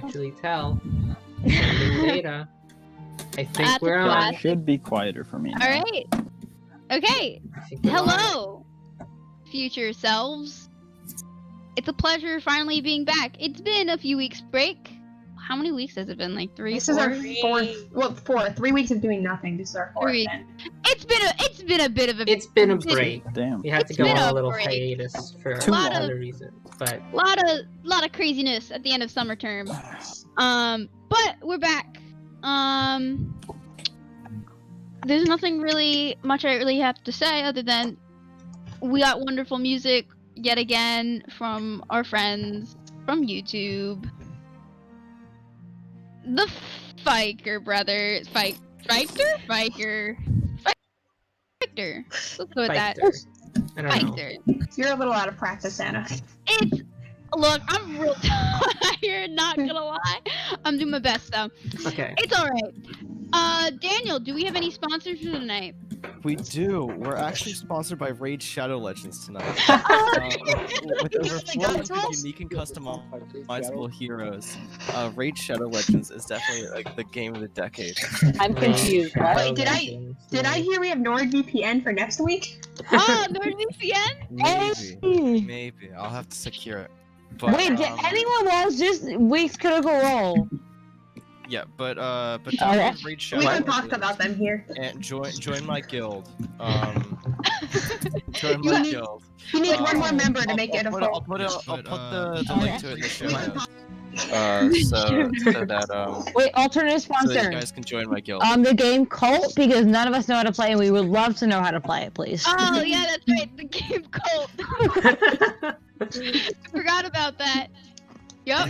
actually tell. Sending data. I think That's we're a on. blast. It should be quieter for me now. All right. Okay. I think we're on. Hello, future selves. It's a pleasure finally being back. It's been a few weeks break. How many weeks has it been? Like 3, This 4? is our fourth. Well, 4. 3 weeks of doing nothing. This is our 4th. 3 then. It's been a bit of a It's been a break. Damn. We had to It's go been on a a little break. hiatus for Too long. other reasons, but lot of craziness at the end of summer term. But we're back. There's nothing really much I really have to say other than we got wonderful music yet again from our friends from YouTube. The Fiker brothers. Fiker? Fiker. Let's go with that. Fighter. I don't know. Fiker. You're a little out of practice, Anna. It's look, I'm real tired, not gonna lie. I'm doing my best though. Okay. It's alright. Daniel, do we have any sponsors for tonight? We do. We're actually sponsored by Raid Shadow Legends tonight. With over 400 unique and customizable heroes, Raid Shadow Legends is definitely like the game of the decade. I'm confused. What? Wait, did I hear we have NordVPN for next week? Oh, NordVPN? Maybe. I'll have to secure it. But, Wait, did anyone watch this week's Critical Role? Yeah, but Alright. download Raid Shadow We can Legends talk about them here. and join my guild. Join my guild. You need one more member to make it a I'll full. put the link to it in the show notes. So that Wait, alternate so that you sponsor. guys can join my guild. The game Cult, because none of us know how to play, and we would love to know how to play it, please. Oh yeah, that's right, the game Cult. Forgot about that. Yup.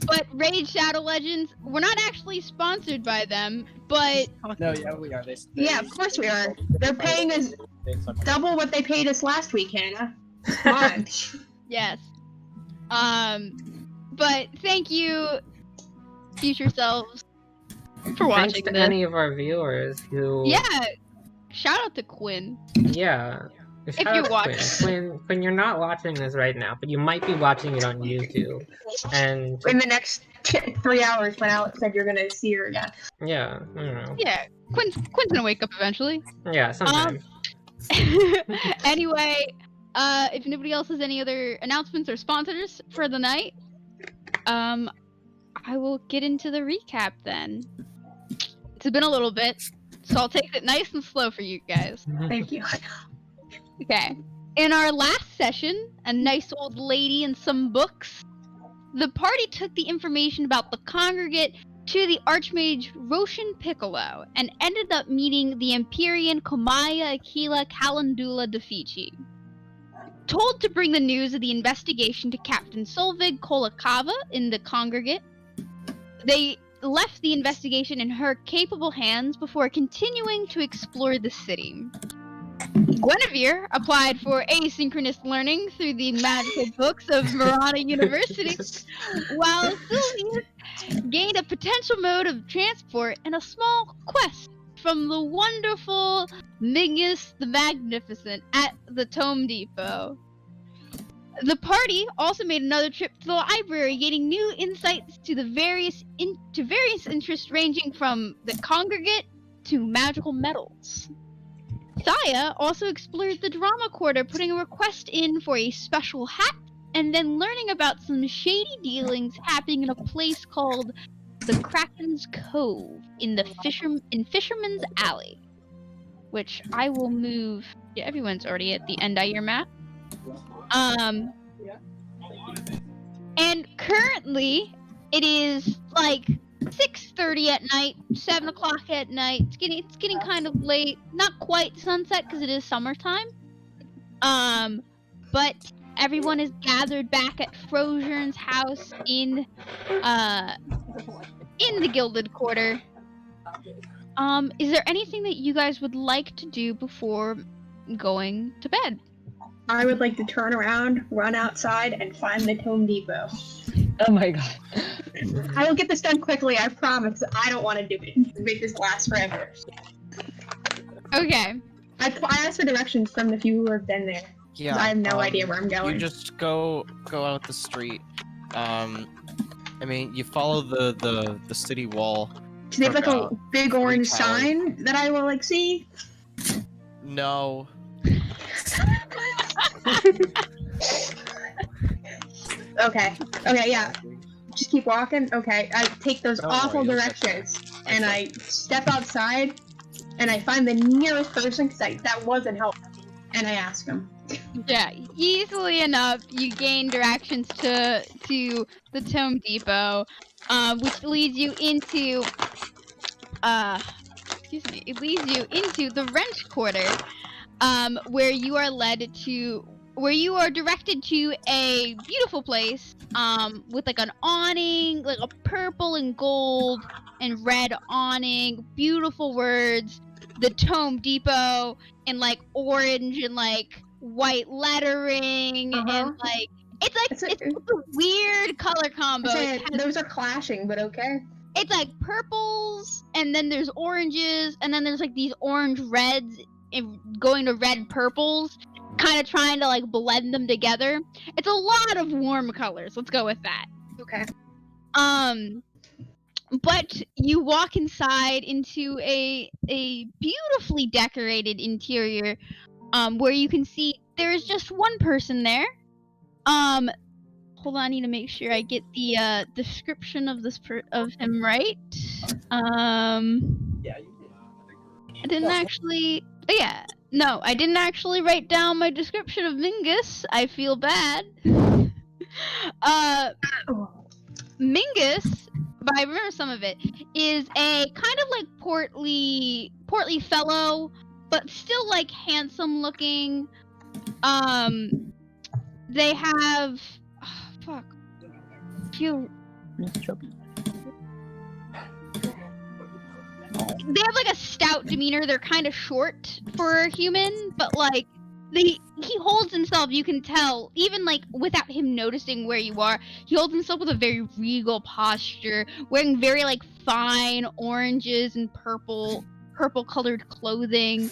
But Raid Shadow Legends, we're not actually sponsored by them, but No, yeah, we are. Yeah, of course we are. They're paying us double what they paid us last week, Hannah. Come on. yes. But thank you, future selves, for Thanks watching to this. any of our viewers who. Yeah, shout out to Quinn. Yeah. Shout you're out to watching. Quinn, you're not watching this right now, but you might be watching it on YouTube. And In the next 3 hours, when Alex said you're gonna see her again. yeah, I don't know. Yeah, Quinn's gonna wake up eventually. Yeah, sometimes. Anyway, if nobody else has any other announcements or sponsors for the night, I will get into the recap then. It's been a little bit, so I'll take it nice and slow for you guys. Thank you. Okay. In our last session, a nice old lady and some books, the party took the information about the congregate to the Archmage Roshan Piccolo and ended up meeting the Empyrean Komaya Aquila Calendula Defici. Told to bring the news of the investigation to Captain Solvig Kolakava in the congregate, they left the investigation in her capable hands before continuing to explore the city. Guinevere applied for asynchronous learning through the magical books of Marana University, while Sylvia gained a potential mode of transport and a small quest from the wonderful Migus the Magnificent at the Tome Depot. The party also made another trip to the library, gaining new insights to the various interests ranging from the congregate to magical metals. Saya also explored the drama quarter, putting a request in for a special hat, and then learning about some shady dealings happening in a place called the Kraken's Cove in Fisherman's Alley, which I will move. Yeah, everyone's already at the end of your map. And currently it is like 6:30 at night, 7 o'clock at night. It's getting kind of late. Not quite sunset because it is summertime. But everyone is gathered back at Frozern's house in the Gilded Quarter. Is there anything that you guys would like to do before going to bed? I would like to turn around, run outside, and find the Tome Depot. Oh my god. I will get this done quickly, I promise. I don't want to do it. Make this last forever. Okay. I asked for directions from the few who have been there. Yeah. I have no idea where I'm going. You just go out the street. I mean, you follow the city wall. Do they have like a big orange towers. sign that I will like see? No. Okay. Okay, yeah. Just keep walking. Okay, I take those Don't awful worry, you'll directions, and I step outside, and I find the nearest person because that wasn't helpful, and I ask them. Yeah, easily enough, you gain directions to the Tome Depot, which leads you into it leads you into the Wrench Quarter, where you are directed to a beautiful place, with like an awning, like a purple and gold and red awning, beautiful words, the Tome Depot, and like orange and like white lettering, and like it's a weird color combo. Those are clashing, but okay. It's like purples, and then there's oranges, and then there's like these orange reds and going to red purples, kind of trying to like blend them together. It's a lot of warm colors. Let's go with that. Okay. But you walk inside into a beautifully decorated interior, where you can see there is just one person there. Hold on, I need to make sure I get the description of of him right. I didn't actually. Oh, yeah, no, I didn't actually write down my description of Mingus. I feel bad. Mingus, but I remember some of it, is a kind of like portly fellow, but still like handsome looking. They have they have like a stout demeanor. They're kind of short for a human, but like he holds himself, you can tell, even like without him noticing where you are, he holds himself with a very regal posture, wearing very like fine oranges and purple colored clothing,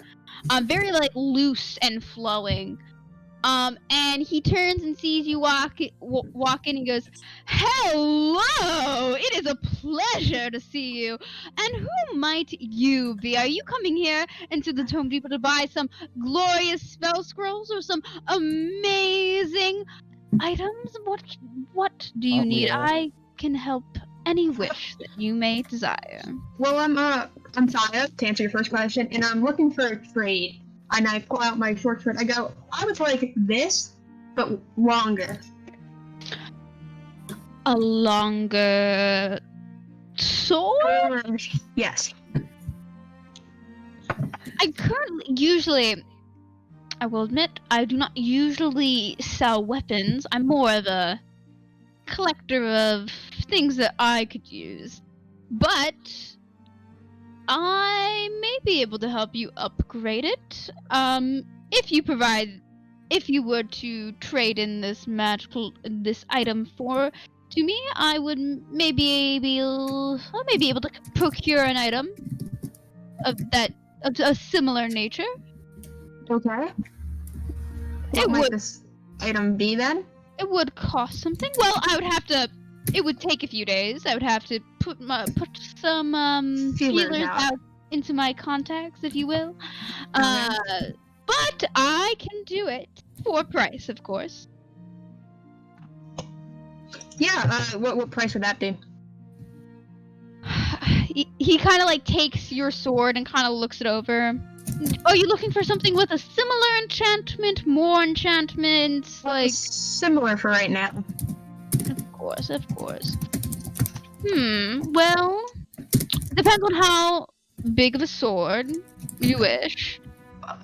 very like loose and flowing. And he turns and sees you walk in and goes, "Hello! It is a pleasure to see you. And who might you be? Are you coming here into the Tome Depot to buy some glorious spell scrolls or some amazing items? What do you need? I can help any wish that you may desire." Well, I'm Saya, to answer your first question, and I'm looking for a trade. And I pull out my short sword. I go, I would like this, but longer. A longer sword? Yes. I will admit, I do not usually sell weapons. I'm more of a collector of things that I could use. But I may be able to help you upgrade it. If you were to trade in this item to me, I would maybe be able to procure an item of a similar nature. Okay. What might this item be then? It would cost something. Well, it would take a few days. I would have to put some feelers out into my contacts, what but I can do it for a price, of course. Yeah, what price would that be? He kind of like takes your sword and kind of looks it over. Are you looking for something with a similar enchantment, more enchantments, like similar for right now? Of course. Well, depends on how big of a sword you wish.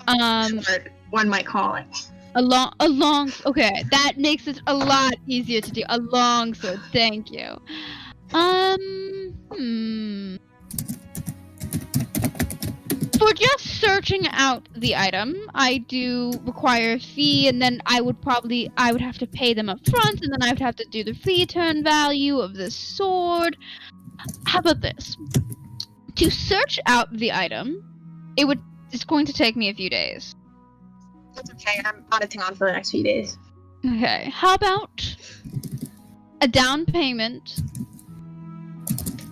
Sword, one might call it. A long. Okay, that makes it a lot easier to do. A long sword. Thank you. For just searching out the item, I do require a fee, and then I would have to pay them up front, and then I would have to do the return value of this sword. How about this? To search out the item, it's going to take me a few days. That's okay, I'm out of town for the next few days. Okay, how about a down payment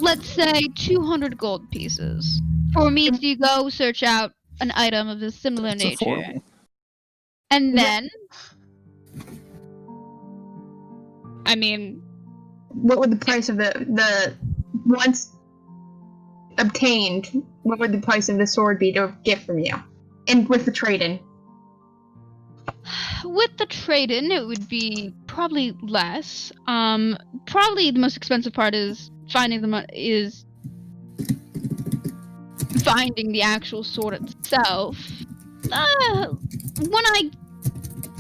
let's say 200 gold pieces for me to go search out an item of a similar It's nature. affordable. And then, I mean, What would the price of the once obtained? What would the price of the sword be to get from you? And with the trade-in. with the trade-in, it would be probably less. Probably the most expensive part is finding the actual sword itself. When I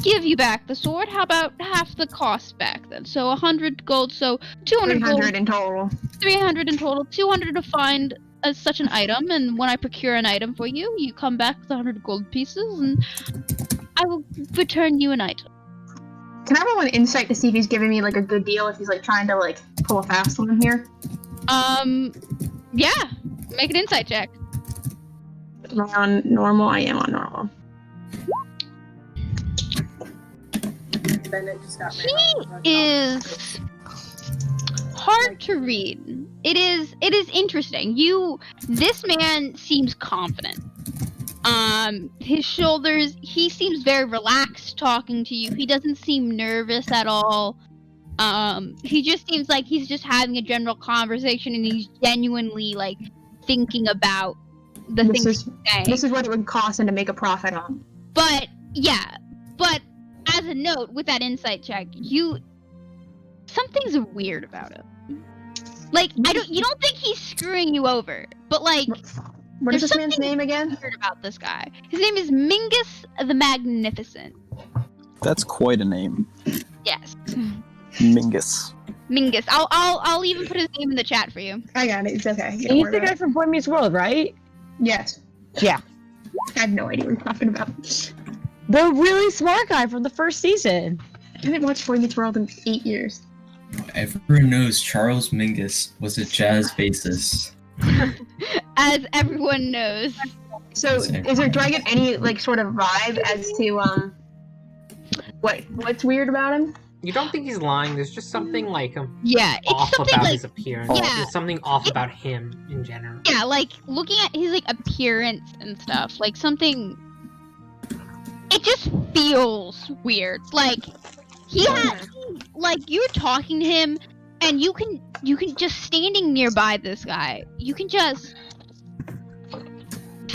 give you back the sword, how about half the cost back then? So 100 gold, so 200 gold, 300 in total. 300 in total, 200 to find such an item, and when I procure an item for you, you come back with 100 gold pieces, and I will return you an item. Can I roll an insight to see if he's giving me like a good deal? If he's like trying to like pull a fast one here? Yeah, make an insight check. Am I on normal? I am on normal. He is hard to read. It is interesting. This man seems confident. His shoulders, he seems very relaxed talking to you. He doesn't seem nervous at all. He just seems like he's just having a general conversation, and he's genuinely like thinking about the things he's saying. This is what it would cost him to make a profit on. But as a note, with that insight check, something's weird about him. Like, you don't think he's screwing you over, but like, What is there's this man's something name again? weird about this guy. His name is Mingus the Magnificent. That's quite a name. Yes, Mingus. Mingus. I'll even put his name in the chat for you. I got it. It's okay. You don't He's worry the about guy it. from Boy Meets World, right? Yes. Yeah. I have no idea what you're talking about. The really smart guy from the first season. I haven't watched Boy Meets World in 8 years. Everyone knows Charles Mingus was a jazz bassist. As everyone knows. So, Same. do I get any like sort of vibe as to what's weird about him? You don't think he's lying? There's just something like Yeah, it's off something about like his appearance. Yeah. There's something off about him in general. yeah, like looking at his like appearance and stuff, like something. It just feels weird. Like like you're talking to him, and you can just standing nearby this guy, you can just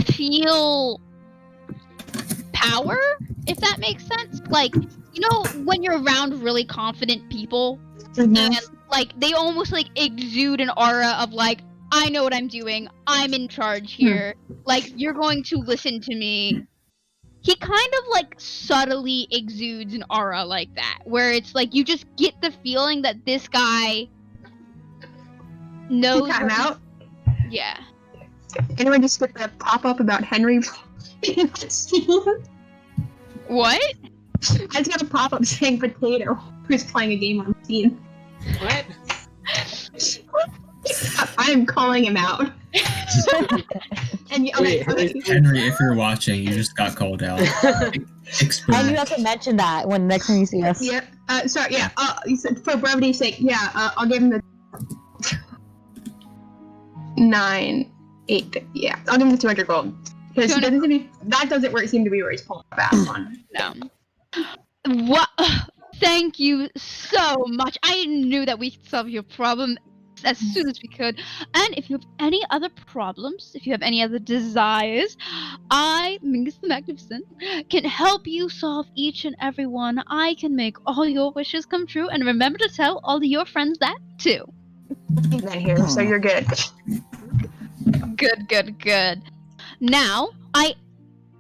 feel power, if that makes sense. Like, you know, when you're around really confident people, and like they almost like exude an aura of like, I know what I'm doing, I'm in charge here, like you're going to listen to me. He kind of like subtly exudes an aura like that, where it's like you just get the feeling that this guy knows. Time out. Yeah. Anyone just get that pop up about Henry? What? I just got a pop up saying potato who's playing a game on Steam. What? I am calling him out. And okay. Henry, if you're watching, you just got called out. And you Exposed. have to mention that when next time you see us. Yep. Sorry. Yeah. You said for brevity's sake. Yeah. I'll give him the 9, 8. Yeah. I'll give him the 200 gold because that doesn't seem to be where he's pulling back on. No. What? Thank you so much. I knew that we could solve your problem as soon as we could. And if you have any other problems, if you have any other desires, I, Mingus the Magnificent, can help you solve each and every one. I can make all your wishes come true. And remember to tell all of your friends that too. He's in here, so you're good. Good. Now, I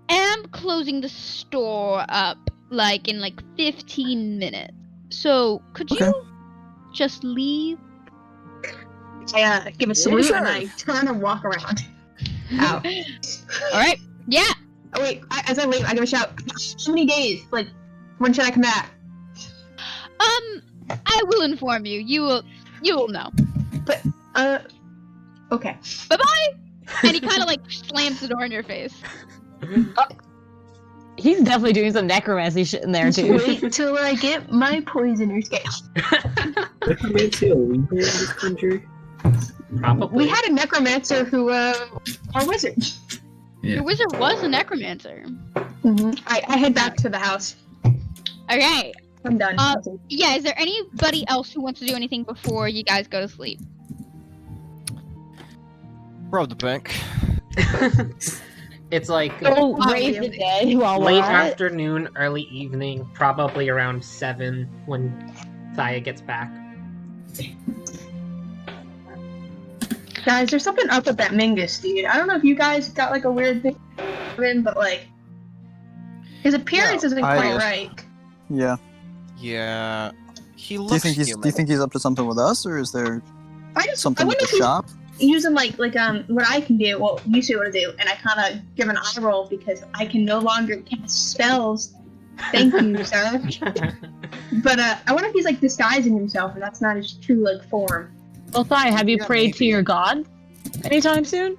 am closing the store up like in 15 minutes. So could you just leave? I give a salute sure. and I turn and walk around. Out. Alright. Yeah. Oh wait, as I leave, I give a shout. How many days? Like, when should I come back? I will inform you. You will know. Okay. Bye-bye! And he kind of slams the door in your face. He's definitely doing some necromancy shit in there too. Wait till I get my poisoner scale. Necromancy illegal in this country? Probably. We had a necromancer who, our wizard. Yeah. Your wizard was a necromancer. I head back to the house. Okay. I'm done. Yeah, is there anybody else who wants to do anything before you guys go to sleep? Rob the bank. It's like Go raise the dead while late we're at it. afternoon, early evening, probably around 7 when Thaya gets back. Guys, there's something up with that Mingus, dude. I don't know if you guys got like a weird thing of him, but like his appearance isn't quite right. Yeah. Yeah. He Do you looks think he's up to something with us, or is there I something with wonder the if he's shop? using like what I can do, well, you see what I do, and I kind of give an eye roll because I can no longer cast spells. Thank you, sir. But I wonder if he's like disguising himself, and that's not his true like form. Well, Thai, have you Yeah, prayed to maybe. your god anytime soon?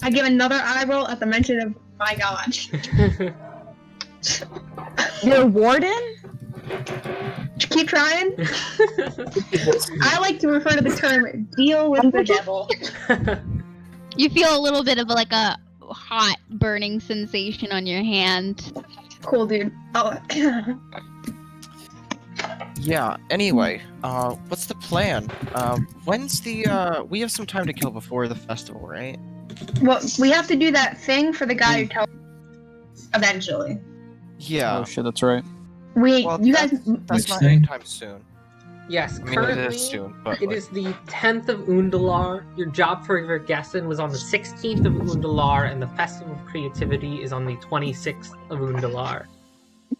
I give another eye roll at the mention of my god. Your warden? Keep trying. I like to refer to the term "deal with the devil." You feel a little bit of like a hot burning sensation on your hand. Cool, dude. Oh, Yeah, anyway, what's the plan? When's the, we have some time to kill before the festival, right? well, we have to do that thing for the guy who tells. Eventually, Yeah. Oh shit, that's right. Well, you guys. That's Which not thing? anytime soon. Yes, I mean, it currently is soon, but it like, is the 10th of Undalar. Your job for Vergessen was on the 16th of Undalar, and the Festival of Creativity is on the 26th of Undalar.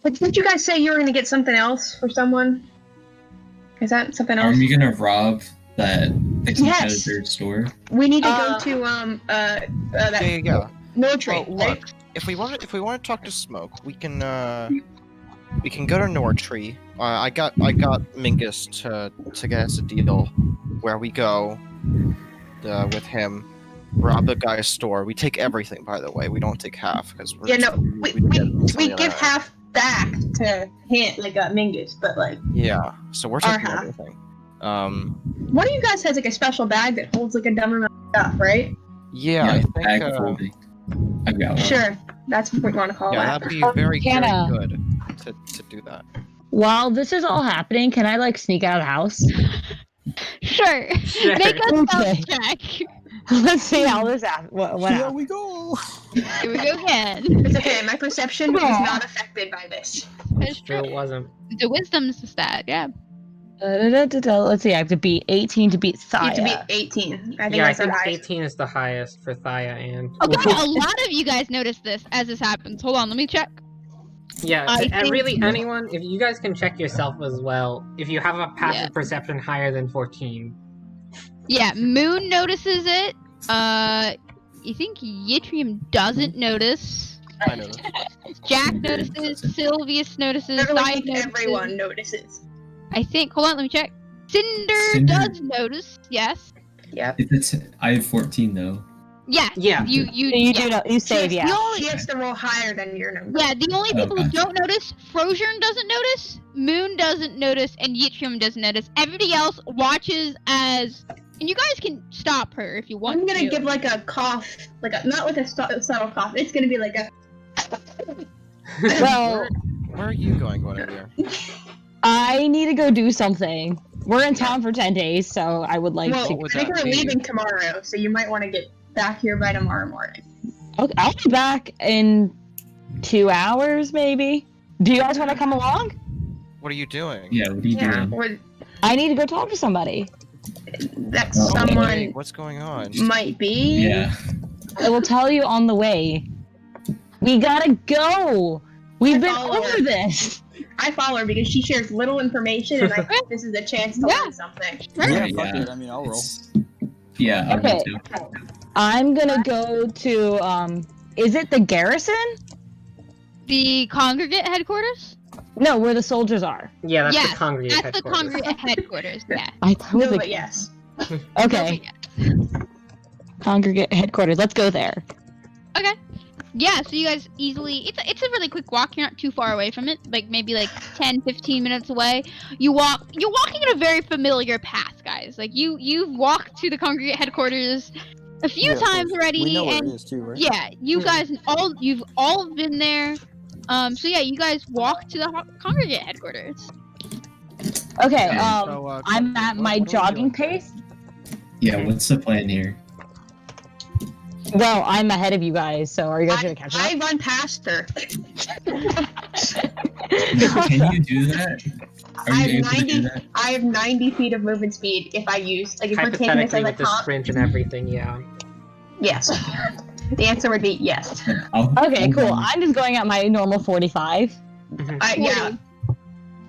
But didn't you guys say you were gonna get something else for someone? Is that something else? Aren't we gonna rob the Yes. competitor's store? We need to go to that yeah. military. Well, right? look, if we want to talk to Smoke, we can go to Nortree. I got Mingus to get us a deal where we go with him, rob the guy's store. We take everything, by the way. We don't take half because we're Yeah, no, we get give half back to him, like Mingus, but like, Yeah, so we're Our taking half. everything. one of you guys has like a special bag that holds like a dumb amount of stuff, right? Yeah, I think. bag folding. I've got one. Sure, that's what you want to call Yeah, that. that'd be very Hannah. good to do that. While this is all happening, can I like sneak out of the house? Sure. Sure. Make a Okay. stealth check. Let's see how this happens. What Here happens? we go. Here we go again. It's okay. My perception is not affected by this. That's Sure, true. it wasn't. The wisdom's the stat, yeah. Let's see. I have to beat 18 to beat You Thaya. have to be 18. I think Yeah, I that's the think highest. 18 is the highest for Thaya and. Okay, a lot of you guys notice this as this happens. Hold on, let me check. Yeah, I and think- really anyone, if you guys can check yourself as well, if you have a passive Yeah. perception higher than 14. Yeah, Moon notices it. You think Yttrium doesn't notice. I know. Jack notices. Sylvius notices. I Thaya think notices. everyone notices. I think. Hold on, let me check. Cinder Cinder. does notice. Yes. Yep. If it's, I have 14 though. Yeah. Yeah. You You yeah. do know. You save, She yeah. has to roll higher than your number. Yeah, the only people who gotcha. don't notice, Frosian doesn't notice, Moon doesn't notice, and Yttrium doesn't notice. Everybody else watches as, and you guys can stop her if you want I'm gonna to. give like a cough, like a, not like a subtle cough. It's gonna be like a. Well, Where are you going, Guinevere? I need to go do something. We're in town for 10 days, so I would like Well, to. would I think that we're be? leaving tomorrow, so you might want to get back here by tomorrow morning. Okay, I'll be back in 2 hours, maybe. Do you guys want to come along? What are you doing? Yeah, what are you Yeah, doing? or I need to go talk to somebody. that Oh, Hey, someone what's going on? might be. Yeah. I will tell you on the way. We gotta go. We've been follow over her. this. I follow her because she shares little information, and I think this is a chance to Yeah. learn something. Yeah, Yeah. fuck it. I mean, I'll roll. It's- Yeah, I'll Okay. go too. I'm gonna go to is it the garrison? The congregate headquarters? No, where the soldiers are. Yeah, that's Yes, the congregate That's the headquarters. congregate headquarters, yeah. I thought it was No, a- but yes. Okay, congregate headquarters. Let's go there. Yeah, so you guys easily, it's a really quick walk. You're not too far away from it, like maybe like 10, 15 minutes away. You're walking in a very familiar path, guys. guys. Like you've walked to the congregate headquarters a few Yeah, of times course. already, We know where and it is too, right? yeah, you've all been there. So yeah, you guys walk to the congregate headquarters. Okay, So, I'm at my what are we jogging doing? pace. Yeah, what's the plan here? Well, I'm ahead of you guys, so are you guys gonna catch up? I run past her. Can you do that? Are I you have able to do 90. that? I have 90 feet of movement speed if I use if we're taking this Hypothetically, as a with the comp. sprint and everything, yeah. Yes. The answer would be yes. Okay, cool. I'm just going at my normal 45. Yeah.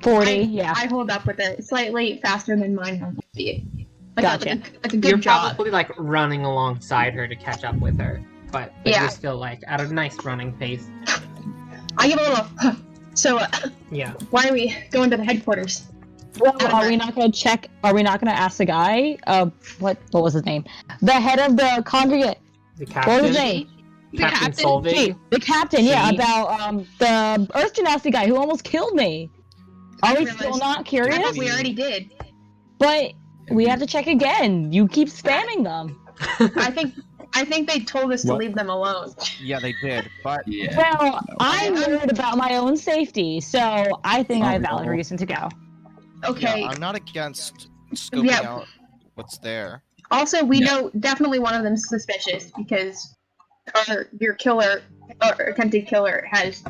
40, I- yeah. I hold up with it slightly faster than mine movement speed. Gotcha. Like a good You're job. probably like running alongside her to catch up with her, but Yeah. you're still like at a nice running pace. I give a little. So, Yeah. why are we going to the headquarters? Well, are we not gonna check? Are we not gonna ask the guy? What was his name? The head of the congregate. The What was captain, his name? Captain Captain? Solvig. The captain. Yeah, See? about the Earth Genasi guy who almost killed me. Are we realized- still not I curious? thought we already did. But we have to check again. You keep spamming them. I think they told us to What? leave them alone. Yeah, they did, but Yeah. Well, I'm worried about my own safety, so I think I have valid reason to go. Okay. yeah, I'm not against scoping Yeah. out what's there. Also, we Yeah. know definitely one of them is suspicious because your killer or attempted killer has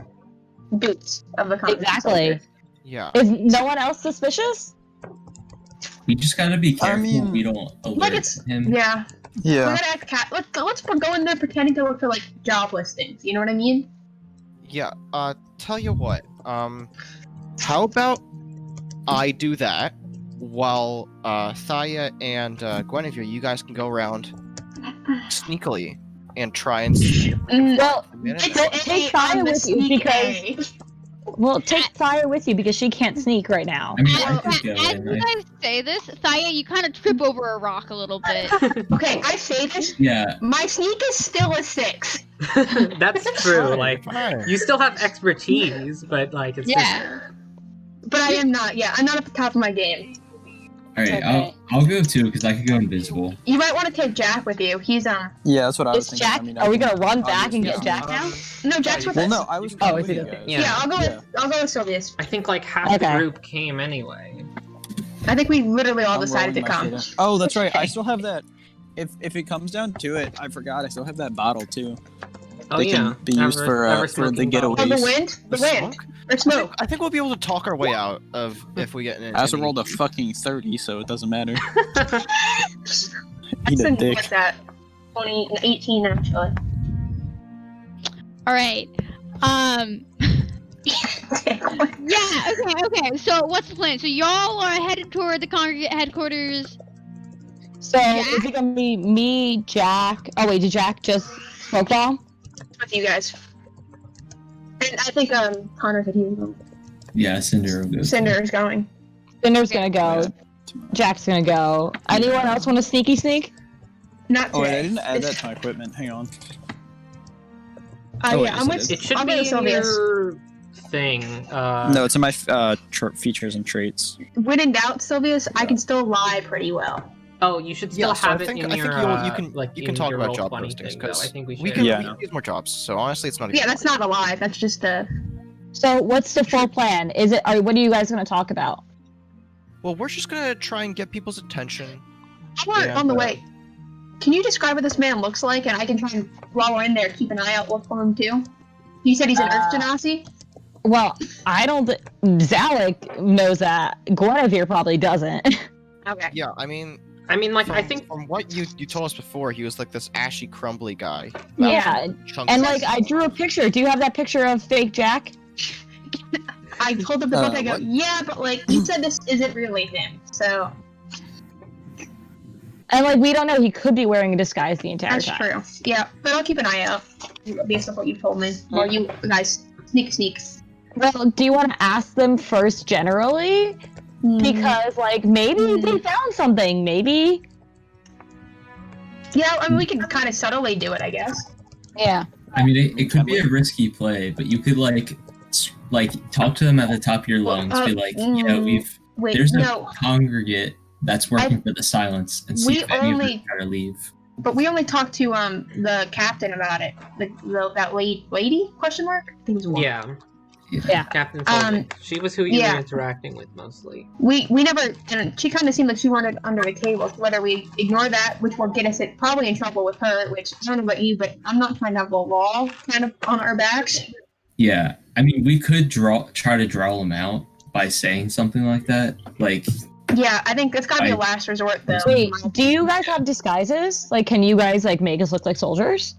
boots of the Congress Exactly. soldier. Yeah. Is no one else suspicious? We just gotta be careful mean- we don't Like alert it's him. yeah. We're Yeah. gonna act let's go in there pretending to look for like job listings. You know what I mean? Yeah, tell you what, how about I do that while, Thaya and, Guinevere, you guys can go around sneakily and try and Well, manage Well, It's take A Fire on the with you sneak because- A. well, take Fire with you because she can't sneak right now. I mean, As, I could go as in. you guys say this, Thaya, you kind of trip over a rock a little bit. Okay, I say this. Yeah, My sneak is still a 6. That's true. Like Fine. you still have expertise, but like it's Yeah. But I am not. Yeah, I'm not at the top of my game. alright, Okay. I'll go too, because I could go invisible. You might want to take Jack with you. He's Yeah, that's what I was Is thinking. Jack? I mean, Are we can gonna run back and obviously- get Jack now? no Jack's with Well, us. no, I was. Oh, with is you it? guys. Yeah. Yeah, I'll go with Sylvius. I think like half Okay. the group came anyway. I think we literally all I'm decided to rolling my come. shit in. Oh, that's right. I Okay. still have that. If it comes down to it, I forgot. I still have that bottle too. Oh They yeah. can be used for the smoking getaway. bottle. Oh, the wind? The wind. Smoke? Or smoke. I think we'll be able to talk our way out of if we get in. I also any- rolled a fucking 30, so it doesn't matter. That's Eat a in, dick. what's that? 20, 18 actually. All right. Yeah. Okay. So what's the plan? So y'all are headed toward the congregate headquarters. So Jack? is it gonna be me, Jack? Oh wait, did Jack just smoke bomb? With you guys. And I think Connor said he was going. Yeah, Cinder will go. Cinder is going. Cinder's gonna go. Jack's gonna go. Anyone else want to sneaky sneak? Not Oh wait, today. I didn't add that It's- to my equipment. Hang on. Oh wait, yeah, yes, I'm it with. is. It should I'll be go in with Sylvius. your thing. No, it's in my features and traits. When in doubt, Sylvius, I can still lie pretty well. Oh, you should still Yeah, so have I it think in I think your you can like you can in talk your about job Roll20 postings thing, though. I because think we we should. can Yeah, we no. can use more jobs. So honestly, it's not. a Yeah, big that's not a lie. That's just a. So what's the full plan? Is it? What are you guys gonna talk about? Well, we're just gonna try and get people's attention. Or Yeah, on the but- way. Can you describe what this man looks like, and I can try and while we're in there keep an eye out look for him too. You said he's an Earth Genasi. Well, I don't. Zalek knows that. Guinevere probably doesn't. Okay. Yeah, I mean, Like from, I think from what you told us before, he was like this ashy, crumbly guy. Yeah, Chunks and of- like I drew a picture. Do you have that picture of fake Jack? I told him the book. I go, what? yeah, but like you said, this isn't really him. So And like we don't know. He could be wearing a disguise the entire that's time. true. Yeah, but I'll keep an eye out based on what you told me. While you guys sneak. Well, do you want to ask them first generally? Because like maybe they found something. Maybe. Yeah, I mean we can kind of subtly do it, I guess. Yeah. I mean, it could be a risky play, but you could like talk to them at the top of your lungs, be like, Wait, there's a no. congregate that's working for the silence and see We if any of only- them try to leave. But we only talked to the captain about it. That lady? Question mark? I think it was one. Yeah. Captain Solvik. She was who you yeah. were interacting with mostly. We never, and she kind of seemed like she wanted under the table. So whether we ignore that, which will get us probably in trouble with her, which I don't know about you, but I'm not trying to have the law kind of on our backs. Yeah, I mean, we could try to draw them out by saying something like that. Like, Yeah, I think it's gotta be a last resort, though. Wait, do you guys have disguises? Like, can you guys like make us look like soldiers?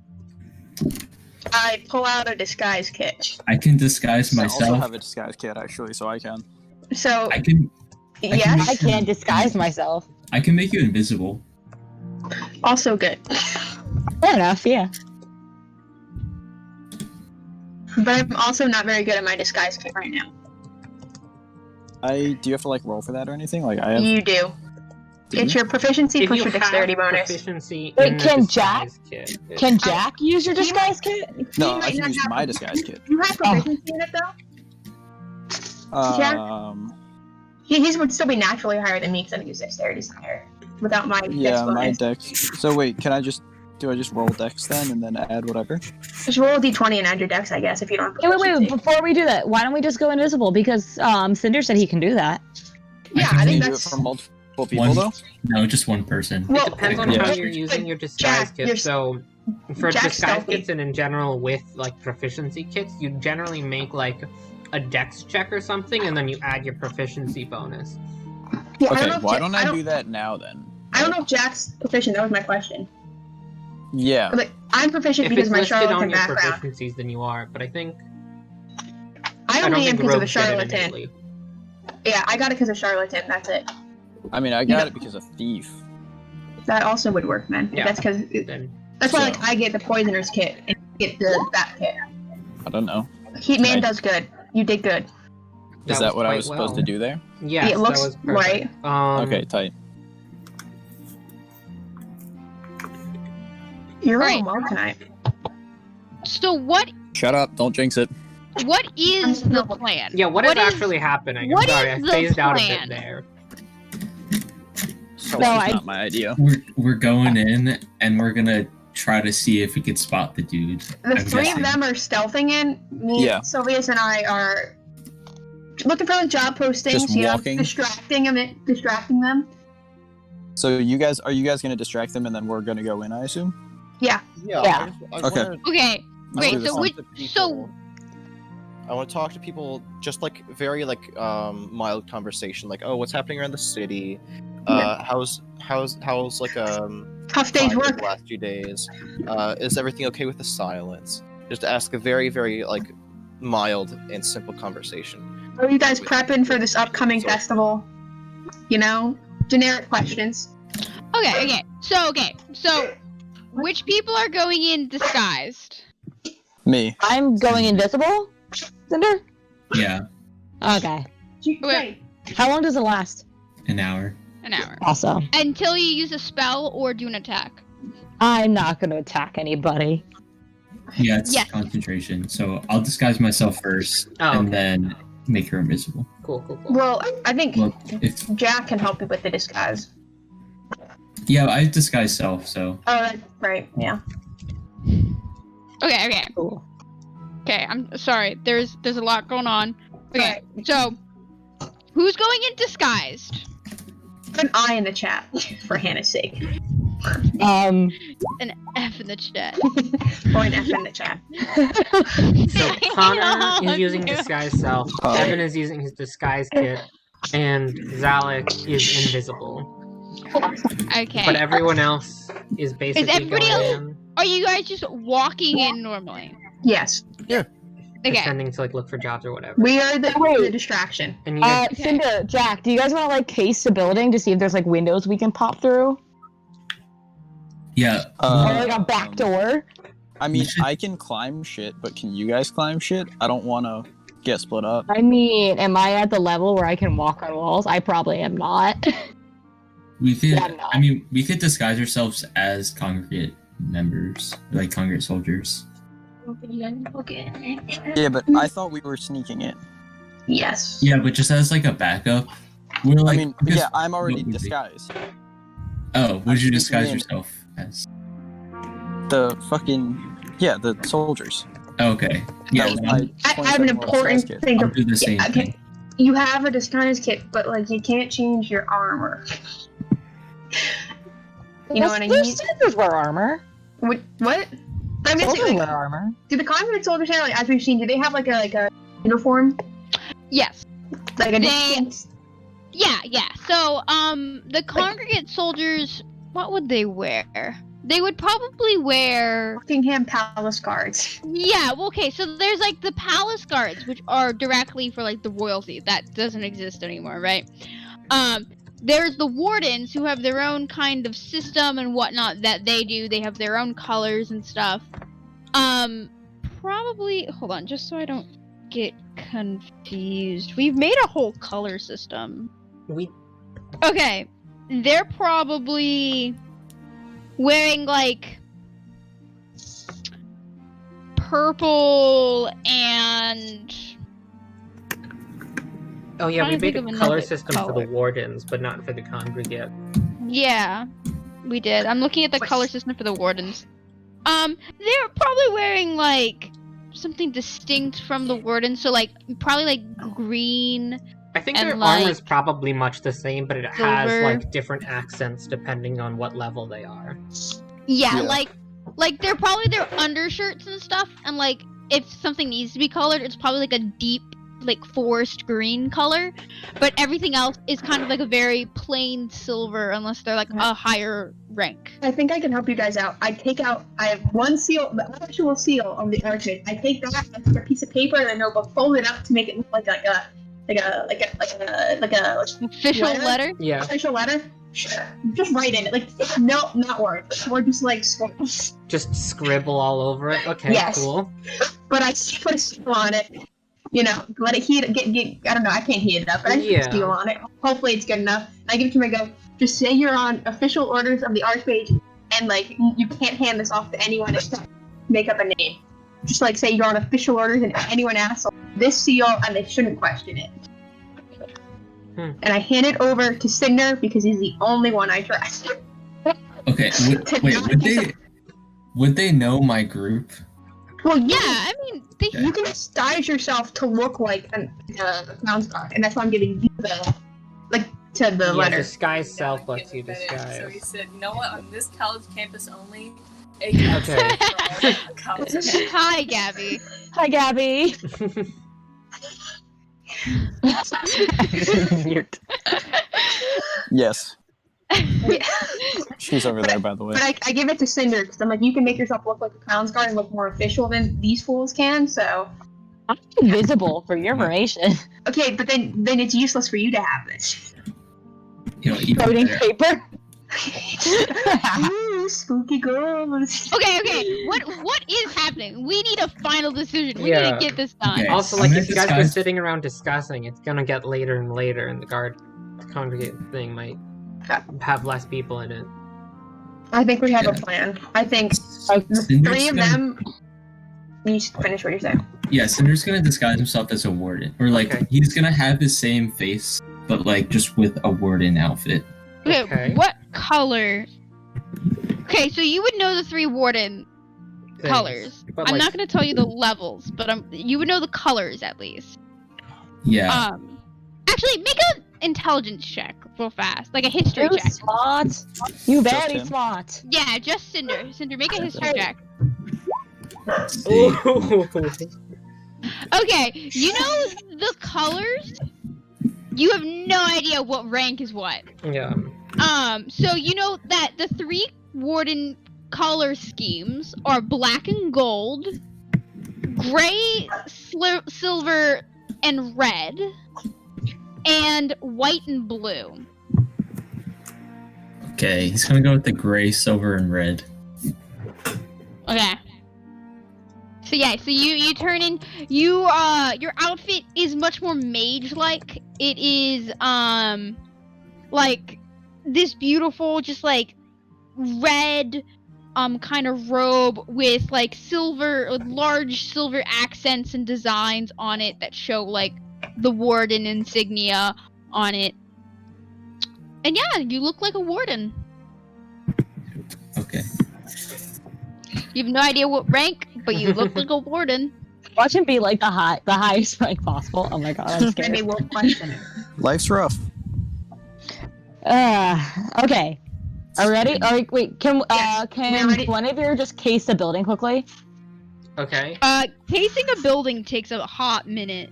I pull out a disguise kit. I can disguise I also myself. have a disguise kit actually, so I can. So, I can yes, I can't disguise myself. make you invisible. also good. Fair enough, yeah. But I'm also not very good at my disguise kit right now. Do you have to like roll for that or anything? Like I have. You do. It's your proficiency If plus you your dexterity have bonus. proficiency Wait, in the can disguise kit, it- Can Jack use your disguise kit? No, You I might can not use have- my disguise kit. You have proficiency in it, though? Jack? He would still be naturally higher than me because I think his dexterity is higher. Without my Yeah, dex my bonus. dex. So wait, do I just roll dex then and then add whatever? Just roll a d20 and add your dex, I guess, if you don't have Wait, proficiency. before we do that, why don't we just go invisible? Because Cinder said he can do that. Yeah, can I Can think you do it that's... for multiple people One- though? No, just one person. It Well, depends on yeah. how you're using your disguise Jack, kit. you're- So, for Jack's disguise stealthy. kits and in general with like proficiency kits, you generally make like a dex check or something, and then you add your proficiency bonus. Yeah, I Okay, don't know if why Ja- don't I do that now then? I don't know if Jack's proficient. That was my question. Yeah. Like, I'm proficient If because it's of my listed charlatan on your background. proficiencies, then you are. But I think I don't only am think because of a rogues get it charlatan. innately. Yeah, I got it because of charlatan. That's it. I mean, I got it because of thief. That also would work, man. Yeah. That's because Then that's why So- like I get the poisoner's kit and you get that kit. I don't know. Heatman I- does good. You did good. Is that was what I quite was supposed well. to do there? Yes, It looks that was perfect. Okay, tight. You're Right. rolling well tonight. So what Shut up! Don't jinx it. is the plan? Yeah, what is What is- actually happening? I'm what sorry, is I the phased out a plan? bit there. So No, that's I- not my idea. We're going in and we're gonna try to see if we could spot the dude. The I'm three guessing. of them are stealthing in. Me, Yeah. Sylvius, and I are looking for like job postings. Just you know, walking? distracting them. So are you guys gonna distract them and then we're gonna go in? I assume. Yeah. Yeah. Okay. Okay. Let's Wait, do this so one. which so I want to talk to people just like very like mild conversation, like, oh, what's happening around the city? How's like Tough day's time work. the last few days? Is everything okay with the silence? Just ask a very, very like mild and simple conversation. Are you guys prepping for this upcoming festival? You know, generic questions. okay. So which people are going in disguised? Me. I'm going invisible, Cinder? Yeah, Okay. Wait. How long does it last? an hour. An hour. Awesome. Until you use a spell or do an attack. I'm not going to attack anybody. Yeah, it's Yes. concentration. So I'll disguise myself first Oh, and okay. then make her invisible. Cool. Well, I think Well, if Jack can help you with the disguise. yeah, I disguise self. So Oh, that's right. Yeah. Okay. Cool. Okay, I'm sorry. There's a lot going on. Okay, Alright. so who's going in disguised? Put an I in the chat for Hannah's sake, Um, An F in the chat. or an F in the chat. So Connor is using Yeah. disguise self. Oh. Evan is using his disguise kit, and Zalek is invisible. Okay. But everyone else is basically everybody going else- in, Are you guys just walking in normally? Yes, Okay. pretending to like look for jobs or whatever. we are the Wait. distraction. And you guys, Okay. Cinder, Jack, do you guys want to like case the building to see if there's like windows we can pop through? yeah, Or like a Um, back door? I mean, We should- I can climb shit, but can you guys climb shit? I don't want to get split up. I mean, am I at the level where I can walk on walls? I probably am not. we could. Yeah, I'm not. I mean, we could disguise ourselves as congregate members, like congregate soldiers. Yeah, but I thought we were sneaking in. Yes. Yeah, but just as like a backup, We're like, I mean, because- yeah, I'm already what would be- disguised. Oh, would you I'm disguise thinking yourself as? The fucking the soldiers. Okay. Yeah, That was then my I have an 22nd level important disguise kit. thing I'll to do the same okay. thing. You have a disguise kit, but like you can't change your armor. You know what I Their mean? soldiers wear armor. What? But I'm just Soldiers saying, wear like, armor. do the Congregate soldiers have, like, as we've seen, do they have like a uniform? Yes. Like a They- distinct. Yeah. So, the congregate soldiers, what would they wear? They would probably wear. Buckingham Palace guards. Yeah, well, okay, so there's like the palace guards, which are directly for like the royalty. That doesn't exist anymore, right? There's the wardens who have their own kind of system and whatnot that they do. They have their own colors and stuff. Probably, hold on, just so I don't get confused. We've made a whole color system. We Okay, they're probably wearing like purple and Oh yeah, Trying we to made think a of color another system for color. the wardens, but not for the congregate. yeah, we did. I'm looking at the color system for the wardens. They're probably wearing like something distinct from the wardens, so like probably like green. I think And, their like, armor is probably much the same, but it has silver. like different accents depending on what level they are. Yeah, Yeah. like they're probably their undershirts and stuff, and like if something needs to be colored, it's probably like a deep like forest green color, but everything else is kind of like a very plain silver unless they're like a higher rank. I think I can help you guys out. I have one seal, the actual seal on the archway. I take that, I take a piece of paper and a notebook, fold it up to make it look like a Official letter? Yeah. official letter. Sure. Just write in it, like no, not words, or just like scribbles. Just scribble all over it. Okay, Yes. cool. But I put a seal on it. You know, let it heat. Get. I don't know. I can't heat it up, but I Yeah. put a seal on it. Hopefully, it's good enough. I give it to him. I go. Just say you're on official orders of the Archmage, and like you can't hand this off to anyone except make up a name. Just like say you're on official orders, and anyone asks this seal, and they shouldn't question it. And I hand it over to Cinder because he's the only one I trust. Okay, would they know my group? Well, Yeah, I mean, they, Okay. You can disguise yourself to look like a clown's guard, and that's why I'm giving you the to the Yeah, letter. disguise self Yeah, lets you get it. So he disguise. said, you know what, on this college campus only, a Okay. college. Hi, Gabby. Hi, Gabby. Mute. Yes, Yeah. she's over there, by the way. But I give it to Cinder because I'm like, you can make yourself look like a clown's guard and look more official than these fools can. So I'm invisible for your information. okay, but then it's useless for you to have this. You know, even Coding better. paper. Ooh, spooky girls. Okay, what is happening? We need a final decision. We need Yeah. to get this done. Okay. Also, I'm like, gonna if you guys are disguise- sitting around discussing, it's gonna get later and later, and the congregate thing might have less people in it. I think we have Yeah. a plan. I think Cinder's three of gonna- them. You should finish what you're saying. Yeah, Cinder's gonna disguise himself as a warden, or like Okay. he's gonna have the same face, but like just with a warden outfit. Okay, Okay. what color? Okay, so you would know the three warden Things. colors. But, I'm like, not going to tell you the levels, but you would know the colors at least. Yeah. Actually, make an intelligence check real fast, like a history You check. smart. You Just very him. smart. Yeah, just Cinder. Cinder, make a history check. Let's see. Ooh. Okay, you know the colors. You have no idea what rank is what. Yeah. So you know that the three warden color schemes are black and gold, gray, silver, and red, and white and blue. Okay, he's gonna go with the gray, silver, and red. Okay. So yeah, so you turn in your outfit is much more mage-like. It is like this beautiful, just like red kind of robe with like silver, large silver accents and designs on it that show like the warden insignia on it. And yeah, you look like a warden. Okay. You have no idea what rank, but you look like a warden. Watch him be like the highest rank possible. Oh my god, I'm scared. Maybe we'll question it. Life's rough. Okay. Are we ready? Wait, can Yes, we're ready. one of you just case the building quickly? Okay. Casing a building takes a hot minute.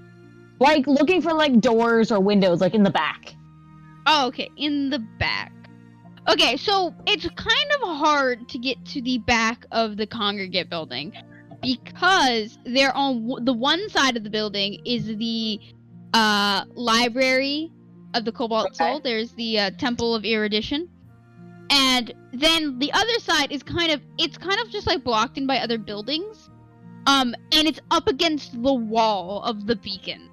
Like looking for like doors or windows, like in the back. Oh, okay, in the back. Okay, so it's kind of hard to get to the back of the congregate building because they're on the one side of the building is the library of the Cobalt Soul. There's the Temple of Erudition. And then the other side is kind of just like blocked in by other buildings. And it's up against the wall of the beacon.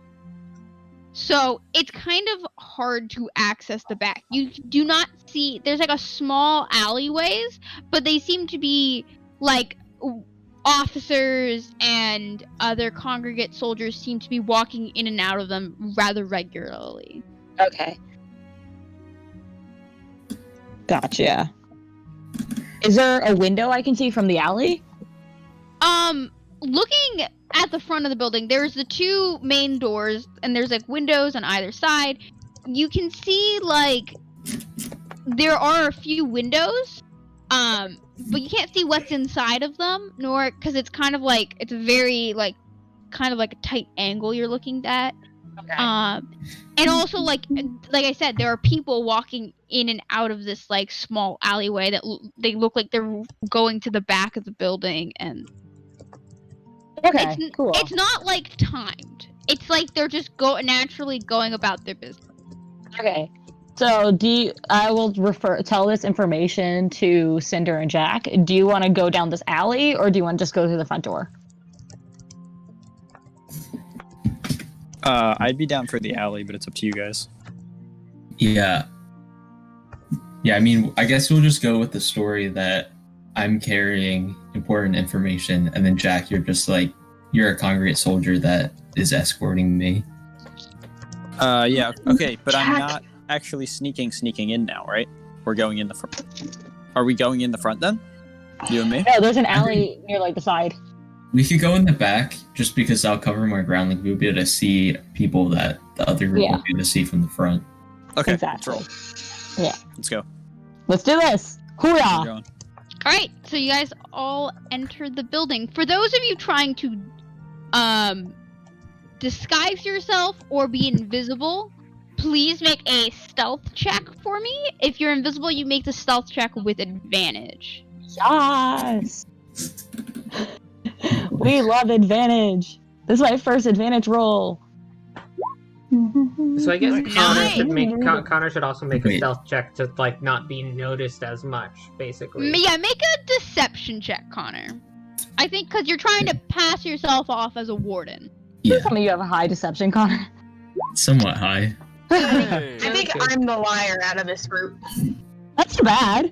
So it's kind of hard to access the back. You do not see, there's like a small alleyways, but they seem to be like officers and other congregate soldiers seem to be walking in and out of them rather regularly. Okay. Gotcha. Is there a window I can see from the alley? Looking at the front of the building, there's the two main doors, and there's like windows on either side. You can see like there are a few windows, but you can't see what's inside of them, nor because it's kind of like it's very like kind of like a tight angle you're looking at. Okay. And also like I said, there are people walking in and out of this like small alleyway that they look like they're going to the back of the building, and Okay, cool. it's not like timed. It's like they're just naturally going about their business. Okay. So I will tell this information to Cinder and Jack. Do you want to go down this alley or do you want to just go through the front door? I'd be down for the alley, but it's up to you guys. Yeah. Yeah, I mean, I guess we'll just go with the story that I'm carrying important information, and then Jack, you're just like, you're a congregate soldier that is escorting me. Yeah, okay, but I'm Jack. not actually sneaking in now, right? We're going in the front. Are we going in the front then? You and me? No, there's an alley near like the side. We could go in the back, just because I'll cover my ground, like we'll be able to see people that the other group Yeah. won't be able to see from the front. Okay, Exactly. let's roll. Yeah. Let's go. Let's do this. We're Hooyah! going. All right, so you guys all entered the building. For those of you trying to disguise yourself or be invisible, please make a stealth check for me. If you're invisible, you make the stealth check with advantage. Yes! We love advantage. This is my first advantage roll. So I guess Nice. Connor should also make a Wait. stealth check to like not be noticed as much, basically. Yeah, make a deception check, Connor. I think because you're trying to pass yourself off as a warden. Yeah, Some of you have a high deception, Connor. somewhat high. I think Okay. I'm the liar out of this group. That's too bad.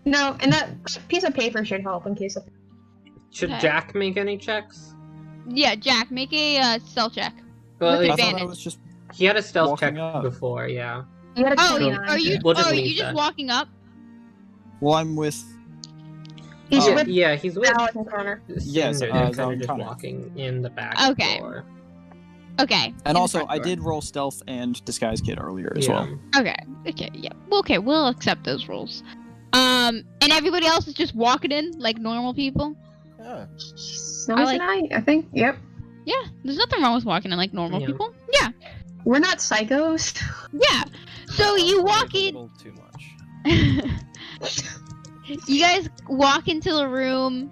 No, and that piece of paper should help in case of. Should Okay. Jack make any checks? Yeah, Jack, make a stealth check. Well, With I thought I advantage. was just he had a stealth Walking check up. before, yeah. You got a Oh, 29. are you? We'll just Are leave you just that. walking up? well, I'm with. He's Oh. with Yeah, he's with Alex and Connor. Yes, Cinder, Zone kind of just Connor. walking in the back Okay. door. Okay. in And the also, front I door. did roll stealth and disguise kit earlier as well. Okay. Okay. Yeah. Well, okay. We'll accept those rules. And everybody else is just walking in like normal people. Yeah. So I is like- I think. Yep. Yeah. There's nothing wrong with walking in like normal Yeah. people. Yeah. We're not psychos. Yeah. So you walk A in. little too much. You guys walk into the room.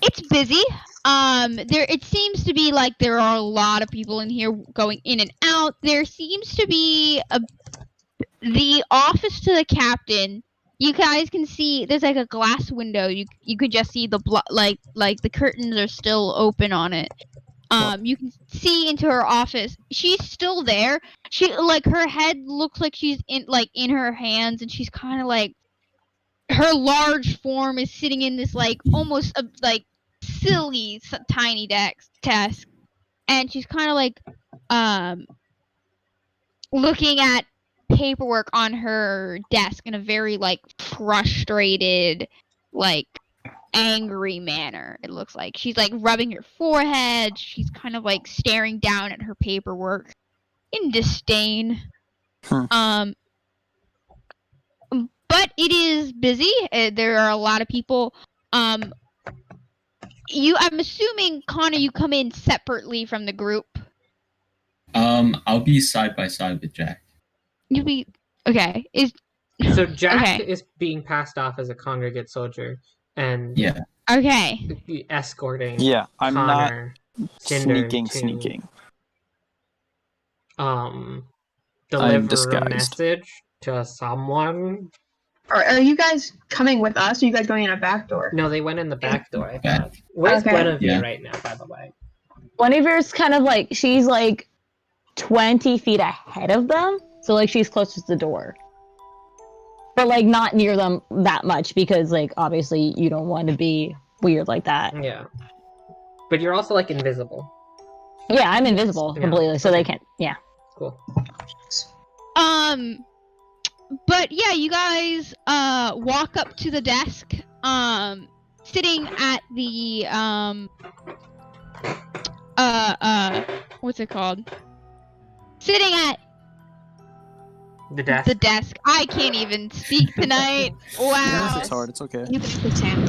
It's busy. It seems to be like there are a lot of people in here going in and out. There seems to be the office to the captain. You guys can see there's like a glass window. You could just see the like the curtains are still open on it. You can see into her office. She's still there. She like her head looks like she's in her hands, and she's kind of like her large form is sitting in this like almost like silly tiny desk, and she's kind of like looking at paperwork on her desk in a very like frustrated, like angry manner. It looks like she's like rubbing her forehead. She's kind of like staring down at her paperwork in disdain. But it is busy. There are a lot of people. I'm assuming, Connor, you come in separately from the group. I'll be side by side with Jack. You'll be okay. So Jack Okay. is being passed off as a congregate soldier, and Yeah. Okay. escorting. Yeah, I'm Connor, not Cinder to, sneaking. Deliver a disguised. message to someone. Are you guys coming with us? Or are you guys going in a back door? No, they went in the back door. I Back. thought. Where's Okay. Guinevere Yeah. right now, by the way? Guinevere's kind of like, she's like 20 feet ahead of them. So like she's closest to the door. But like not near them that much because like obviously you don't want to be weird like that. Yeah. But you're also like invisible. Yeah, I'm invisible Yeah. completely, so they can't. Yeah. Cool. But yeah, you guys walk up to the desk, sitting at the what's it called? Sitting at The desk. the desk. I can't even speak tonight. Wow. It's hard. It's okay. You can put Sam.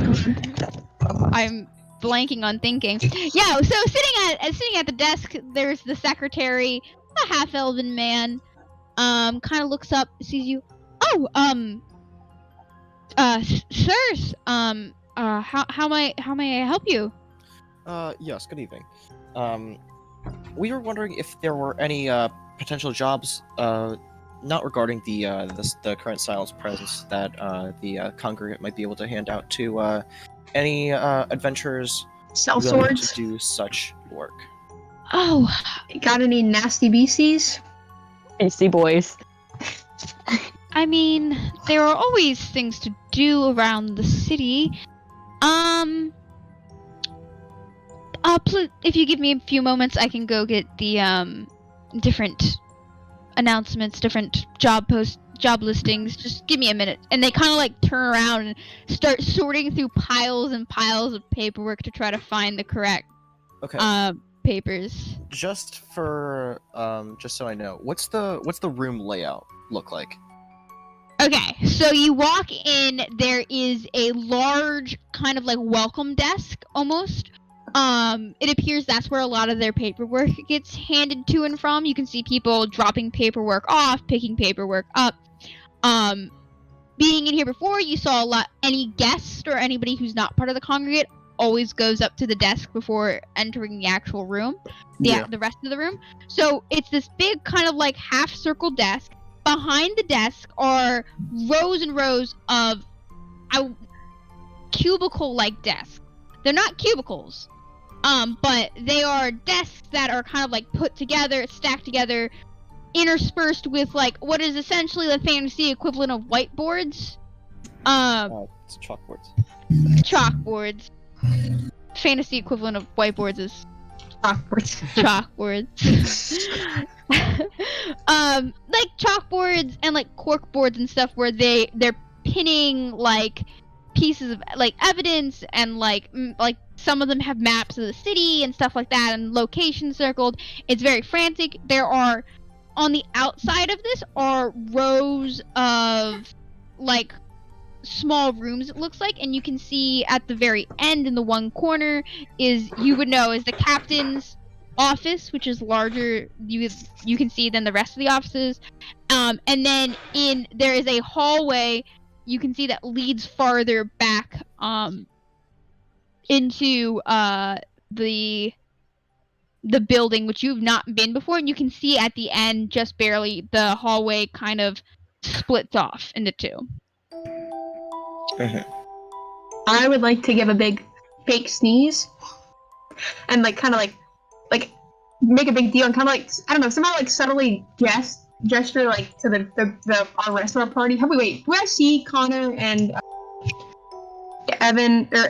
Come on. I'm blanking on thinking. Yeah, so sitting at the desk, there's the secretary, a half-elven man. Kind of looks up, sees you. Oh, sirs. How may I help you? Yes, good evening. We were wondering if there were any potential jobs, not regarding the current Silence presence that the congregate might be able to hand out to any adventurers Sell willing swords. to do such work. Oh, Got any nasty beasties? Hasty boys. I mean, there are always things to do around the city. If you give me a few moments, I can go get the different announcements, different job listings. Just give me a minute. And they kind of like turn around and start sorting through piles and piles of paperwork to try to find the correct Okay. papers. Just for just so I know, what's the room layout look like? Okay, so you walk in, there is a large kind of like welcome desk almost. It appears that's where a lot of their paperwork gets handed to and from. You can see people dropping paperwork off, picking paperwork up. Being in here before, you saw any guest or anybody who's not part of the congregate always goes up to the desk before entering the actual room, the rest of the room. So it's this big kind of like half circle desk. Behind the desk are rows and rows of cubicle-like desks. They're not cubicles, but they are desks that are kind of like put together, stacked together, interspersed with like what is essentially the fantasy equivalent of whiteboards. It's chalkboards. Chalkboards. Fantasy equivalent of whiteboards is Awkward. chalkboards. Like chalkboards and like corkboards and stuff where they're pinning like pieces of like evidence and like some of them have maps of the city and stuff like that and locations circled. It's very frantic. There are on the outside of this are rows of like small rooms, it looks like, and you can see at the very end in the one corner is the captain's office, which is larger, you can see than the rest of the offices, and then there is a hallway you can see that leads farther back into the building, which you've not been before, and you can see at the end just barely the hallway kind of splits off into two. I would like to give a big fake sneeze and like kind of like make a big deal and kind of like I don't know somehow like subtly gesture like to the our rest of our party. Do I see Connor and Evan or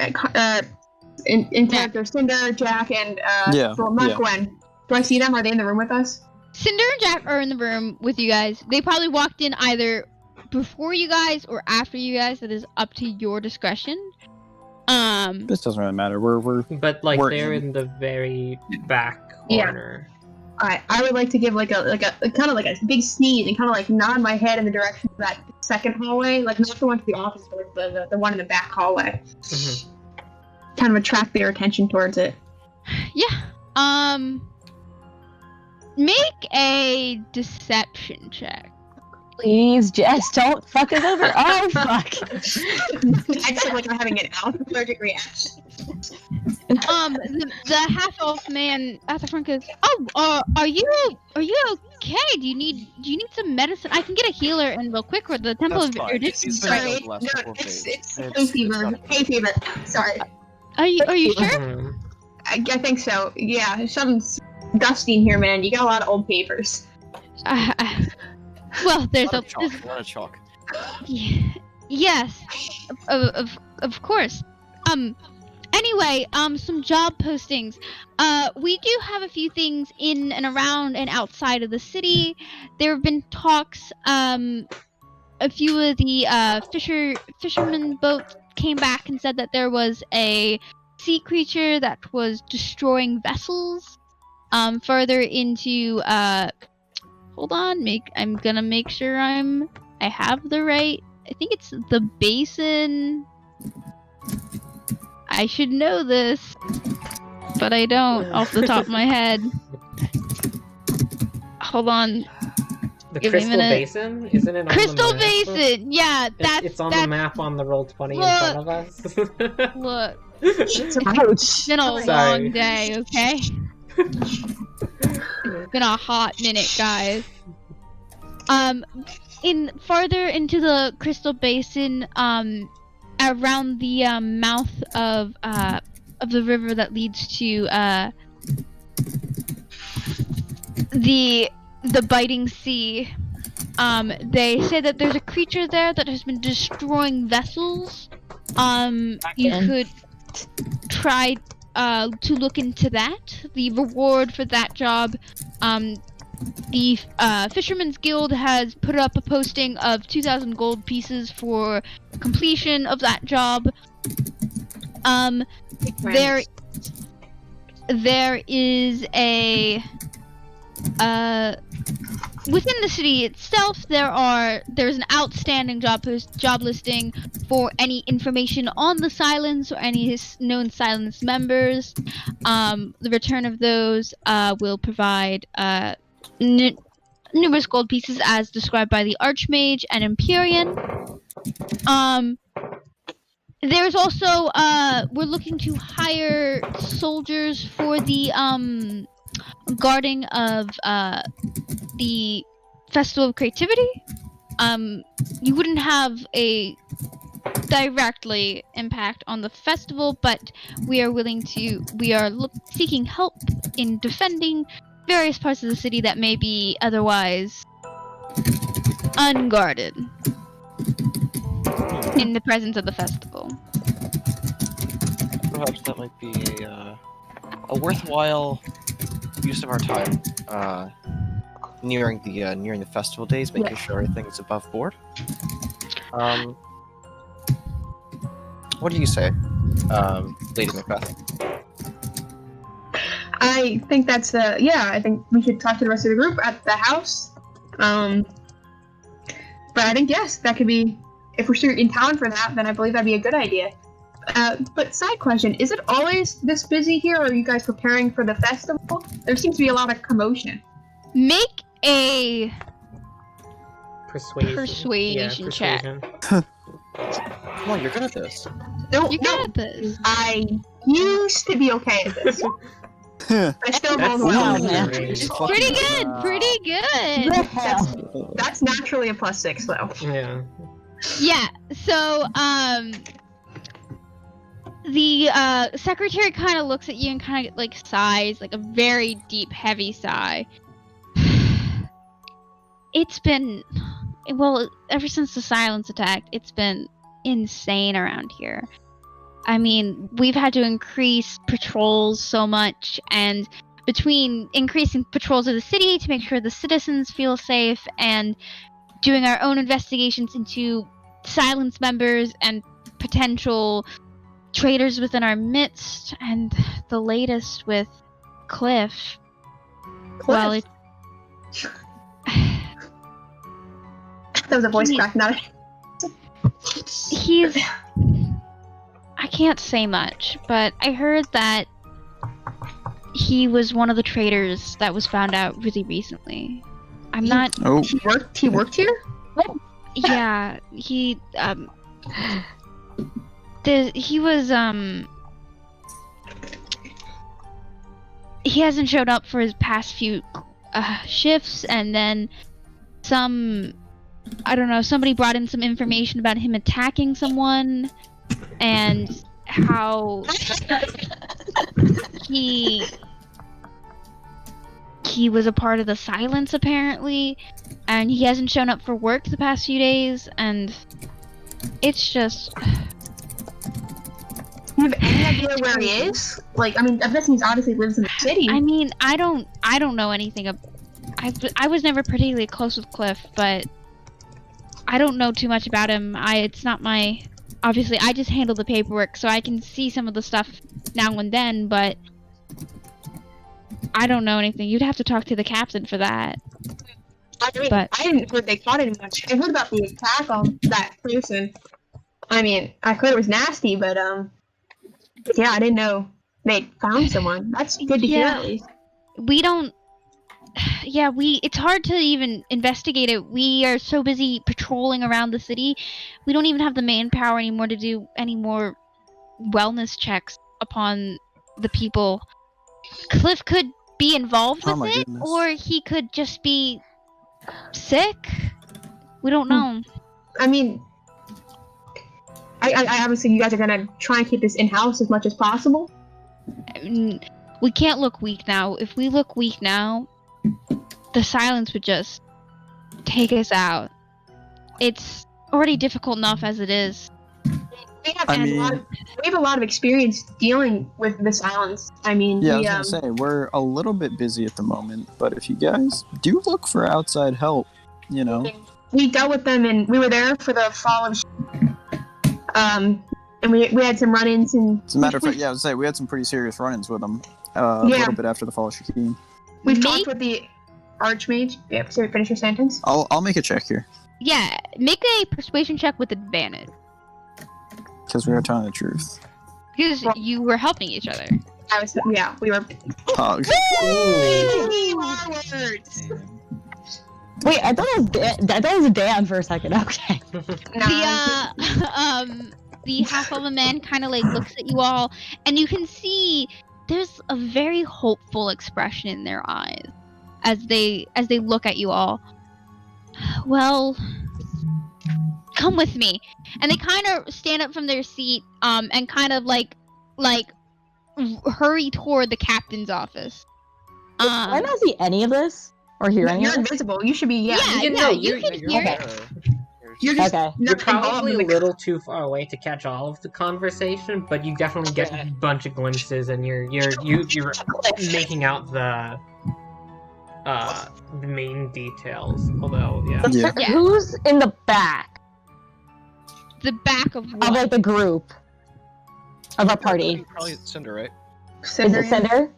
in character Cinder, Jack, and Gwen Do I see them? Are they in the room with us? Cinder and Jack are in the room with you guys. They probably walked in either before you guys or after you guys. That is up to your discretion. This doesn't really matter. We're But like We're they're in. in the very back Yeah. corner. I would like to give like a kind of like a big sneeze and kind of like nod my head in the direction of that second hallway, like not the one to the office, but like the one in the back hallway. Mhm. Kind of attract their attention towards it. Yeah. Make a deception check. Please, Jess, don't fuck us over. Oh, fuck. I just feel like I'm having an allergic reaction. The half-elf man at the front goes, "Oh, are you okay? Do you need some medicine? I can get a healer in real quick, or the Temple That's of fine. Erudition." He's Sorry, been no, the last couple of it's days. hay fever. Hay fever. Sorry. Are you sure? Mhm. I think so. Yeah, something's dusty in here, man. You got a lot of old papers. Well, A lot of chalk. Yes, of course. Anyway, some job postings. We do have a few things in and around and outside of the city. There have been talks. A few of the fishermen boats came back and said that there was a sea creature that was destroying vessels. Further into hold on, I'm gonna make sure I have the right. I think it's the basin. I should know this, but I don't off the top of my head. Hold on. The Give me a Crystal minute. Basin? Isn't it on Crystal the map? Basin! Yeah, It's on the map on the Roll20 in front of us. Look, Ouch. it's been a Sorry. long day, okay? It's been a hot minute, guys. In farther into the Crystal Basin, around the mouth of the river that leads to the Biting Sea. They say that there's a creature there that has been destroying vessels. You Again. could try to look into that. The reward for that job, the Fisherman's Guild has put up a posting of 2,000 gold pieces for completion of that job. There is a within the city itself, there's an outstanding job listing for any information on the Silence or any known Silence members. The return of those will provide numerous gold pieces as described by the Archmage and Empyrean. There's also we're looking to hire soldiers for the guarding of the Festival of Creativity. You wouldn't have a directly impact on the festival, but we are seeking help in defending various parts of the city that may be otherwise unguarded in the presence of the festival. Perhaps that might be a worthwhile use of our time nearing the festival days, making sure everything is above board. What do you say, Lady Macbeth? I think that's I think we should talk to the rest of the group at the house. But I think yes, that could be, if we're still in town for that, then I believe that'd be a good idea. But side question, is it always this busy here, or are you guys preparing for the festival? There seems to be a lot of commotion. Make a Persuasion check. Come on, you're good at this. No, You no, got this. I used to be okay at this. I still That's rolled well. yeah. Pretty good. Pretty good. The hell? That's naturally a +6 though. Yeah. Yeah. So the secretary kind of looks at you and kind of like sighs, like a very deep, heavy sigh. It's been, well, ever since the Silence attack, it's been insane around here. I mean, we've had to increase patrols so much, and between increasing patrols of the city to make sure the citizens feel safe and doing our own investigations into Silence members and potential traitors within our midst, and the latest with Cliff. Well, it... That was a voice crack, not He's... I can't say much, but I heard that he was one of the traitors that was found out really recently. I'm not... Oh, He worked here? Yeah, he was, he hasn't showed up for his past few shifts, and then I don't know, somebody brought in some information about him attacking someone, and how he was a part of the Silence, apparently, and he hasn't shown up for work the past few days, and it's just... You have any idea where he is? Like, I mean, I'm guessing he obviously lives in the city. I mean, I don't know anything I was never particularly close with Cliff, but I don't know too much about him. It's not my... Obviously, I just handle the paperwork, so I can see some of the stuff now and then, but I don't know anything. You'd have to talk to the captain for that. I mean, But- I didn't hear they caught anyone. I heard about the attack on that person. I mean, I heard it was nasty, but yeah, I didn't know they found someone. That's good to hear, Yeah. at least. We don't... Yeah, it's hard to even investigate it. We are so busy patrolling around the city, we don't even have the manpower anymore to do any more wellness checks upon the people. Cliff could be involved Oh with my it, goodness. or he could just be sick. We don't know. I mean, I obviously you guys are gonna try and keep this in-house as much as possible. We can't look weak now. If we look weak now, the Silence would just take us out. It's already difficult enough as it is. We have, I a mean- lot of, we have a lot of experience dealing with the Silence. I mean, yeah, I we, was gonna say, we're a little bit busy at the moment, but if you guys do look for outside help, you know, we dealt with them, and we were there for the fall of and we had some run-ins, and as a matter of fact, yeah, I was say we had some pretty serious run-ins with them a Yeah. little bit after the fall of Shakeen. we've Make- talked with the Archmage. Yeah, so finish your sentence. I'll make a check here Yeah, make a persuasion check with advantage. because we are telling the truth. Because you were helping each other. We were. Hog. Words. Wait, I thought it was Dan for a second. Okay. The half of a man kind of like looks at you all, and you can see there's a very hopeful expression in their eyes as they look at you all. Well, come with me, and they kind of stand up from their seat, and kind of like hurry toward the captain's office. I not see any of this or hear any You're of this. invisible. You should be. Yeah. Yeah, You know, you you- can you're hear okay. it. You're just Okay. You're not involved probably in a the little too far away to catch all of the conversation, but you definitely get a bunch of glimpses, and you're making out the main details. Although, yeah. Yeah. Yeah. Who's in the back The back of of what? like the group of our party? Probably Cinder, right? Is it Cinder?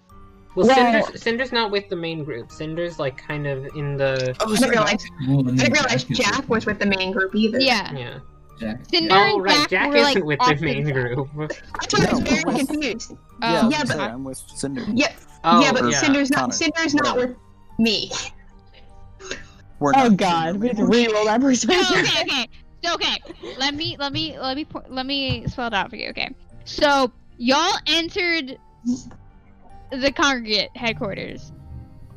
Well, Well- Cinder's not with the main group. Cinder's like kind of in the I didn't realize. Well, and I then didn't realize is Jack was with the main group either. Yeah. yeah. Jack. Cinder Oh and right, Jack Jack were, isn't like, with off the to main the- group. That's why I was No, very we're with- confused. Oh. Yeah, Yeah, but- I'm with Cinder. Yeah, Oh yeah, but yeah. Cinder's Connor, not. Cinder's not whatever. with me. We're Oh not god, we have to re-roll that No, persuasion. okay. Let me spell it out for you. Okay. So y'all entered the congregate headquarters.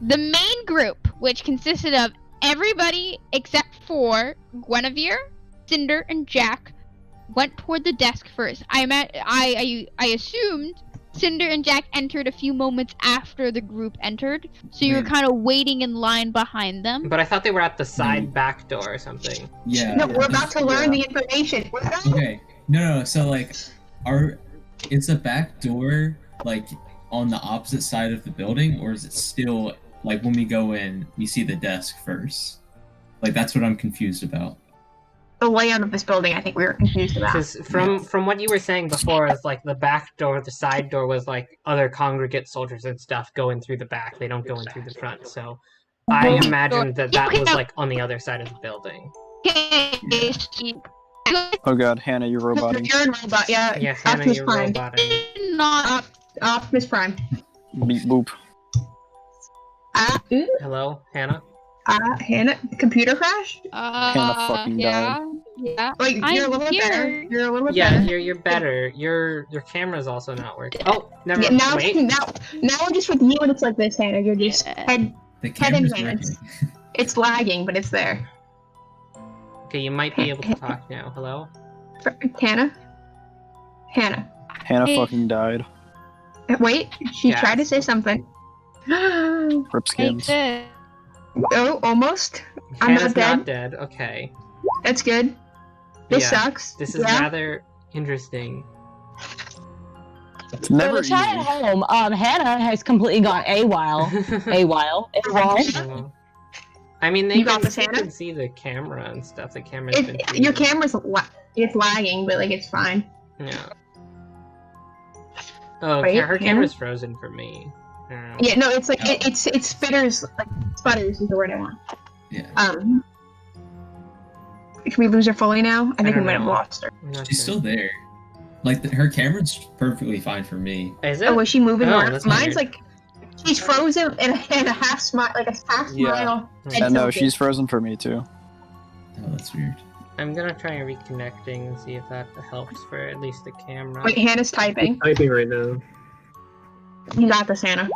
The main group, which consisted of everybody except for Guinevere, Cinder, and Jack, went toward the desk first. I assumed Cinder and Jack entered a few moments after the group entered, so you were Wait. kind of waiting in line behind them. But I thought they were at the side back door or something. Yeah. No, we're yeah. about to learn the information. Okay. No. So like, it's the back door like on the opposite side of the building, or is it still like when we go in, we see the desk first? Like that's what I'm confused about. The layout of this building, I think we were confused about. Because from what you were saying before, is like the back door, the side door was like other congregate soldiers and stuff going through the back. They don't go in through the front. So I imagined that was like on the other side of the building. Oh god, Hannah, you're roboting. You're in robot, yeah. Yeah, Hannah, Optimus you're Prime. roboting. Not. Optimus Prime. Beep boop. Hello, Hannah? Hannah, computer crash? Hannah fucking yeah. Yeah. Like, you're a little bit better. here. You're a little bit Yeah, better. you're better. Your camera's also not working. Oh, never Yeah, now, wait. now we're just with you and it's like this, Hannah. You're just head The in camera's hands. working. It's lagging, but it's there. Okay, you might be able to talk now. Hello? Hannah? Hannah. Hannah Hey. fucking died. Wait, she Yes. tried to say something. Rip Hey, skins. good. Oh, almost. I'm Hannah's not not dead. Okay. That's good. This Yeah, sucks. This is yeah. rather interesting. It's never So the chat easy. at home, Hannah has completely gone AWOL. AWOL. I mean, they You got can, this, they Hannah? can see the camera and stuff. The camera's been Your freezing. camera's it's lagging, but like it's fine. Yeah. Oh, Wait, her Hannah? camera's frozen for me. Yeah, no, it's like it spitters, like sputters is the word I want. Yeah. Can we lose her fully now? I think we don't might have know. lost her. I'm not She's sure. still there. Like her camera's perfectly fine for me. Is it? Oh, was she moving Oh, around? that's Mine's weird. like she's frozen and a half smile, like a half Yeah. smile. Yeah, Yeah, no, tilted. she's frozen for me too. Oh, that's weird. I'm gonna try reconnecting and see if that helps for at least the camera. Wait, Hannah's typing. Typing right now. You got this, Hannah.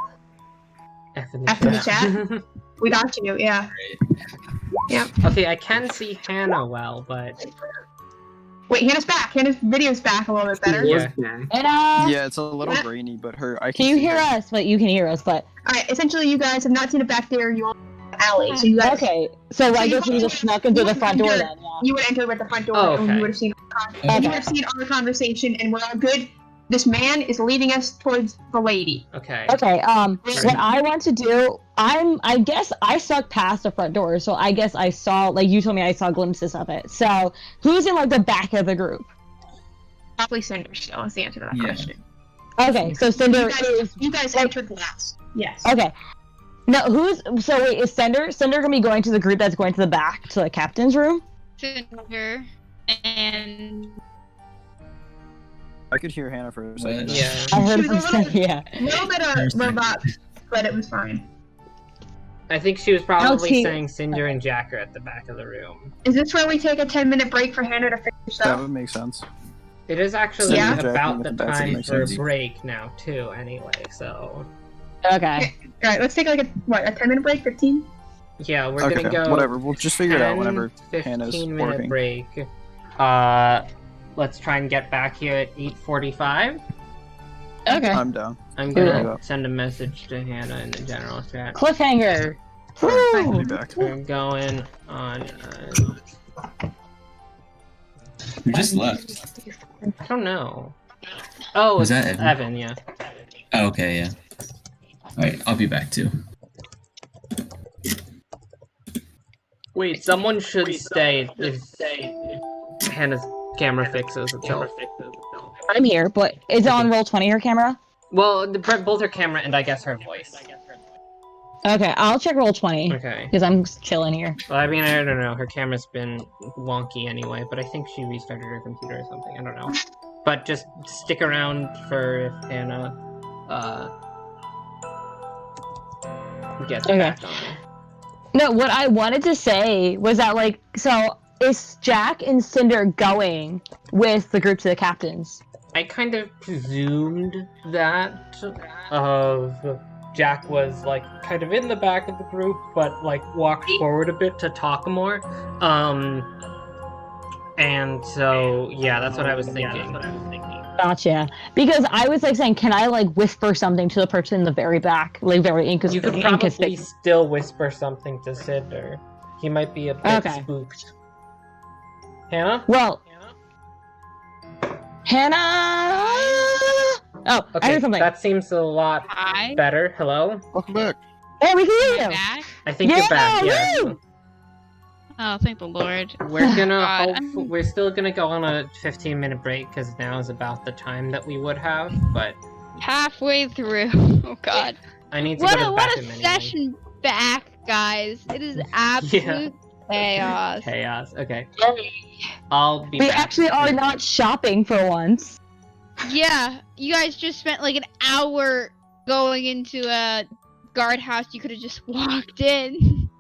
F in the F in the chat. We got you. Yeah. Okay, I can see Hannah well, but Wait, Hannah's back. Hannah's video's back a little bit better. Yeah. Hannah! Yeah, it's a little grainy, but I Can you see hear her. us? But you can hear us, but... Alright, essentially you guys have not seen it back there, you all alley. So you guys Okay, so I you guess we went- just snuck into you the went front door under- then, yeah. you would enter with the front door Oh, and okay. you would have seen Okay. you would have seen our conversation and we're all good. This man is leading us towards the lady. okay. Okay, what I want to do, I guess I stuck past the front door, so I guess I saw, like, you told me I saw glimpses of it. So, who's in, like, the back of the group? Probably Cinder still is the answer to that Yeah. question. Okay, so Cinder is... You guys entered last. Yes. Okay. No, so wait, is Cinder gonna be going to the group that's going to the back, to the captain's room? Cinder and I could hear Hannah for a second. Yeah. I heard She was a from little- yeah. A little bit of robot, but it was fine. I think she was probably see- saying Cinder and Jack are at the back of the room. Is this where we take a 10-minute break for Hannah to finish That stuff? would make sense. It is actually Yeah. about the That's time makes for a sense. break now, too, anyway, so... Okay. Alright, let's take like a 10-minute break, 15? Yeah, we're Okay, gonna go... whatever. We'll just figure it out whenever 10, Hannah's 15-minute working. break. Let's try and get back here at 8:45. Okay. I'm down. I'm Yeah. gonna send a message to Hannah in the general chat. Cliffhanger. I'll Woo! be back. We're going on... Who just left? I don't know. Oh, Was it's that Evan? Evan, yeah. Oh, okay, yeah. Alright, I'll be back too. Wait, someone should stay if Hannah's camera fixes itself. I'm here, but is it on Roll20 her camera? Well, both her camera and I guess her voice. Okay, I'll check Roll20 Okay. because I'm chilling here. Well, I mean, I don't know. Her camera's been wonky anyway, but I think she restarted her computer or something. I don't know. But just stick around for if Hannah gets Okay. back on. No, what I wanted to say was that, like, so is Jack and Cinder going with the group to the captains? I kind of presumed that Jack was like kind of in the back of the group, but like walked forward a bit to talk more. And so yeah, that's what I was thinking. Gotcha. Because I was like saying, can I like whisper something to the person in the very back, like very You could probably inconspicuous? still whisper something to Cinder. He might be a bit Okay. spooked. Hannah? Well, Hannah. Oh, I Okay, heard something. that seems a lot Hi. better. Hello? Welcome back. Hey, we can Am hear I you. back? I think you're back, yeah. woo! Oh, thank the Lord. We're gonna God. we're still gonna go on a 15-minute break because now is about the time that we would have, but Halfway through. Oh God. I need to go to the What bathroom a anyway. session back, guys. It is absolute chaos. Chaos. Okay. I'll be We back. actually are not shopping for once. Yeah, you guys just spent like an hour going into a guardhouse. You could have just walked in.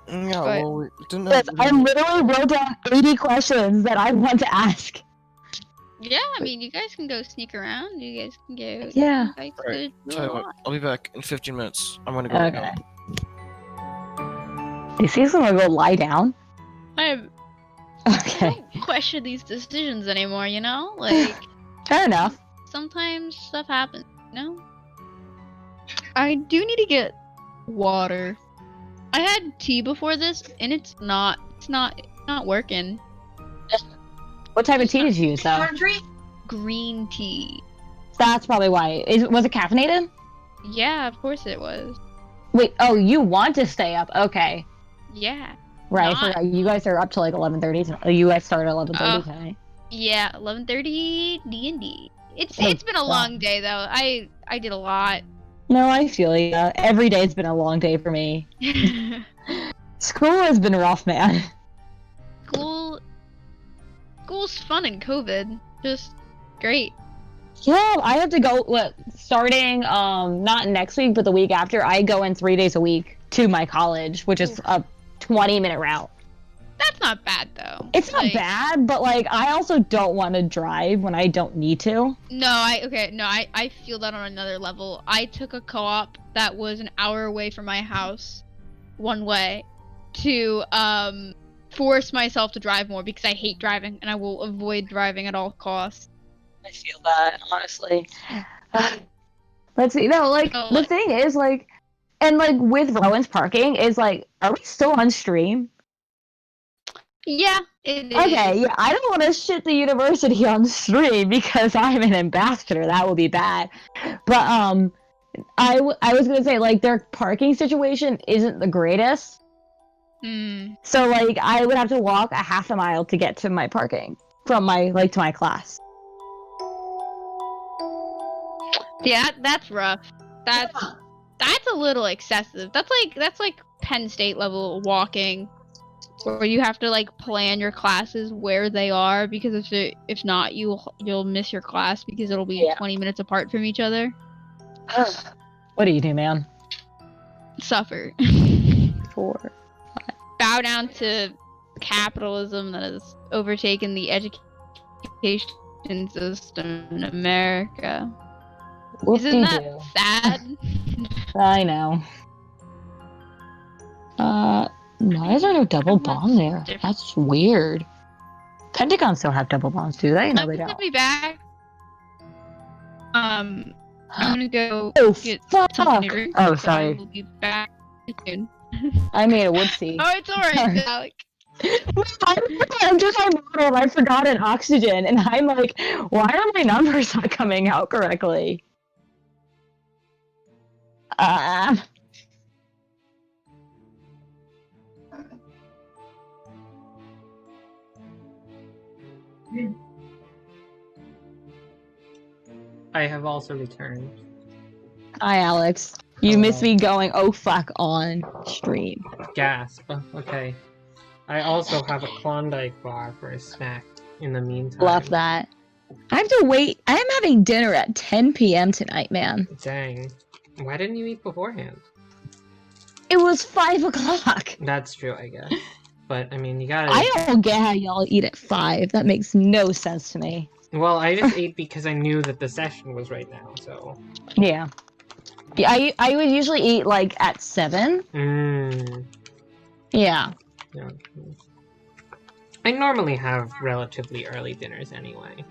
Yeah, But- well, we didn't Yes, have. I literally wrote down 80 questions that I want to ask. Yeah, I mean, you guys can go sneak around. You guys can go. Yeah. You guys Alright, could do tell you a what, lot. I'll be back in 15 minutes. I'm gonna go. Okay. You see someone go lie down? I Okay. don't question these decisions anymore. You know, like Fair enough. sometimes stuff happens. You know. I do need to get water. I had tea before this, and it's not working. What type of tea did you use, though? Marjorie? Green tea. That's probably why. Was it caffeinated? Yeah, of course it was. Wait, oh, you want to stay up? Okay. Yeah. Right, Not- I forgot. You guys are up to like 11:30. You guys started at 11:30 Oh. tonight. Yeah, 11:30 D&D. It's Oh, been a long day though. I did a lot. No, I feel you. Every day's been a long day for me. School has been rough, man. School's fun in COVID. Just great. Yeah, I have to go. Starting not next week, but the week after. I go in 3 days a week to my college, which is a 20-minute route. That's not bad though. It's not Like, bad, but like I also don't want to drive when I don't need to. No, I feel that on another level. I took a co-op that was an hour away from my house, one way, to force myself to drive more because I hate driving and I will avoid driving at all costs. I feel that, honestly. Let's see. No, like, Oh, the like- thing is, like, and, like, with Rowan's parking, is, like, are we still on stream? Yeah, it is. Okay, yeah, I don't want to shit the university on stream because I'm an ambassador. That would be bad. But, I was gonna say, like, their parking situation isn't the greatest. So, like, I would have to walk a half a mile to get to my parking from my, like, to my class. Yeah, that's rough. That's a little excessive. That's like Penn State level walking, where you have to like plan your classes where they are because if not you'll miss your class because it'll be 20 minutes apart from each other. What do you do, man? Suffer. 4. Bow down to capitalism that has overtaken the education system in America. Isn't that Whoop-de-doo. sad? I know. Why is there no double bomb there? That's weird. Pentagon still have double bombs, do they? No, I'm they gonna don't. be back. I'm gonna go Oh, get fuck! something to drink. Oh, so I sorry. will be back soon. I made a whoopsie. Oh, it's alright, Sorry. Alec. I'm just my model and I forgot an oxygen, and I'm like, why are my numbers not coming out correctly? I have also returned. Hi, Alex. You missed Hello. me going, oh fuck, on stream. Gasp. Okay. I also have a Klondike bar for a snack in the meantime. Love that. I have to wait. I am having dinner at 10 p.m. tonight, man. Dang. Why didn't you eat beforehand? It was 5 o'clock. That's true, I guess. But, I mean, you gotta... I don't get how y'all eat at 5. That makes no sense to me. Well, I just ate because I knew that the session was right now, so... Yeah. Yeah, I would usually eat, like, at 7. Mmm. Yeah. Yeah. I normally have relatively early dinners anyway.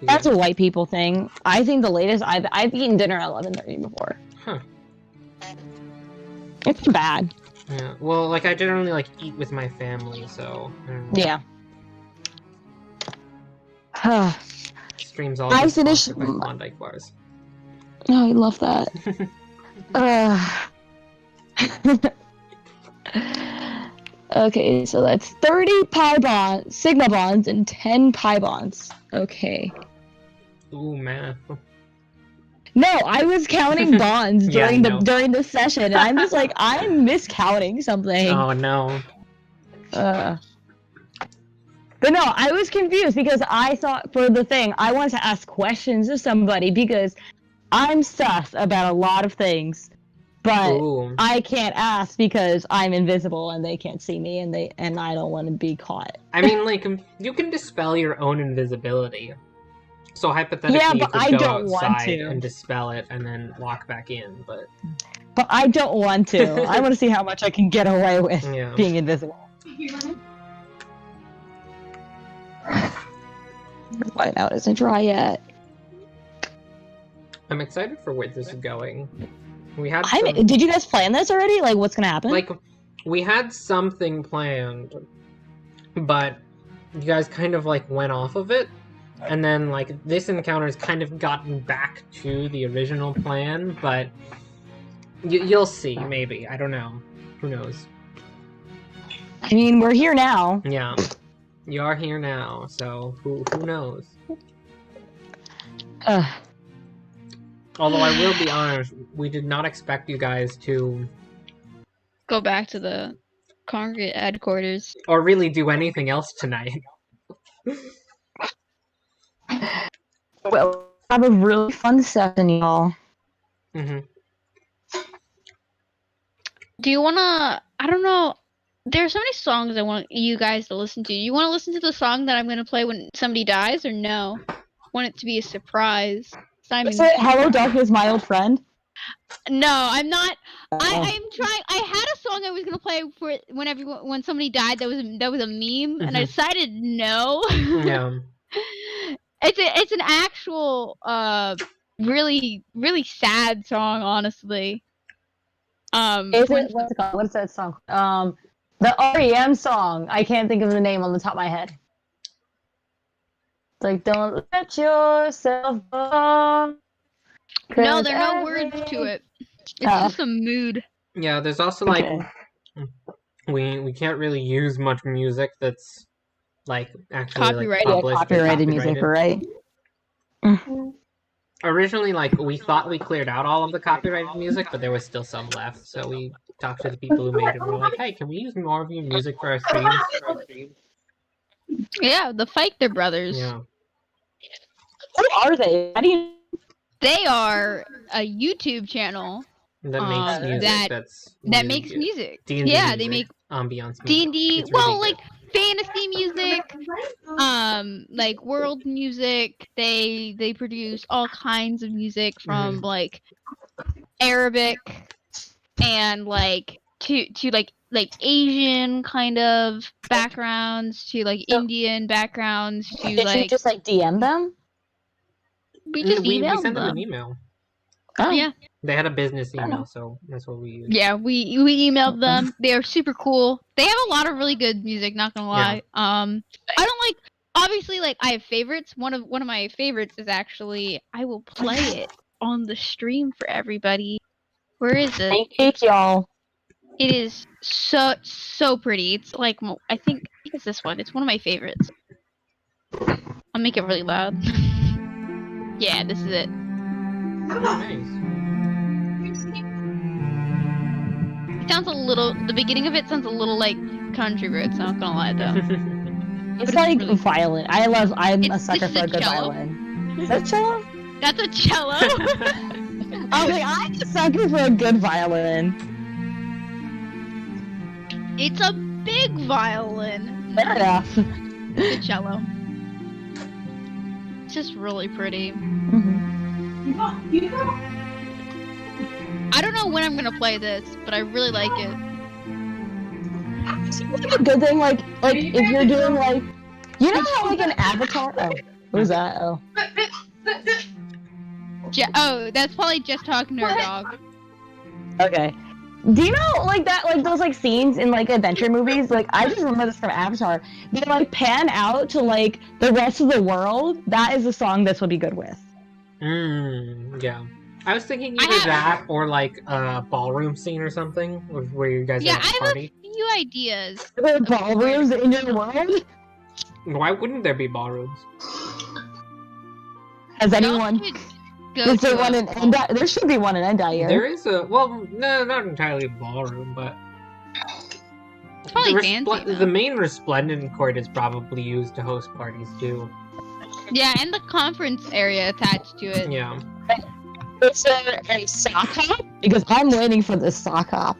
That's a white people thing. I think the latest I've eaten dinner at 11:30 before. Huh. It's bad. Yeah. Well, like, I generally, like, eat with my family, so... I don't know. Yeah. stream's all I just finished- sponsored by Klondike bars. Oh, I love that. Okay, so that's 30 pi bonds, sigma bonds, and 10 pi bonds. Okay. Ooh, math. No, I was counting bonds Yeah, I during know. during the session, and I'm just like, I'm miscounting something. Oh no. But no, I was confused because I thought for the thing, I wanted to ask questions to somebody because I'm sus about a lot of things, but Ooh. I can't ask because I'm invisible and they can't see me and I don't want to be caught. I mean, like, you can dispel your own invisibility. So hypothetically, Yeah, you but could I go don't want outside to. and dispel it and then walk back in, but But I don't want to. I want to see how much I can get away with yeah. being invisible. Why now it isn't dry yet? I'm excited for where this is going. We had some, Did you guys plan this already? Like, what's gonna happen? like, we had something planned, but you guys kind of, like, went off of it. And then, like, this encounter's kind of gotten back to the original plan, but you'll see, maybe. I don't know. Who knows? I mean, we're here now. Yeah. You are here now, so who knows? Although I will be honest, we did not expect you guys to, Go back to the congregate headquarters. or really do anything else tonight. Well, have a really fun session, y'all. Hmm. Do you wanna? I don't know. There's so many songs I want you guys to listen to. You want to listen to the song that I'm gonna play when somebody dies, or no? Want it to be a surprise? Simon. Is it Hello Darkness, My Old Friend? No, I'm not. Oh. I'm trying. I had a song I was gonna play for when somebody died. That was a meme, and I Mhm. decided no. Yeah. It's an actual really really sad song, honestly. Is it, what's it called? What's that song? The REM song. I can't think of the name on the top of my head. It's like, don't let yourself go. No, there are no words to it. It's just a mood. Yeah, there's also, like, Okay. we can't really use much music that's, like, actually, Copyrighted. like, Yeah, published or copyrighted music, copyrighted. right? Originally, like, we thought we cleared out all of the copyrighted music, but there was still some left, so we talked to the people who made it, and we were like, hey, can we use more of your music for our streams? Yeah, the Feichter brothers. Yeah. Who are they? How do you... They are a YouTube channel That makes music that really makes good. music. D&D Yeah, they music, make ambiance music. D&D. It's Well, really like fantasy music, like world music. They produce all kinds of music from like Arabic and like to like Asian kind of backgrounds to like Indian backgrounds to Did you like just like DM them? we just we emailed sent them them. an email. Oh. Yeah. They had a business email, so that's what we used. Yeah, we emailed them. They are super cool. They have a lot of really good music, not gonna lie. I don't like obviously like I have favorites. One of my favorites is actually I will play it on the stream for everybody. Where is it? Thank y'all. It is so pretty. It's like I think it's this one. It's one of my favorites. I'll make it really loud. Yeah, this is it. Oh, nice. It sounds a little. The beginning of it sounds a little like country roads. Not gonna lie though. It's it's like really- violin. I'm a This sucker is for a a good cello. violin. Is that cello? That's a cello. I was like, I'm a sucker for a good violin. It's a big violin. Fair enough. It's a cello. It's just really pretty. I don't know when I'm gonna play this, but I really like it. It's a good thing, like if you're doing like, you know how like an avatar. Oh, what was that? Oh, Oh, that's probably just talking to her dog. okay. Do you know like that, like those like scenes in like adventure movies? Like I just remember this from Avatar. They like pan out to like the rest of the world. That is a song this would be good with. Yeah. I was thinking either that or like a ballroom scene or something, where you guys are Yeah, at I a have party. a few ideas. There are ballrooms in your world. Why wouldn't there be ballrooms? Has Y'all anyone? should go Is there to one a- in Endai? There should be one in Endai. There is a no, not entirely a ballroom, but Probably the, fancy, though. the main resplendent court is probably used to host parties too. Yeah, and the conference area attached to it. Yeah. Is there a sock hop? Because I'm waiting for the sock hop.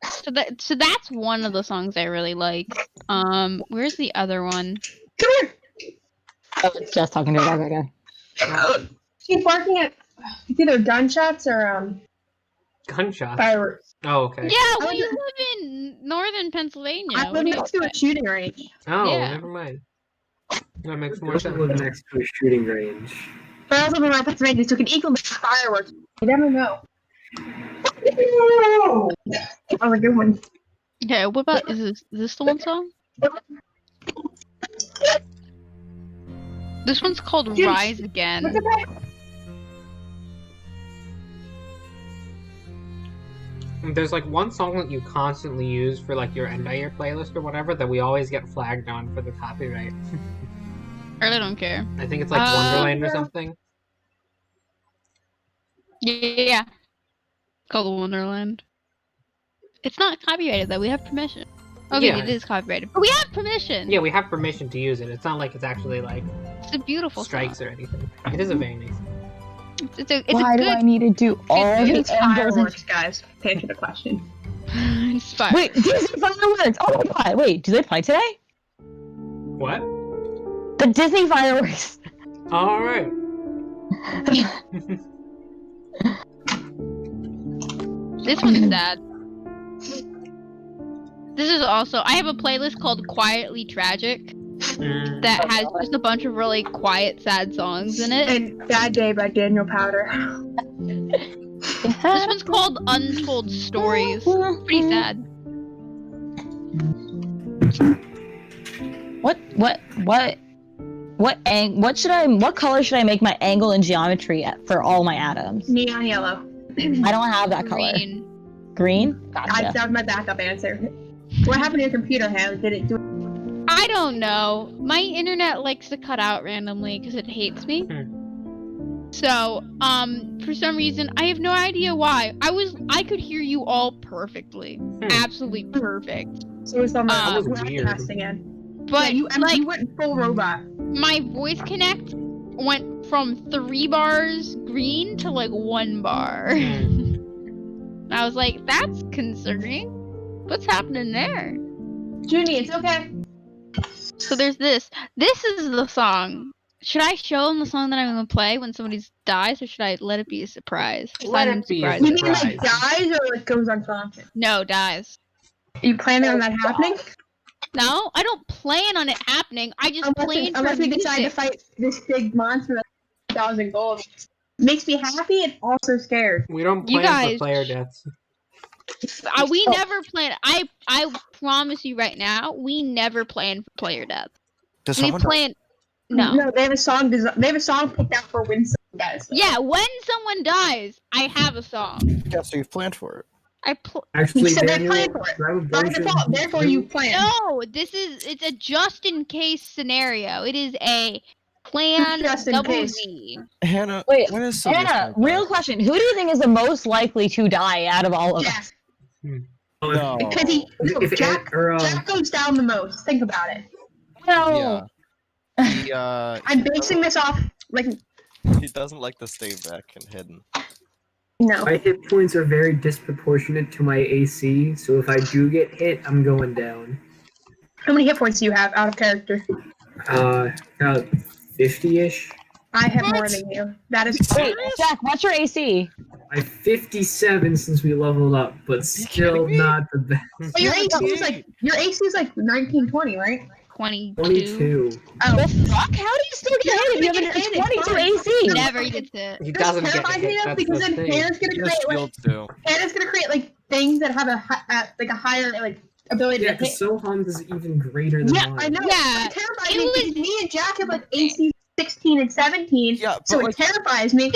So that's one of the songs I really like. Where's the other one? Come here. Oh, it's just talking to a dog again. She's barking at it's either gunshots or Gunshots. fireworks. Oh, okay. Yeah, well, you live in northern Pennsylvania. I What live do you next to a expect? shooting range. Oh, Yeah. never mind. That makes more Don't sense. live next to a shooting range. But I also live in Pennsylvania. Took an equal amount of fireworks. You never know. That was a good one. Okay, what about is this the one song? This one's called Dude, Rise Again. What's about There's like one song that you constantly use for like your end of year playlist or whatever that we always get flagged on for the copyright. I really don't care. I think it's like Wonderland or something. Yeah. It's called Wonderland. It's not copyrighted though, we have permission. Okay, Yeah. it is copyrighted. But we have permission! Yeah, we have permission to use it. It's not like it's actually like It's a beautiful strikes song. or anything. It is a very nice song. It's a Why good do I need to do all the it's angels? fireworks, guys? To answer the question. it's fine. Wait, Disney fireworks! Oh my god! Wait, do they play today? What? The Disney fireworks. All right. This one's sad. This is also I have a playlist called Quietly Tragic that has just a bunch of really quiet, sad songs in it. And Bad Day by Daniel Powder. This one's called Untold Stories. Pretty sad. What color should I make my angle in geometry for all my atoms? Neon yellow. I don't have that color. Green. Green? Gotcha. That was my backup answer. What happened to your computer, Hannah? Did it do I don't know. My internet likes to cut out randomly because it hates me. So, for some reason, I have no idea why. I could hear you all perfectly. Absolutely perfect. So it's on That was the weird. broadcast again. But, yeah, like, you went full robot. my voice connect went from 3 bars green to, like, 1 bar. I was like, that's concerning. What's happening there? Junie, it's okay. So there's this. This is the song. Should I show them the song that I'm gonna play when somebody dies, or should I let it be a surprise? Let Sign it be a surprise. You mean like Surprise. dies or like goes unconscious? No, dies. Are you planning on that happening? No, I don't plan on it happening. I just plan for Unless we decide to music. fight this big monster that's 1,000 gold. Makes me happy and also scared. We don't You plan for guys- player deaths. We never plan. I promise you right now, we never plan for player death. Does We someone plan. No. No, they have a song. They have a song picked out for when someone dies. Yeah, when someone dies, I have a song. Yeah, so you've planned for it. Actually, So they Daniel, plan for it. I would By venture default, therefore you plan. No, it's a just in case scenario. It is a plan Just in double case. Z. Hannah, Wait, when is someone's Anna, gonna real die? question. Who do you think is the most likely to die out of all of Jack, us? No. because if it- Jack or, Jack goes down the most. Think about it. No. Yeah. He, I'm basing this off like he doesn't like to stay back and hidden. no. My hit points are very disproportionate to my AC, so if I do get hit, I'm going down. How many hit points do you have out of character? About 50-ish. I have more than you. That is Wait, Jack, what's your AC? I have 57 since we leveled up, but still kidding me? not the best. But your AC is like 1920, right? 22. 22. Oh, The fuck? How do you still get hit if you have Get hit, a it's 22 fine. AC? Never gets it. He this doesn't get terrifies me hit. though That's because the then thing. Hannah's gonna He create has like shield too. Hannah's gonna create like things that have a higher like ability Yeah, to because hit. Sohan's is even greater than Yeah, mine. I know. Yeah, It terrifies it me was- because me and Jack have like AC 16 and 17. Yeah, So but it like, terrifies me.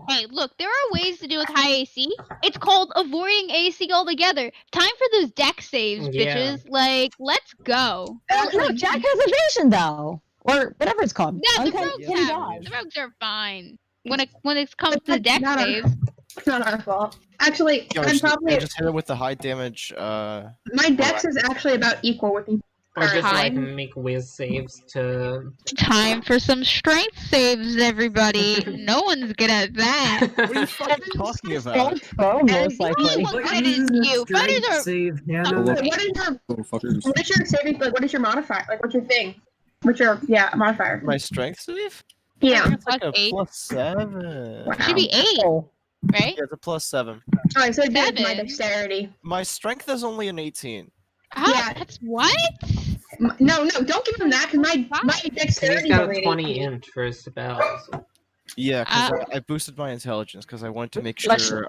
Hey, look, there are ways to deal with high AC. It's called avoiding AC altogether. Time for those deck saves, Yeah. bitches. Like, let's go. Oh, look, Jack has evasion though, or whatever it's called. Yeah, the Uncanny rogues Uncanny have. dodge. The rogues are fine. When it comes to the That's deck not our- saves. It's not our fault. Actually, yo, I'm just, probably just hit it with the high damage. my dex is actually about equal with you. Or just like Time. make whiz saves to. Time for some strength saves, everybody. No one's good at that. What are you fucking talking about? Oh, most likely. What What good is is you? Fighters are. save, Hannah? What is your saving? Like, what is your modifier? Like, what's your thing? What's your modifier? My strength save? Yeah. It's like a +8. +7. It should be 8, Oh. right? Yeah, it's a +7. Alright, so it's my 7. dexterity. My strength is only an 18. How? Yeah. That's what? No, don't give him that because my He's dexterity got a already. 20 int for spells. Yeah, because Uh, I boosted my intelligence because I wanted to make Let's- sure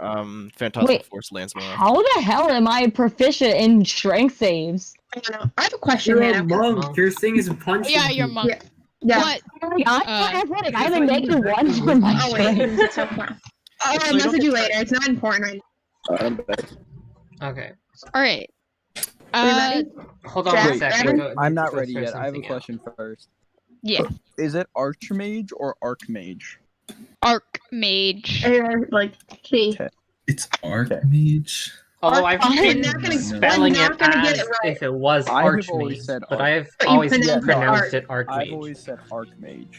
Phantasmal Wait, Force lands more. How the hell am I proficient in strength saves? I don't know. I have a question, You're a Hannah. monk. Your thing is punching. Yeah, you're a people. monk. Yeah. What? I'm not athletic. I have a I thought you negative were 1 for my Oh wait, strength. it's so far. I'll So you don't message you get later. It's not important right Okay. Alright. Are we ready? Hold on Jack, one second. ready? Go- I'm not go ready throw yet. I have a something out. question first. Yeah. Is it Archmage or Archmage? Archmage. Like, see. Okay. It's Archmage. Although I've I'm been not gonna- spelling I'm not it gonna get as it right. if it was I have Archmage, always said but Arch- I've But you always pronounce it pronounced Arch. it I've Archmage. always said Archmage,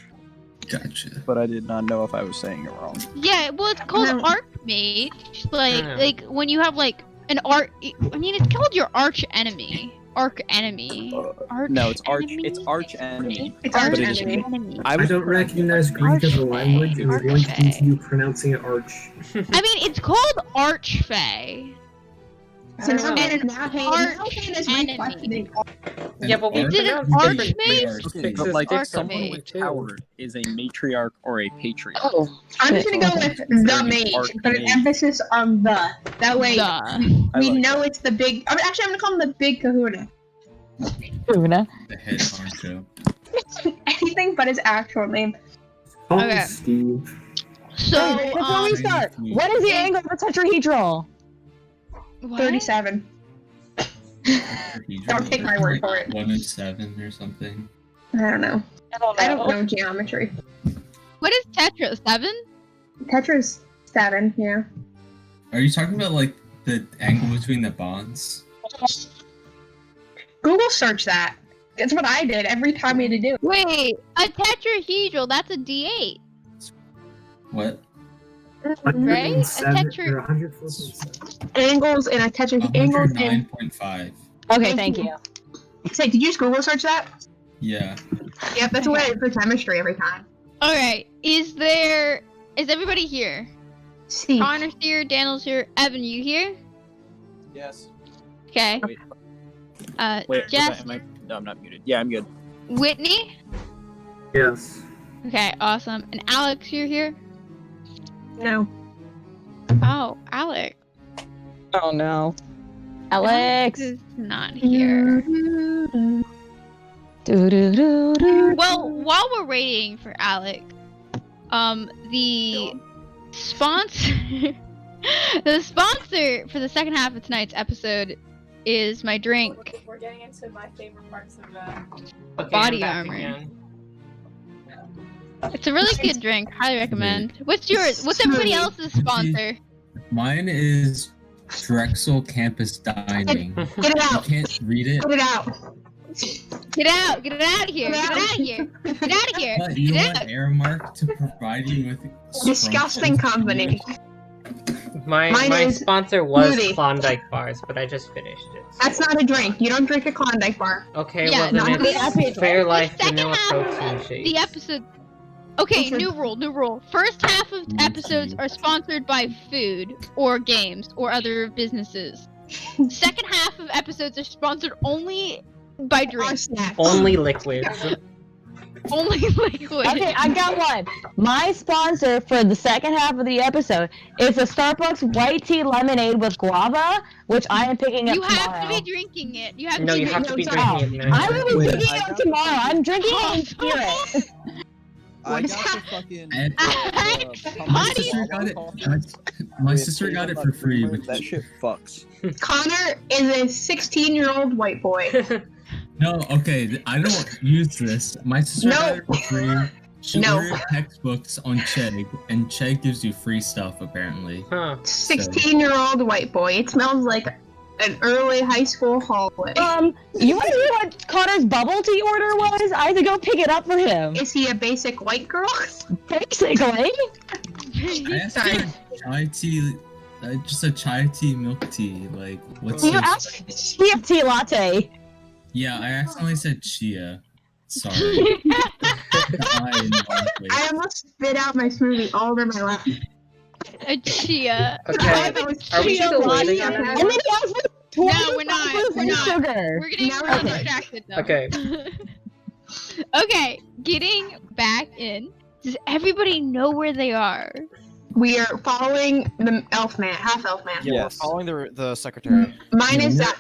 Gotcha. but I did not know if I was saying it wrong. Yeah, well, it's called No. Archmage. Like, Yeah. like when you have like an art. I mean, it's called your arch enemy. Arch enemy. Arch No, it's arch. enemy? It's arch enemy. It's Arch But it is- enemy. I don't recognize Greek as a language. It was going to continue pronouncing it arch. I mean, it's called Archfey. So now know. Hannah's Arch enemy. questioning. Yeah, but we Arch- Did it pronounce Archmage? different Okay, things. But like, Archmage. someone with power is a matriarch or a patriarch. Oh, I'm just shit. gonna go with the mage, but an emphasis on the. That way, Duh. I we like know it's the big. I mean, actually, I'm gonna call him the big Kahuna. Una. The head honcho. Anything but his actual name. Call Okay. me Steve. So, Before we start, um, what is the angle of a tetrahedral? what? 37. Don't take my word for it. 107 or something. I don't know. I don't know geometry. What is Tetra? 7? Tetra's 7. Yeah. Are you talking about like the angle between the bonds? Google search that. It's what I did every time we had to do it. Wait, a tetrahedral, that's a D8. What? Right? 107 A or 104.7. Angles and a tetra angles and. 109.5. Okay, thank you. Say, did you just Google search that? Yeah. Yep, that's what I did for chemistry every time. Alright, is everybody here? See. Connor's here, Daniel's here, Evan, you here? Yes. Okay. Wait. Wait, Jess, No, I'm not muted. Yeah, I'm good. Whitney? Yes. Okay, awesome. And Alex, you're here? No. Oh, Alex. Oh no. Alex. is not here. Do-do-do-do. Well, while we're waiting for Alex, the sponsor, the sponsor for the second half of tonight's episode is my drink. We're getting into my favorite parts of Okay, Body I'm back armor. again. It's a really good drink. Highly recommend. What's yours? What's everybody else's sponsor? Mine is Drexel Campus Dining. Get it You out. can't read it. Get it out. Get out! Get it out of here! Get it out of here! Get out of here! But you Get want out! Airmark to provide you with Disgusting scrumptious company. My Mine my is sponsor was Moody. Klondike bars, but I just finished it. so- That's not a drink. You don't drink a Klondike bar. Okay, Yeah, well not then the it's epic. Fairlife The second vanilla half protein shakes. The episode. Okay, Okay. new rule. First half of episodes are sponsored by food or games or other businesses. Second half of episodes are sponsored only by Or drinks. snacks. Only liquids. Only liquid. Okay, I got one. My sponsor for the second half of the episode is a Starbucks white tea lemonade with guava, which I am picking up You tomorrow. have to be drinking it. You have No, to you be have to be drinking it. drinking it. I will be Wait, picking I it up got- tomorrow. I'm drinking it in spirit. I is got that? the fucking. My Honey. sister got it. My sister got it for free. Which That shit fucks. Connor is a 16-year-old white boy. No, okay, I don't use this. My sister got it for free. She No. ordered textbooks on Chegg, and Chegg gives you free stuff apparently. Huh. 16-year-old white boy. It smells like an early high school hallway. You want to hear what Connor's bubble tea order was? I had to go pick it up for him. Is he a basic white girl? Basically. I asked for a chai tea, just a chai tea milk tea. Like, what's You this? asked chia tea latte. Yeah, I accidentally said chia. Sorry. I almost spit out my smoothie all over my lap. A chia. Okay. Are we still waiting on And that? then he asked for No, 20 we're not. grams We're of not. sugar. We're getting Now real we're distracted though. Okay. Okay, getting back in. Does everybody know where they are? We are following the elf man, half elf man. Yeah, Yes. we're following the secretary. Mine is Yeah, that.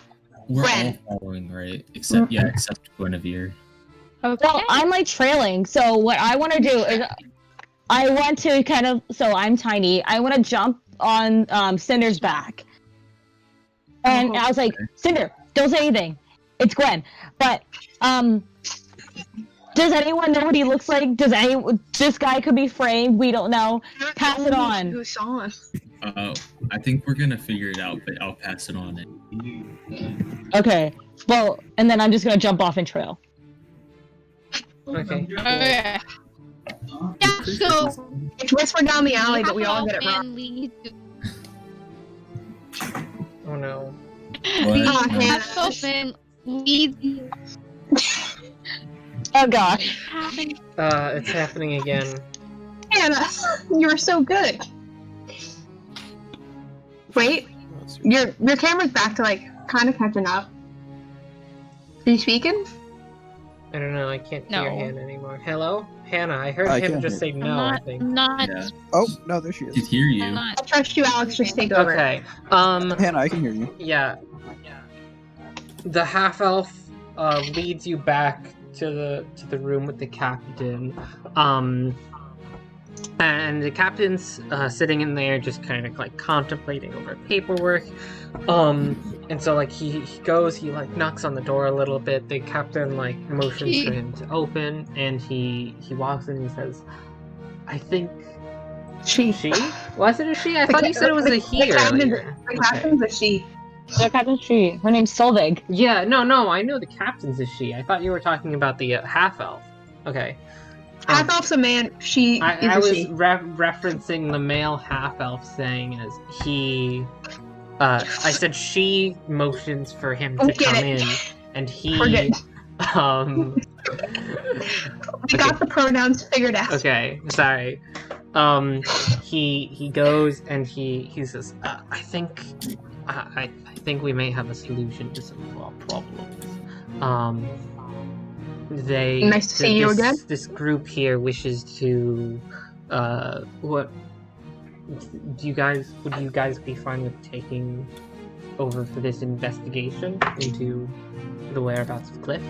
We're Gwen. all following, right? Except Guinevere. Okay. Well, I'm like trailing. So what I want to do is, I want to kind of. So I'm tiny. I want to jump on Cinder's back, and I was like, Cinder, don't say anything. It's Gwen. But does anyone know what he looks like? Does anyone? This guy could be framed. We don't know. Pass it on. Who saw us? I think we're gonna figure it out, but I'll pass it on. Okay. Well, and then I'm just gonna jump off and trail. Okay. Okay. Yeah, so It's whispered down the alley, but we all get it wrong. man leads Oh no. What? Oh, No. Hannah. Elfman leads Oh God. happened. It's happening again. Hannah, you were so good. Wait, your camera's back to like kind of catching up. Are you speaking? I don't know. I can't No. hear Hannah anymore. Hello, Hannah. I heard I him can't just hear. say no. I think. Not. Yeah. Oh, no, there she I is. could hear you. Not. I'll trust you, Alex. Just take over. Okay. Hannah, I can hear you. Yeah. The half elf leads you back to the room with the captain. And the captain's sitting in there just kind of like contemplating over paperwork. And so like he goes, he like knocks on the door a little bit. The captain like motions for him to open, and he walks in and he says, I think She. Was it a she? I thought you said it was a he earlier. The captain's a she. The captain's tree. Her name's Solvig. Yeah, no, I know the captain's a she. I thought you were talking about the half elf. Okay. Half elf's a man. She is I a was she. referencing the male half elf saying as he. I said she motions for him to Forget come it. in, and he. Forget it. We got the pronouns figured out. Okay, sorry. He goes and he says, I think we may have a solution to some of our problems. Nice to see you again. This group here wishes to, would you guys be fine with taking over for this investigation into the whereabouts of Cliff?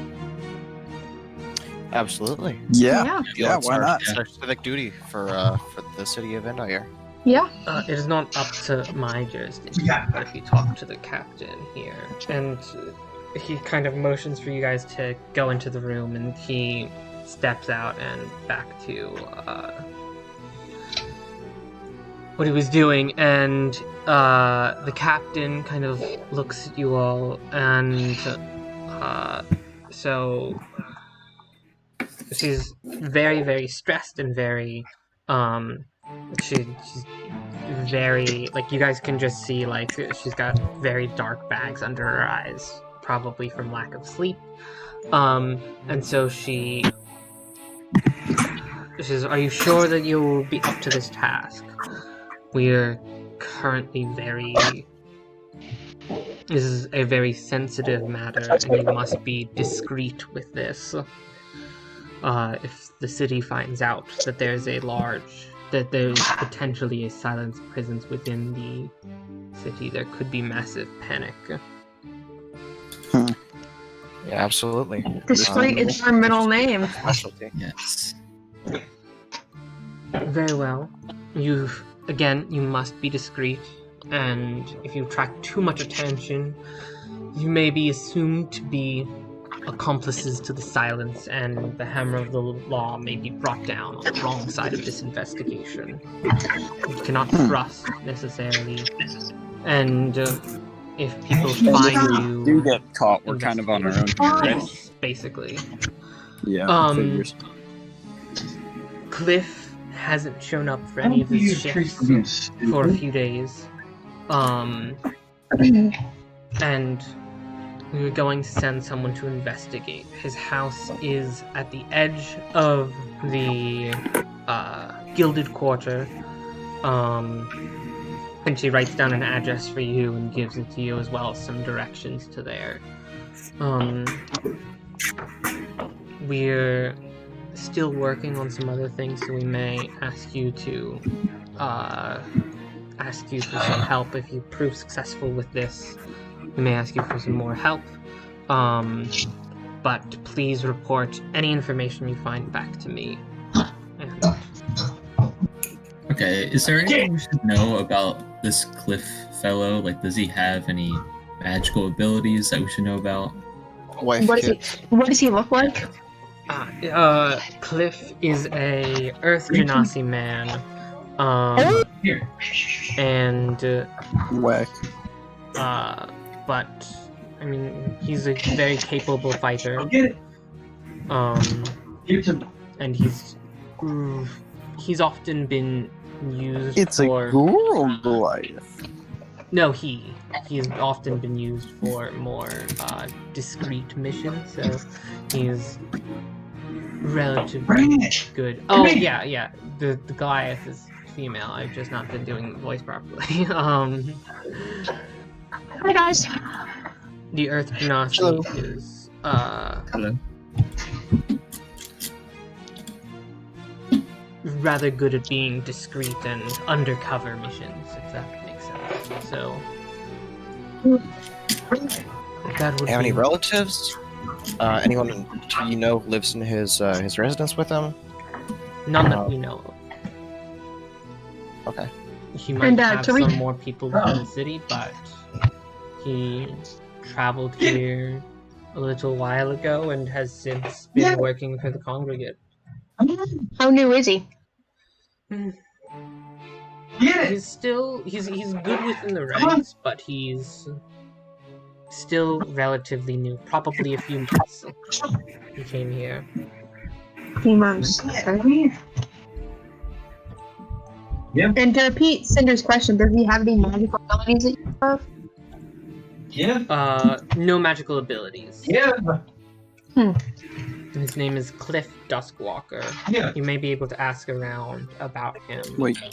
Absolutely. Yeah. Yeah, it's why our, not? It's our civic duty for the city of Endire. Yeah. It is not up to my jurisdiction, but if you talk to the captain here, and he kind of motions for you guys to go into the room, and he steps out and back to what he was doing, and the captain kind of looks at you all, and so she's very, very stressed and very she's very, like, you guys can just see, like, she's got very dark bags under her eyes, probably from lack of sleep. And so she says, are you sure that you will be up to this task? We're currently this is a very sensitive matter, and you must be discreet with this. if the city finds out that there's potentially a silence presence within the city, there could be massive panic. Yeah, absolutely. Discreet is her middle name. Specialty. Yes. Very well. You must be discreet, and if you attract too much attention, you may be assumed to be accomplices to the silence, and the hammer of the law may be brought down on the wrong side of this investigation. You cannot trust, necessarily. And if people find you... do get caught, we're kind of on our own here, right? Yes, basically. Yeah, figures. Cliff hasn't shown up for any of his shifts for a few days. And we were going to send someone to investigate. His house is at the edge of the Gilded Quarter. And she writes down an address for you and gives it to you, as well as some directions to there. We're still working on some other things, so we may ask you for some help. If you prove successful with this, we may ask you for some more help. But please report any information you find back to me. And... Okay, is there anything we should know about this Cliff fellow? Like, does he have any magical abilities that we should know about? What does he look like? Cliff is a Earth Genasi man. And Whack. but I mean, he's a very capable fighter. And he's often been used for... Goliath. No, he's often been used for more discreet missions, so he's relatively good. Oh yeah, the Goliath is female. I've just not been doing the voice properly. Hi guys. The Earth Genasi is Hello. rather good at being discreet and undercover missions, if that makes sense. So that would Have any be... relatives? Anyone you know lives in his residence with him? None that we know of. Okay. He might have some more people within the city, but he traveled here a little while ago and has since been working for the Congregate. How new is he? He's good within the ranks, but he's still relatively new. Probably a few months he came here. Few months. Yeah. And to repeat Cinder's question, does he have any magical abilities that you have? Yeah. No magical abilities. Yeah. His name is Cliff Duskwalker. Yeah. You may be able to ask around about him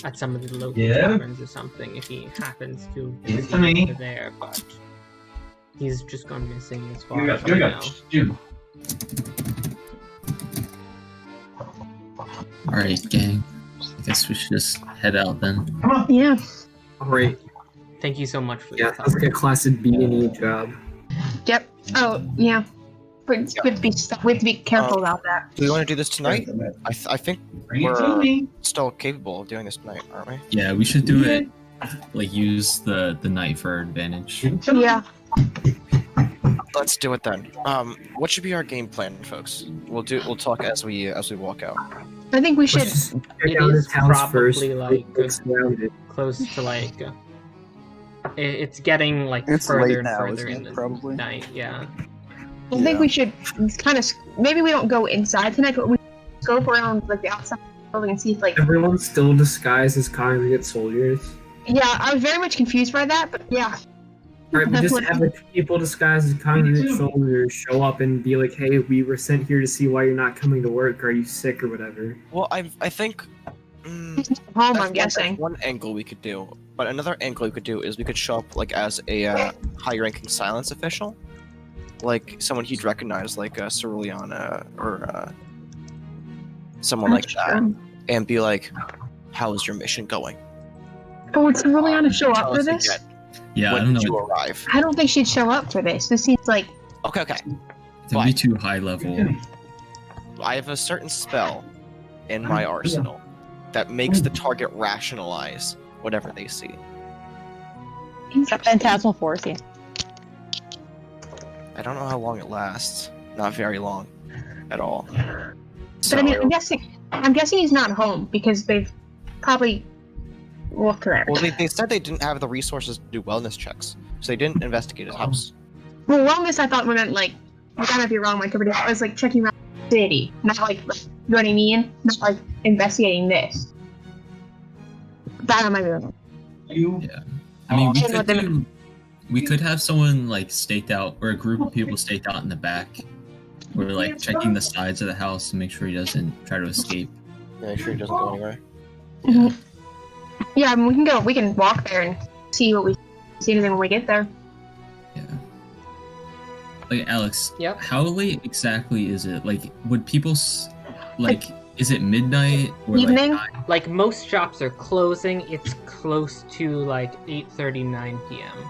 at some of the local taverns or something if he happens to be over there, but he's just gone missing as far as I know. Alright, gang. I guess we should just head out then. Yeah. Alright. Thank you so much for that. That's like a classic B&E job. Yep. Oh, yeah. We have to be careful about that. Do we want to do this tonight? I think we're still capable of doing this tonight, aren't we? Yeah, we should do it. Like, use the night for our advantage. Yeah. Let's do it then. What should be our game plan, folks? We'll talk as we walk out. I think we should. It is probably like close to like. It's getting like further and further in the night. Yeah. I think we should kind of maybe we don't go inside tonight, but we scope around like the outside of the building and see if like everyone's still disguised as Congregate soldiers. Yeah, I was very much confused by that, but yeah. Alright, but just have like people disguised as Congregate soldiers show up and be like, "Hey, we were sent here to see why you're not coming to work. Are you sick or whatever?" Well, I think. I'm guessing. That's one angle we could do, but another angle we could do is we could show up like as a high-ranking silence official. Like someone he'd recognize, like Cerulean or someone like that, and be like, "How is your mission going?" Oh, would Liliana show up Tell for us this? again. Yeah, I When don't did know. you arrive? I don't think she'd show up for this. This seems like Okay. It would be too high level. I have a certain spell in my arsenal that makes the target rationalize whatever they see. Phantasmal Force, yeah. I don't know how long it lasts. Not very long, at all. But I mean, I'm guessing he's not home because they've probably looked there. Well, they said they didn't have the resources to do wellness checks, so they didn't investigate his house. Well, wellness I thought meant like, I gotta be wrong, like everybody else, like checking around the city, not like, you know what I mean? Not like investigating this. That I might be wrong. Yeah. I mean, we could have someone like staked out, or a group of people staked out in the back. We're like checking the sides of the house to make sure he doesn't try to escape. Yeah, make sure he doesn't go anywhere. Yeah, I mean, we can walk there and see what we see anything when we get there. Like, Alex, Yep. how late exactly is it? Like, would people is it midnight or Evening? Like most shops are closing. It's close to like 8:39 p.m.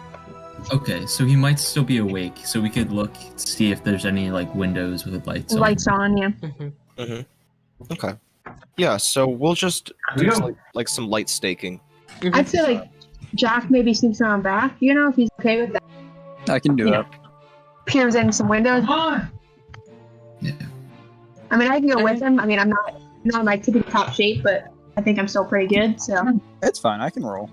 Okay, so he might still be awake, so we could look to see if there's any like windows with lights on. Lights on, yeah. Okay. Yeah, so we'll just do like some light staking. I'd say like Jack maybe sneaks around back, you know, if he's okay with that. I can do Yeah. that. Peers in some windows. Yeah. I mean, I can go with him. I mean, I'm not in my tippy top shape, but I think I'm still pretty good. So It's fine. I can roll.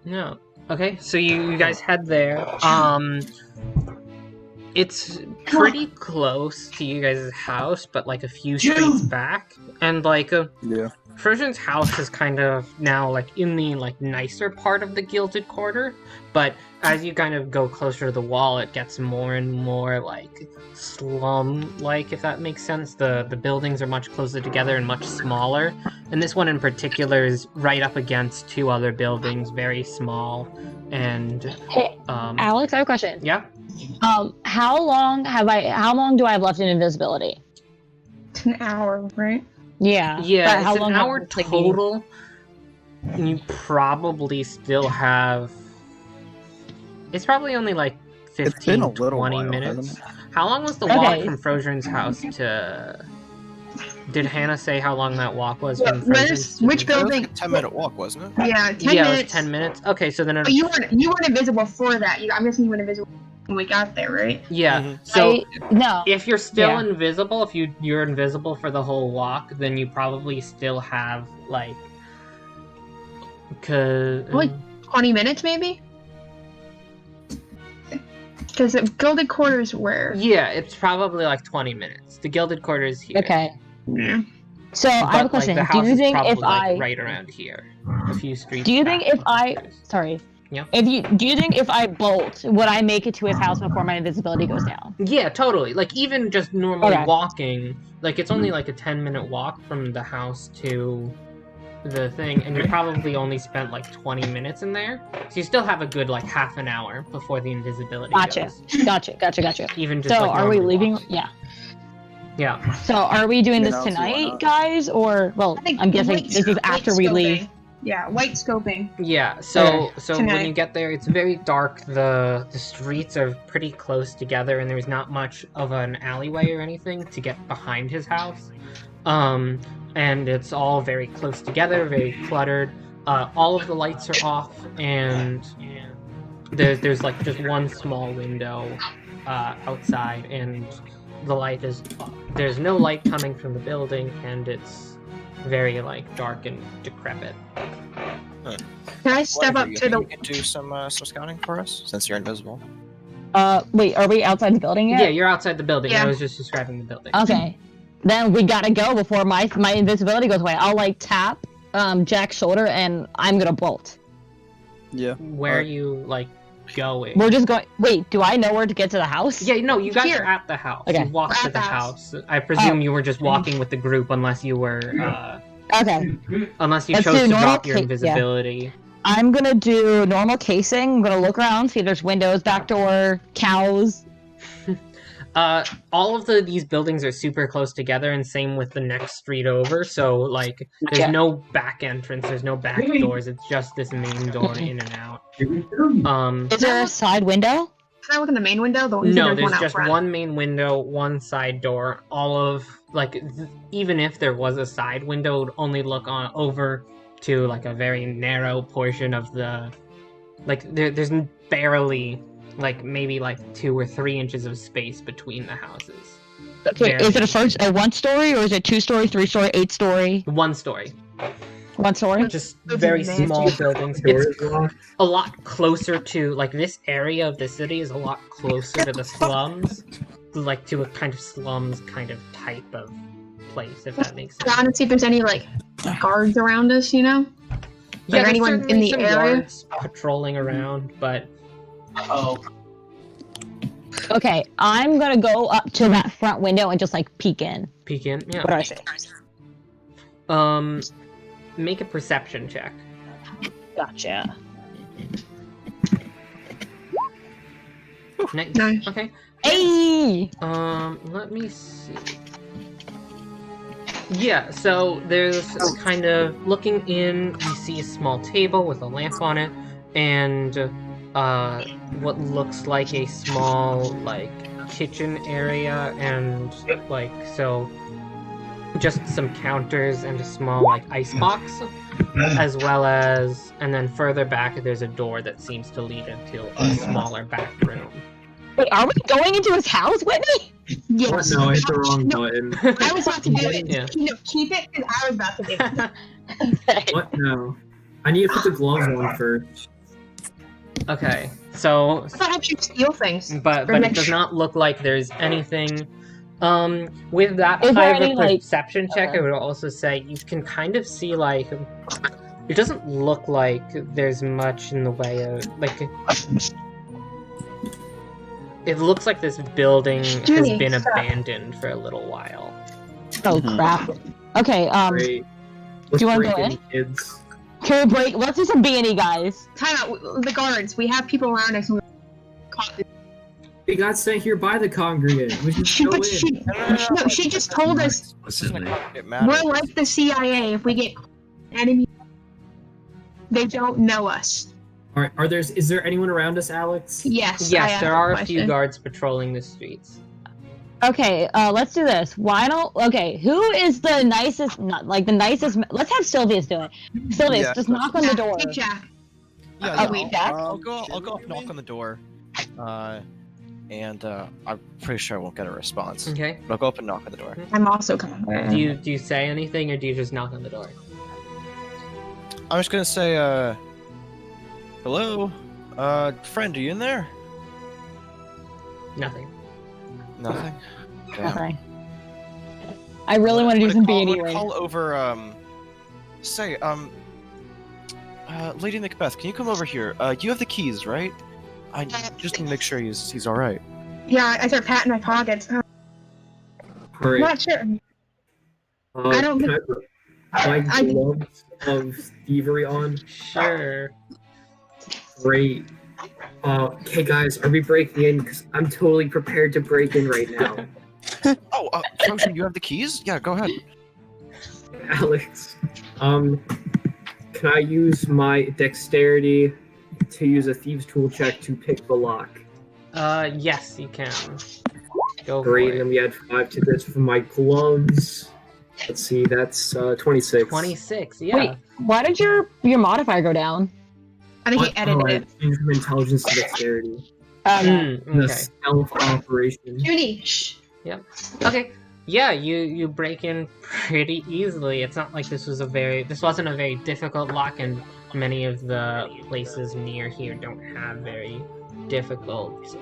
No. Okay, so you guys head there. It's pretty close to you guys' house, but like a few streets back, and like Yeah. Frosian's house is kind of now like in the like nicer part of the Gilded Quarter, but as you kind of go closer to the wall, it gets more and more like slum-like, if that makes sense. The buildings are much closer together and much smaller, and this one in particular is right up against two other buildings, very small, and Hey, Alex, I have a question. yeah. How long do I have left in invisibility? it's an hour, right? Yeah. Yeah, but it's how an long hour have I taken? total. You probably still have... It's probably only like 15, It's been a little 20 while, minutes. hasn't it? How long was the walk Okay. from Frosian's house to... Did Hannah say how long that walk was Yeah, from Frosian's? which It was building? like a 10-minute walk, wasn't it? Yeah, 10 Yeah, it minutes. was 10 minutes. Okay, so then... But you weren't invisible for that. I'm guessing you weren't invisible when we got there, right? Yeah, so... No. If you're still Yeah. invisible, if you're invisible for the whole walk, then you probably still have, like... Like 20 minutes, maybe? Because the Gilded Quarters where? Yeah, it's probably like 20 minutes. The Gilded Quarter is here. Okay. Yeah. So I have a But, like, question. the house Do you is think probably, if like, I right around here, a few streets. do you think back if from I Frosian's. sorry. Yeah. Do you think if I bolt, would I make it to his house before my invisibility goes down? Yeah, totally. Like even just normally Okay. walking, like it's only like a 10-minute walk from the house to the thing, and you probably only spent like 20 minutes in there. So you still have a good like half an hour before the invisibility Gotcha. goes. Gotcha. Even just So like are we normally leaving? walking. Yeah. Yeah. So are we doing Yeah, this no, so why tonight, not? guys? Or well, I think I'm guessing white- this is after white we scoping. leave. Yeah, white scoping. Yeah, so when Tonight. you get there, it's very dark. The streets are pretty close together, and there's not much of an alleyway or anything to get behind his house. And it's all very close together, very cluttered. All of the lights are off, and there's like just one small window outside, and the light is there's no light coming from the building, and it's very like dark and decrepit. Can I step Whatever, up you to think the? you could do some scouting for us, since you're invisible. Wait, are we outside the building yet? Yeah, you're outside the building. Yeah. I was just describing the building. Okay. Then we gotta go before my invisibility goes away. I'll like tap Jack's shoulder and I'm gonna bolt. Yeah. Where are you like going? We're just going. Wait, do I know where to get to the house? Yeah, no, you guys Here. are at the house. Okay. You walked We're to at the the house. I presume Oh. you were just walking with the group, unless you were, Okay. unless you Let's chose do to normal drop your yeah. invisibility. I'm gonna do normal casing. I'm gonna look around, see if there's windows, back door, cows. All of these buildings are super close together, and same with the next street over. So like, there's Gotcha. no back entrance, there's no back doors. It's just this main door in and out. Is there a side window? Can I look in the main window? The No, one there's out just front. one main window, one side door. All of like, even if there was a side window, it would only look on over to like a very narrow portion of the. Like there's barely like maybe like 2 or 3 inches of space between the houses. Okay, Barely. is it a 1 story or is it 2 story, 3 story, 8 story? 1 story? 1 story? Just Those very are nasty. small buildings. It's a lot closer to like this area of the city is a lot closer to the slums, like to a kind of slums kind of type of place, if that makes sense. Around and see if there's any like guards around us, you know? Yeah, Like there's anyone in certainly the some area? guards patrolling around, but Okay, I'm gonna go up to that front window and just like peek in. peek in. Yeah. What do I say? Make a perception check. Gotcha. Nice. Nice. Okay. Hey! Let me see. Yeah, so there's kind of looking in, you see a small table with a lamp on it, and what looks like a small like kitchen area, and like so just some counters and a small like ice box, as well as, and then further back there's a door that seems to lead into a smaller back room. Wait, are we going into his house, Whitney? Yes. No, I hit the wrong button. I was about to do it. Yeah. Keep it, because I was about to do it. What? No. I need to put the gloves on first. Okay, so I thought helps you steal things. but Or it make does sure- not look like there's anything. With that Is there high of any, a like- perception check, I would also say you can kind of see like it doesn't look like there's much in the way of like. It looks like this building has Judy, been stop. abandoned for a little while. Oh crap. Okay, Great. do you wanna break go in? Kids. can we break? Let's do some B&E, guys. Time out. The guards. We have people around us. Who caught this. We got sent here by the congregate. We should go But in. no, she just told us It matters. we're like the CIA. If we get enemy, they don't know us. Is there anyone around us, Alex? Yes. I Yes, asked there that are a question. few guards patrolling the streets. Okay, let's do this. Why don't? Okay, who is the nicest? Not like the nicest. Let's have Sylvius do it. Sylvius, Yeah. just knock on the door. Hey, Jack. Yeah, Oh, wait, Jack? I'll go up, knock on the door, and I'm pretty sure I won't get a response. Okay. But I'll go up and knock on the door. I'm also coming. Do you say anything or do you just knock on the door? I'm just gonna say, hello, friend, are you in there? Nothing. Nothing. Damn. Okay. I really want to do some I'm B&E gonna right call over. Say, Lady Macbeth, can you come over here? You have the keys, right? I just need to make sure he's all right. Yeah, I start patting my pockets. I'm Great. not sure. I don't Can think- I put my I- gloves of thievery on? Sure. Great. Okay, guys, are we breaking in? Because I'm totally prepared to break in right now. Oh, Trojan, you have the keys? Yeah, go ahead. Alex, can I use my dexterity to use a thieves' tool check to pick the lock? Yes, you can. Go Great, for and it. then we add 5 to this for my gloves. Let's see, that's 26. 26, yeah. Wait, why did your modifier go down? I think he What? edited I it. changed from intelligence to dexterity. Okay. The Okay. stealth operation. Judy, shh. Okay. Yeah, you break in pretty easily. It's not like this wasn't a very difficult lock, and many of the places near here don't have very difficult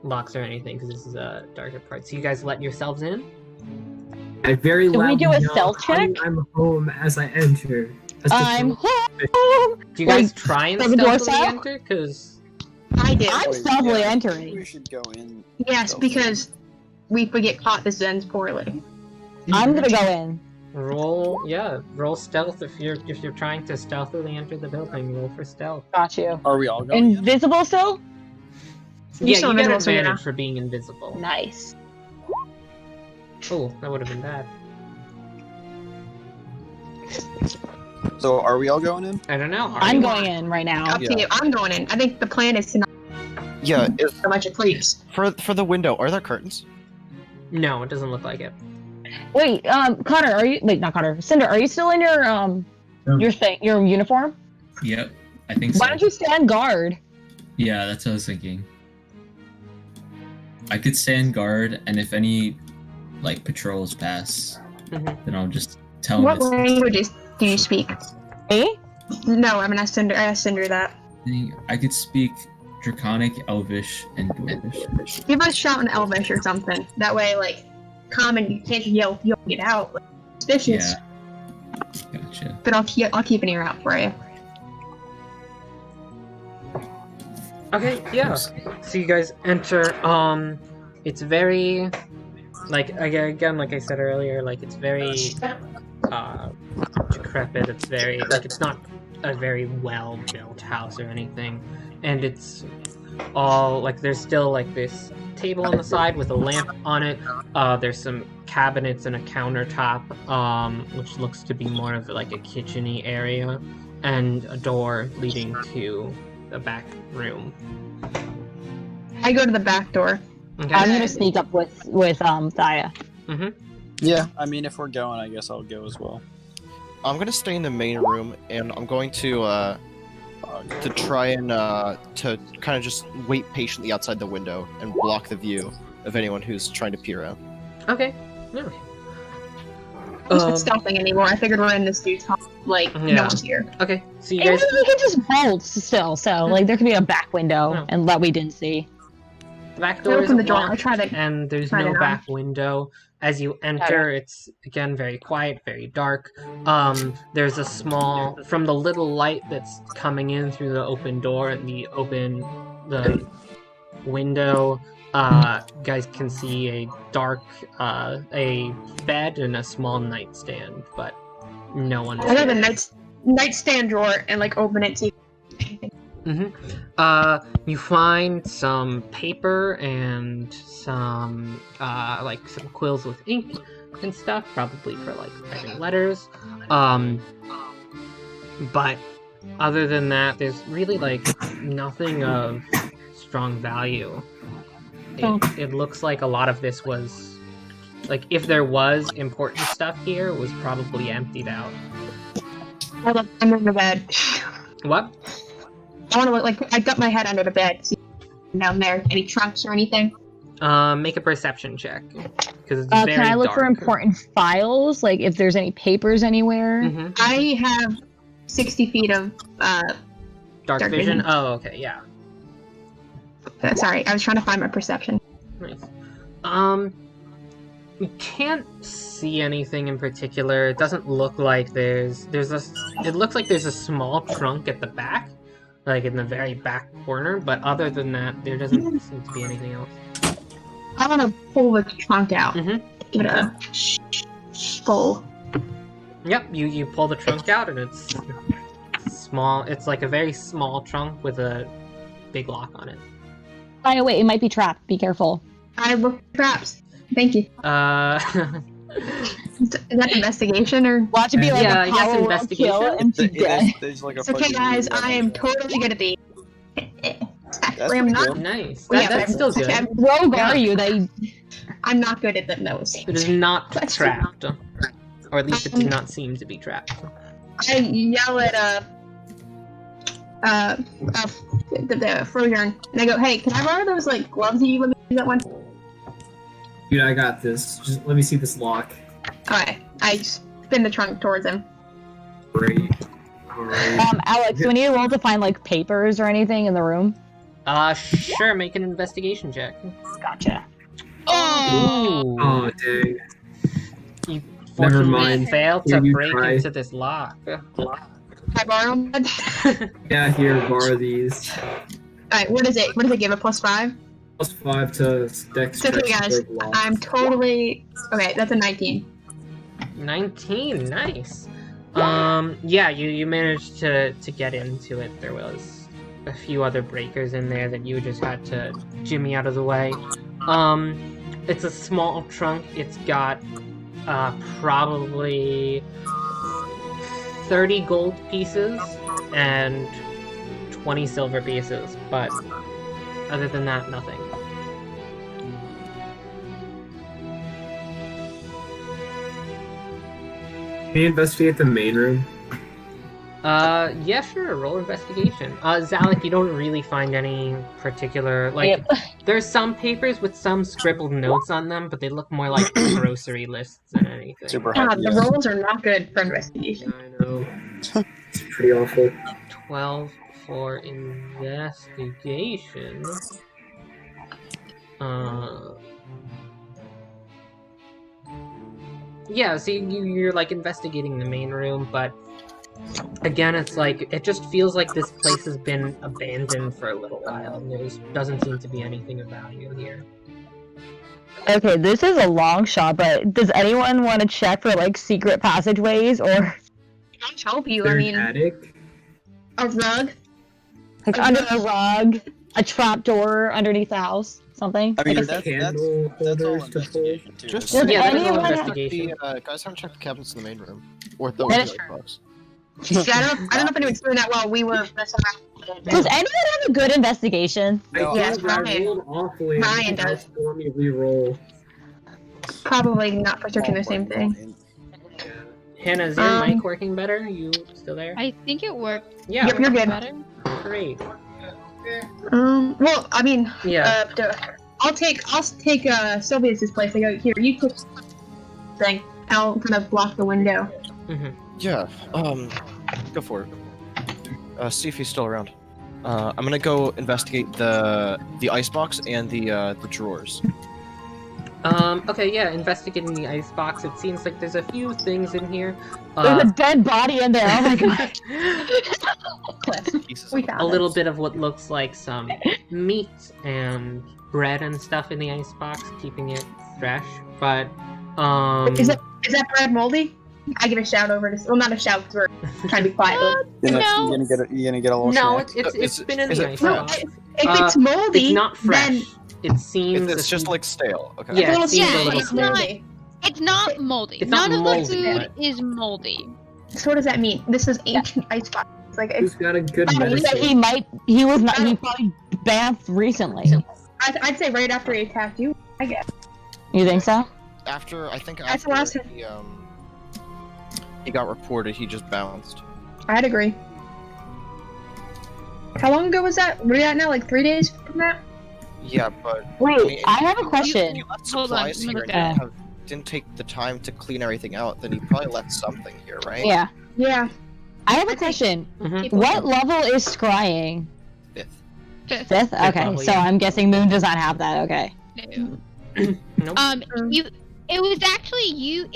locks or anything, because this is a darker part. So you guys let yourselves in? I very Can we loudly do a yell, stealth check? I'm home as I enter. As the I'm door- home. Do you guys Like, try and like a door stealthily style? enter? Because I did. I'm stealthily entering. We should go in. Yes, because if we get caught, this ends poorly. I'm gonna go in. roll stealth if you're trying to stealthily enter the building. Roll for stealth. Got you. Are we all going in? Invisible still? Yeah, still you get invisible, so you're advantage not. for being invisible. Nice. Oh, that would have been bad. So are we all going in? I don't know. I'm going in right now. Up to you. I'm going in. I think the plan is to not Yeah, a bunch of creeps. for the window, are there curtains? No, it doesn't look like it. Wait, Connor, are you? Wait, not Connor. Cinder, are you still in your thing, your uniform? Yep, I think so. Why don't you stand guard? Yeah, that's what I was thinking. I could stand guard, and if any like patrols pass, then I'll just tell them. What it's- languages do you speak? Me? No, I'm gonna ask Cinder. I asked Cinder that. I could speak Draconic, Elvish, and Dwarvish. Give us shout in Elvish or something. That way, like, common, you can't yell, you'll get out. Like, suspicious. Yeah. Gotcha. But I'll keep an ear out for you. Okay, yeah. So you guys enter. It's very, like again, like I said earlier, like it's very decrepit. It's very like it's not a very well built house or anything, and it's all like there's still like this table on the side with a lamp on it. There's some cabinets and a countertop, which looks to be more of like a kitchen-y area, and a door leading to the back room. I go to the back door. Okay. I'm gonna sneak up with Thaya. Yeah, I mean, if we're going, I guess I'll go as well. I'm gonna stay in the main room, and I'm going to try and to kind of just wait patiently outside the window and block the view of anyone who's trying to peer out. Okay. Yeah. I'm not stealthing anymore. I figured we're in this dude's home. Like, no Yeah. one's here. Okay. So you And guys. we can just bolt still, so like there could be a back window Oh. and that we didn't see. The back I door is open the door. locked, I try to. and there's try no to back window. As you enter, it's again very quiet, very dark. There's a small from the little light that's coming in through the open door and the window. You guys can see a dark a bed and a small nightstand, but no one. I have a nightstand drawer and like open it to. You find some paper and some like some quills with ink and stuff, probably for like writing letters. But other than that, there's really like nothing of strong value. It looks like a lot of this was like if there was important stuff here, it was probably emptied out. Hold up, I'm in the bed. What? I want to look like I got my head under the bed. See down there, any trunks or anything? Make a perception check because it's very Can I look for dark. important files, like if there's any papers anywhere? Mhm. I have 60 feet of Dark Dark vision? vision. Oh, okay, yeah. sorry, I was trying to find my perception. Nice. You can't see anything in particular. It doesn't look like there's a. It looks like there's a small trunk at the back, like in the very back corner. But other than that, there doesn't seem to be anything else. I want to pull the trunk out. Mhm. Give it a pull. Yep, you pull the trunk out and it's small. It's like a very small trunk with a big lock on it. By the way, it might be trapped. Be careful. I look for traps. Thank you. Is that investigation or? Watch it be like Yeah, a I guess power roll investigation. kill and she's dead. There's like a It's okay, fucking guys. rule I am on it. totally good at these. Actually, I'm pretty not. good. Nice. Well, yeah, That's still good. Rogue are you? I'm not good at them those. It is not That's trapped, or at least it does not seem to be trapped. I yell at the Frojern, and I go, "Hey, can I borrow those like gloves that you let me use that one?" Dude, I got this. Just let me see this lock. Alright, I spin the trunk towards him. Great. Alright. Alex, do we need to roll to find like papers or anything in the room? Sure, make an investigation check. Gotcha. Ooh. Oh, dang. You Never fortunately mind. failed Here, to you break try. into this lock. Can I borrow them? Yeah, here, borrow these. Alright, what is it? What does it give? A +5? +5 to Dex. So, okay, guys, I'm totally okay. That's a 19. 19, nice. Yeah, you managed to get into it. There was a few other breakers in there that you just had to jimmy out of the way. It's a small trunk. It's got probably 30 gold pieces and 20 silver pieces, but other than that, nothing. Can you investigate the main room? Yeah, sure, roll investigation. Zalek, you don't really find any particular, like, there's some papers with some scribbled notes on them, but they look more like grocery lists than anything. Super God, the rolls are not good for investigation. I know. It's pretty awful. 12 for investigation. Yeah, so you're like investigating the main room, but again, it's like, it just feels like this place has been abandoned for a little while, and there doesn't seem to be anything of value here. Okay, this is a long shot, but does anyone want to check for like secret passageways or I'll help you. I There's mean, attic. a rug. like under a rug, a trapdoor underneath the house, something? I mean, Like a- that's Candle all holders to pull. investigation too. Just Does Yeah, that is all anyone- investigation. guys haven't checked the cabinets in the main room. Or the That is box. Yeah, I don't know if anyone's doing that while we were messing around. Does anyone have a good investigation? I Yes, did, but I Ryan. rolled awfully. Ryan does. Let me re-roll. Probably not for searching the same thing. Hannah, is your mic working better? You still there? I think it worked. Yeah, Yep, you're good. Better. great. Well, I mean, Yeah. I'll take Sylvia's place. I go here. You take thing. I'll kind of block the window. Yeah, go for it. See if he's still around. I'm gonna go investigate the icebox and the drawers. Okay, yeah, investigating the icebox, it seems like there's a few things in here. There's a dead body in there. Oh my god. Pieces We of- found a it. little bit of what looks like some meat and bread and stuff in the icebox, keeping it fresh. But Is that bread moldy? I give a shout over to. Well, not a shout because we're trying to be quiet. You're No. gonna get a little no, snack? it's been in is the it icebox. If it's moldy, It's not fresh. then It seems It's just a- like stale. Okay. Yeah, little it seems yeah, a little it's stale. not- It's not moldy. It's not None of moldy, the food but- is moldy. so what does that mean? This is ancient icebox. It's like Who's got a good Oh, medicine? He probably bathed recently. I'd say right after he attacked you. I guess. You think so? I think That's the last after he got reported, he just bounced. I'd agree. How long ago was that? Where are you at now? Like 3 days from that? Yeah, but Wait, I have a if question. you left Hold on, supplies let me here look and at didn't take the time to clean everything out, then he probably left something here, right? Yeah. Yeah. I have a question. Mhm. What level is scrying? Fifth. Fifth. Fifth? Okay, level, so yeah. I'm guessing Moon does not have that. Okay. No. Nope. It was actually you.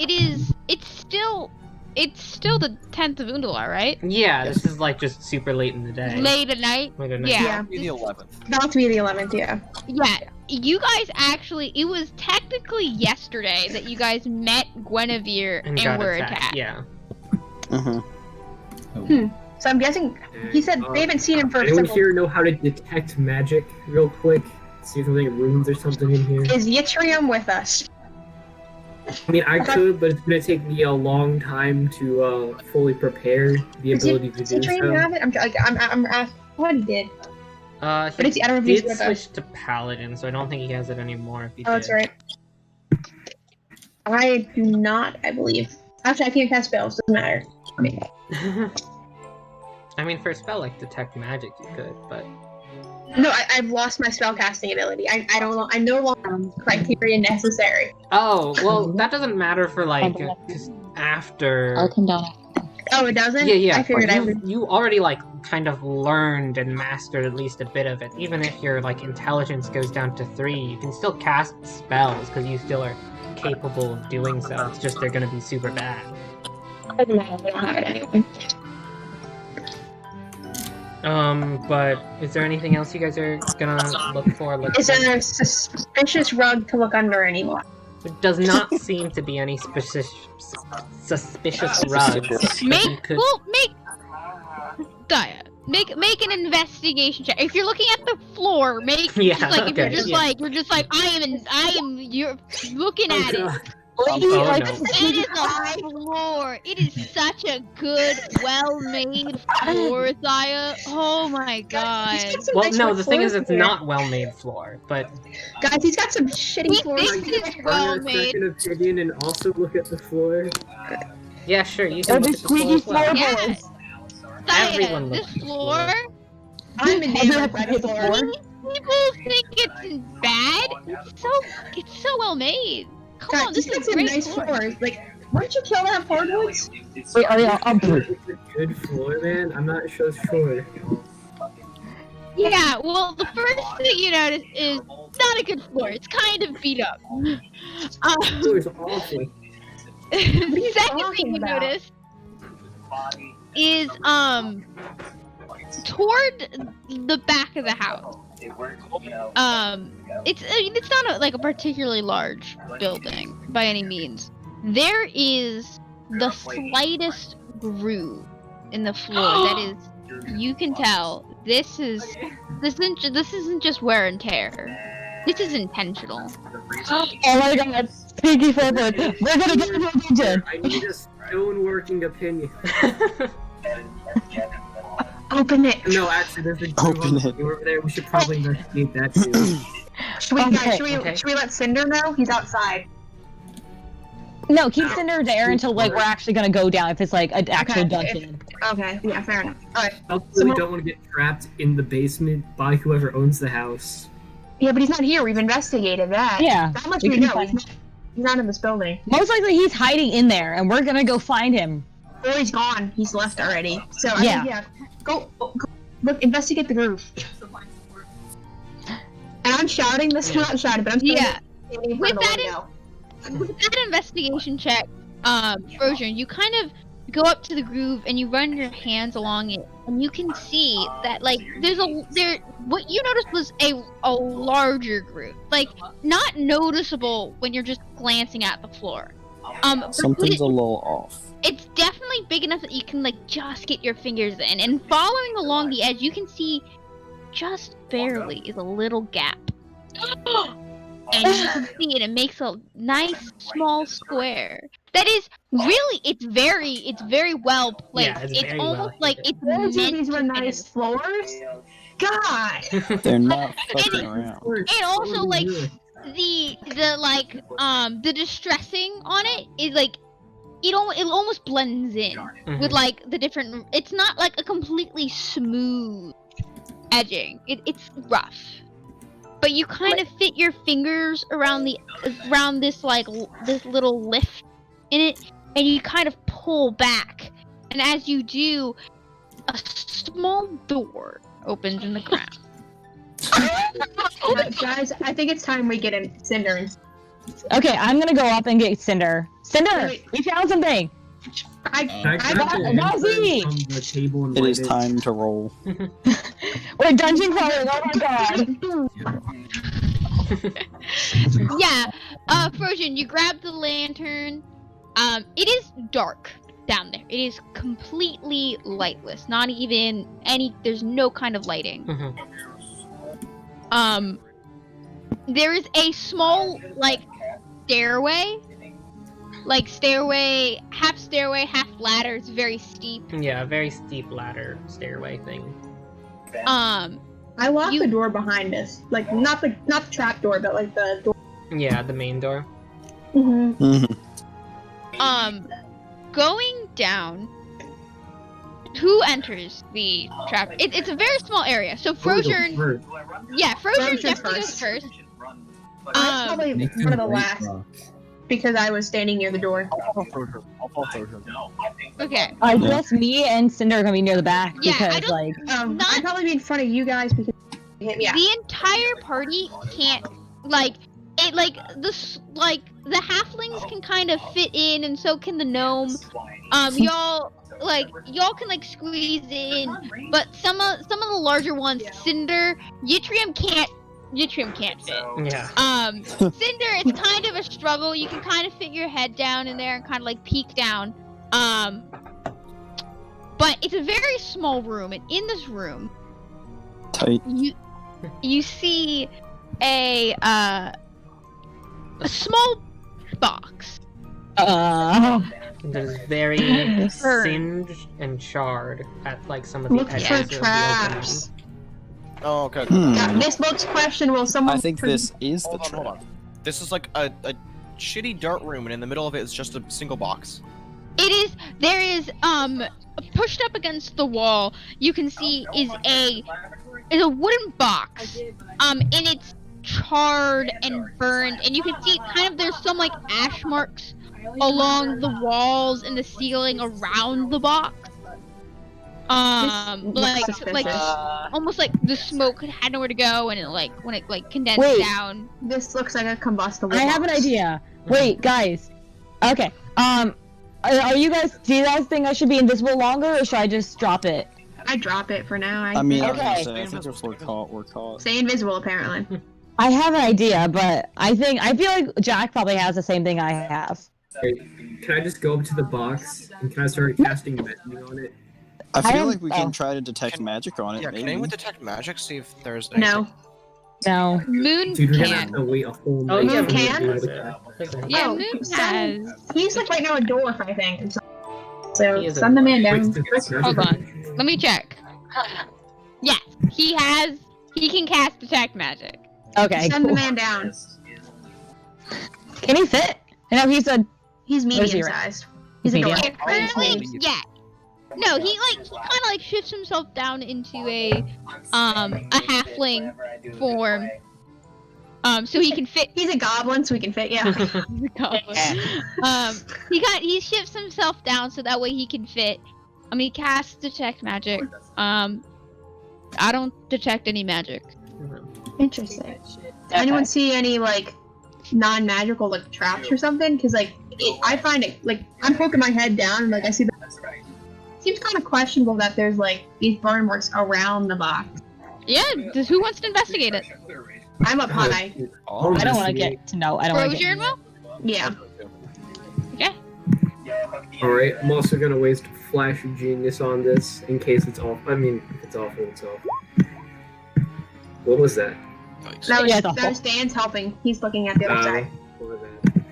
It's still the 10th of Undar, right? Yeah, this is like just super late in the day. Late at night. Late at night. Yeah. Yeah. Be the 11th. About to be the 11th, yeah. Yeah. You guys actually, it was technically yesterday that you guys met Guinevere and, got were attacked. attacked. Yeah. So I'm guessing he said they haven't seen him for Anyone several. here know how to detect magic real quick? See if there's any runes or something in here. Is Yttrium with us? I mean, I could, but it's gonna take me a long time to fully prepare the ability to Does do Yttrium so. have it? I'm asking what he did. He But it's, I don't know if he's did with us. switch to Paladin, so I don't think he has it anymore. If he Oh, that's did. right. I do not, I believe. Actually, I can't cast spells. Doesn't matter. I mean, I mean, for a spell like Detect Magic, you could, but... no, I've lost my spellcasting ability. I no longer criteria necessary. Oh, well, that doesn't matter for, like, just after... I'll come down. Oh, it doesn't? Yeah. I figured I you, would. you already, like, kind of learned and mastered at least a bit of it. Even if your, like, intelligence goes down to 3, you can still cast spells, because you still are capable of doing so. It's just they're gonna be super bad. I don't have it anyway. But is there anything else you guys are gonna look for? Is there a suspicious rug to look under anymore? It does not seem to be any suspicious rugs. Make You could- well make Gaia. Make an investigation check. If you're looking at the floor, make Yeah, just like if you're okay, just yeah. like you're looking at it. Lady, Oh, like, no. It is a floor. It is such a good, well-made floor, Zaya. Oh my god. He's got some Well, nice no, wood the thing is, floors it's here. not well-made floor, but Guys, he's got some shitty floors. This here. is well-made. Second opinion, and also look at the floor. yeah, sure, you They're can the look at the floor squeaky as well. floorboards. Zaya, Everyone this looks at the floor, I'm Everyone enamored by the looks at the floor. floor. people think it's bad. It's so well-made. Come God, on, this he's got is some great nice floor. floors. Like, where'd you kill that hardwoods? Wait, are y'all? It's a good floor, man. I'm not so sure. Yeah, well, the first thing you notice is not a good floor. It's kind of beat up. The floor is awful. The second talking thing you about? notice is toward the back of the house. It's not like a particularly large building by any means. There is the slightest groove in the floor that is, you can tell this isn't just wear and tear. This is intentional. Oh my god, squeaky floorboard. They're gonna get into attention. I need a stone working opinion. Open it. No, actually, there's a groove Open on the it. floor over there. We should probably investigate that too. Should we, Okay. guys, should we, Okay. should we let Cinder know? He's outside. No, keep Cinder there until like we're actually gonna go down if it's like an actual Okay, dungeon. Okay, yeah, fair enough. Alright. I really Someone- don't want to get trapped in the basement by whoever owns the house. Yeah, but he's not here. We've investigated that. Yeah, That much we we can know. find He's not in this building. Most likely he's hiding in there, and we're gonna go find him. Or he's gone. He's left already. So, I Yeah. think, yeah. Go, look, investigate the groove. And I'm shouting. This is not shouting, but I'm Yeah. standing in With front of the that window. With that investigation check, Frozen, you kind of go up to the groove and you run your hands along it, and you can see that like what you noticed was a larger groove, like not noticeable when you're just glancing at the floor. But Something's a little off. it's definitely big enough that you can like just get your fingers in, and following along the edge, you can see just barely is a little gap. And you can see it. It makes a nice small square. That is really, it's very well placed. Yeah, it's very almost well like placed. it's Those meant these were to nice fit. floors. God. They're not fucking around. And also like the distressing on it is like it almost blends in with like the different. It's not like a completely smooth edging. It's rough. But you kind of fit your fingers around this like this little lift in it, and you kind of pull back. And as you do, a small door opens in the ground. Guys, I think it's time we get in Cinder. Okay, I'm gonna go up and get Cinder. Cinder, Wait. we found something. I got- grabbed the Nazi! from the table and It is lighted. time to roll. We're dungeon crawling. Oh my god. Yeah, Frozen, you grab the lantern. It is dark down there. It is completely lightless. Not even any. There's no kind of lighting. There is a small like stairway. Half stairway, half ladder. It's very steep. Yeah, a very steep ladder stairway thing. I locked the door behind us. Like not the trap door, but like the door. Yeah, the main door. Going down. Who enters the trap? It's a very small area. So Frozen, yeah, Frozen Frozen's definitely goes first. first. I was probably one of the last because I was standing near the door. Okay. I guess me and Cinder are gonna be near the back Yeah, I because don't- like I'd probably be in front of you guys because you hit me out. The entire party can't the halflings can kind of fit in, and so can the gnome. Y'all can like squeeze in, but some of the larger ones, Cinder, Yttrium can't fit. Yeah. Cinder, it's kind of a struggle. You can kind of fit your head down in there and kind of like peek down. But it's a very small room, and in this room, Tight. you see a small box. There's very Burn. singed and charred at like some of the Look edges for of the traps. Oh, okay. Yeah, this looks questionable. Someone. I think this is the Hold on, trap. hold on. This is like a shitty dirt room, and in the middle of it is just a single box. It is. There is pushed up against the wall. You can see is a wooden box. And it's charred and burned, and you can see kind of there's some like ash marks along the walls and the ceiling around the box. Like almost like the smoke had nowhere to go, and it like when it like condensed Wait. down. This looks like a combustible. I have an box. idea. Wait, guys. Okay. Are you guys? Do you guys think I should be invisible longer, or should I just drop it? I drop it for now. I mean, I was Okay. gonna say, I think if we're caught. Stay invisible, apparently. I have an idea, but I feel like Jack probably has the same thing I have. Can I just go up to the box and can I start casting magic on it? I feel don't- like we can oh. try to detect magic on it. Yeah, maybe. can anyone detect magic? See if there's No. No. Moon Dude, we're gonna have can. to wait a whole Oh, night. yeah, for me to can? be able to cast it. Yeah, Oh, Moon so- has. He's like right now a dwarf, I think. So He is a send the man Wait, down. detect magic? Hold on. Let me check. Yes, he has. He can cast detect magic. Okay. Send the Cool. man down. Can he fit? No, he's a. He's Where's he medium right? sized. He's a Medium. dwarf. Yeah, currently, yeah. No, he kind of like shifts himself down into a halfling form. So he can fit. He's a goblin, so he can fit. Yeah. He shifts himself down so that way he can fit. He casts detect magic. I don't detect any magic. Interesting. Anyone see any like non-magical like traps or something? Because like I find it like I'm poking my head down and like I see the. Seems kind of questionable that there's like these burn marks around the box. Yeah, who wants to investigate it? I'm up high. I don't want to get to know. I don't want to Rozier get. and Will? Yeah. Okay. Alright, I'm also gonna waste Flash of Genius on this in case it's off. I mean, if it's awful, it's awful. What was that? That was, Yeah, it's awful. that was Dan's helping. He's looking at the other side. What was that?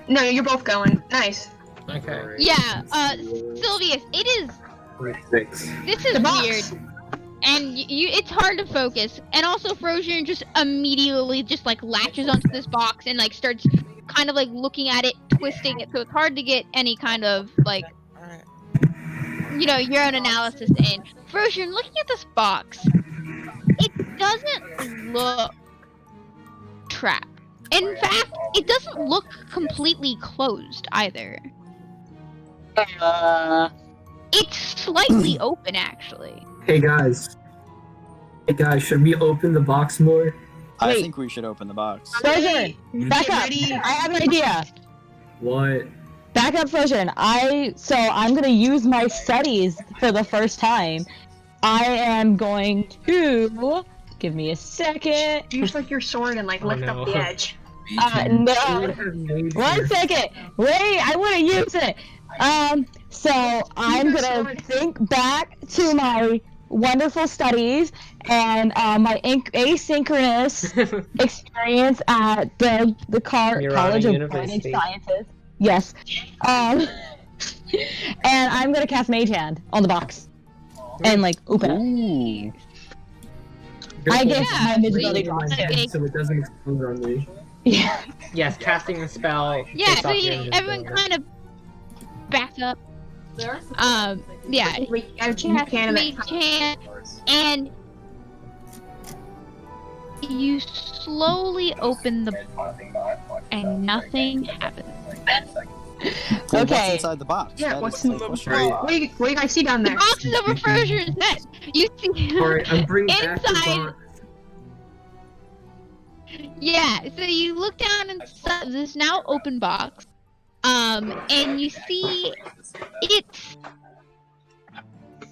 No, you're both going. Nice. Okay. Alright. Yeah, Sylvius, it is. 26. This is The box. weird. And it's hard to focus. And also, Frosier just immediately just like latches onto this box and like starts kind of like looking at it, twisting it. So it's hard to get any kind of like, your own analysis in. Frosier, looking at this box, it doesn't look trapped. In fact, it doesn't look completely closed either. It's slightly open, actually. Hey guys, should we open the box more? I Wait. think we should open the box. Frozen, back Get up. ready. I have an idea. What? Back up, Frozen. I'm gonna use my studies for the first time. I am going to give me a second. Use like your sword and like Oh, lift no. up the edge. No. have made 1 second. Wait, I want to use it. So I'm gonna think back to my wonderful studies and my asynchronous experience at the Murata College of University. Botanic Sciences. Yes. And I'm gonna cast Mage Hand on the box and like open it. Ooh. I guess Yeah, my invisibility Put it in my drops. hand so it doesn't explode on me. Yeah. Yes, casting the spell. Yeah, takes so off your everyone invisibility. kind of backs up. Yeah, We got a chance cast can of Mage it. Hand, and you slowly open the and nothing happens. Well, Okay. What's inside the box? Yeah, That what's is in the the question. What do you guys see down The there? box is over Frosier's head. You see, Alright, I'm bringing back the Inside- box. yeah. So you look down inside this now open box, and you see it's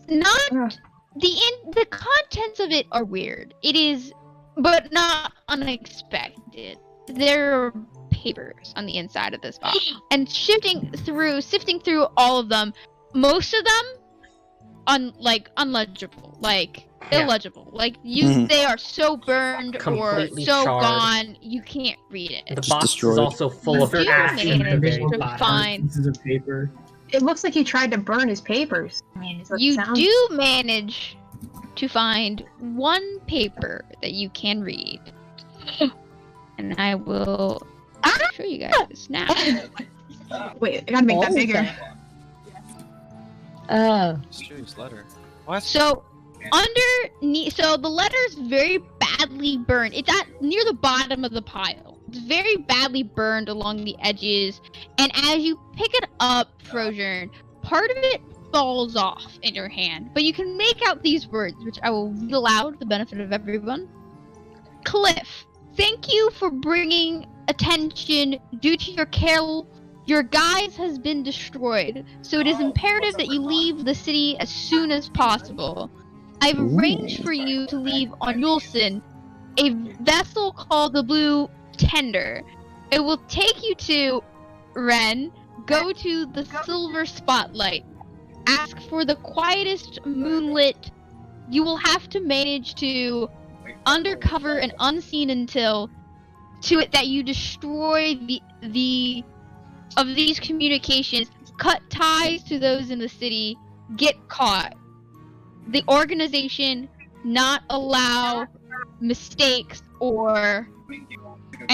not the contents of it are weird. It is, but not unexpected. There are papers on the inside of this box, and sifting through all of them, most of them unlegible, illegible. Like they are so burned Completely or so charred. gone, you can't read it. The box destroyed. is also full of You ash at the managed very to bottom. find. Pieces of paper. It looks like he tried to burn his papers. I mean, it's what it You sounds. do manage to find one paper that you can read, and I will show you guys now. Wait, I gotta make that bigger. Oh. Mysterious letter. What? So underneath, so the letter's very badly burned. It's at near the bottom of the pile. It's very badly burned along the edges, and as you pick it up, Frozern, part of it falls off in your hand. But you can make out these words, which I will read aloud for the benefit of everyone. Cliff, thank you for bringing attention. Due to your care, your guise has been destroyed, so it is imperative that you leave the city as soon as possible. I've arranged for you to leave on Yulson, a vessel called the Blue Tender. It will take you to Ren. Go to the Silver Spotlight. Ask for the quietest moonlit. You will have to manage to undercover and unseen until that you destroy the of these communications, cut ties to those in the city, get caught. The organization not allow mistakes and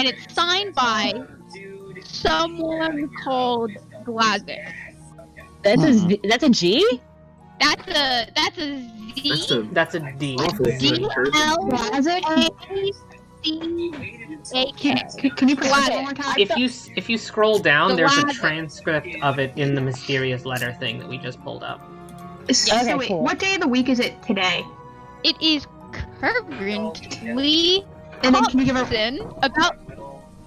it's signed by someone called Glazer. That's a G? That's a Z. That's a D. Awful D person. L A C A K. Can you put that one more time? If you scroll down, there's a Glazer. transcript of it in the mysterious letter thing that we just pulled up. So Okay, wait, cool. what day of the week is it today? It is currently And then can you give a about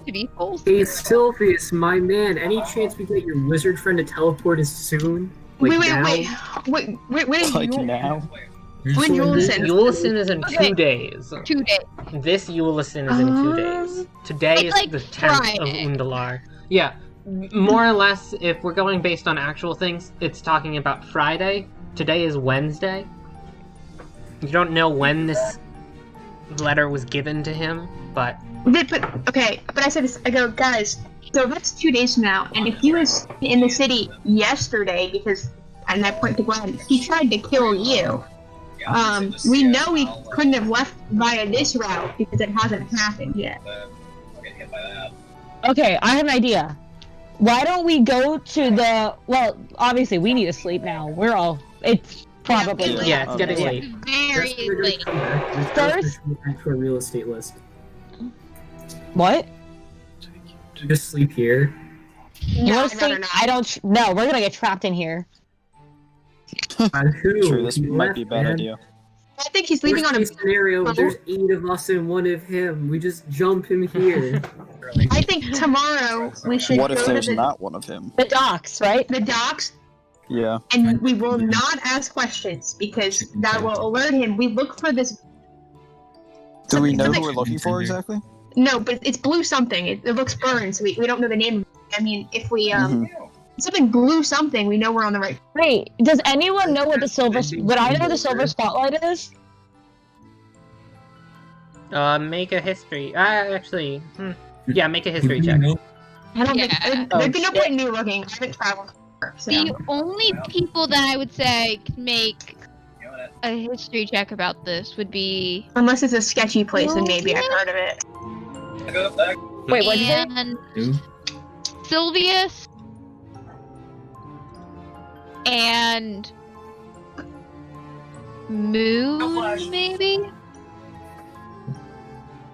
to be full. Hey, Sylvius, my man, any chance we get your wizard friend to teleport us soon? Like now? wait, Like you, now? when Yulison? Yulison is in Okay. 2 days. 2 days. This Yulison is in 2 days. Today It's is like the 10th Friday. of Undalar. Yeah, more or less, if we're going based on actual things, it's talking about Friday. Today is Wednesday. You don't know when this letter was given to him, but But I said this. I go, guys. So that's 2 days from now, and if he was in the city yesterday, and I point to Glenn, he tried to kill you. We know he couldn't have left via this route because it hasn't happened yet. Okay, I have an idea. Why don't we go to the... Well, obviously, we need to sleep now. It's probably... yeah, it's getting late. Very We're gonna late. come back. Let's First- go back to our real estate list. What? Just sleep here. You No, want to I'd sleep? rather not. I don't... No, we're gonna get trapped in here. Who? Sure, this You might be a left, bad man. idea. I think he's leaving on a. Worst case scenario, there's 8 of us and 1 of him. We just jump him here. I think tomorrow we should What if go to there's the, not one of him? The docks, right? the docks, Yeah. and we will not ask questions because that will alert him. We look for this. Do we know something- who we're looking for exactly? No, but it's blue something. It looks burned, so we don't know the name. I mean, if we something blue something, we know we're on the right. Wait, does anyone know what the silver... Would I know what the silver spotlight is? Make a history. Actually, yeah, make a history check. I don't Yeah. think Oh, there'd be no shit. point in me looking. I haven't traveled before, so. The only people that I would say can make a history check about this would be Unless it's a sketchy place, and maybe I've heard of it. Wait, what'd you say? and Sylvius and Moon, maybe?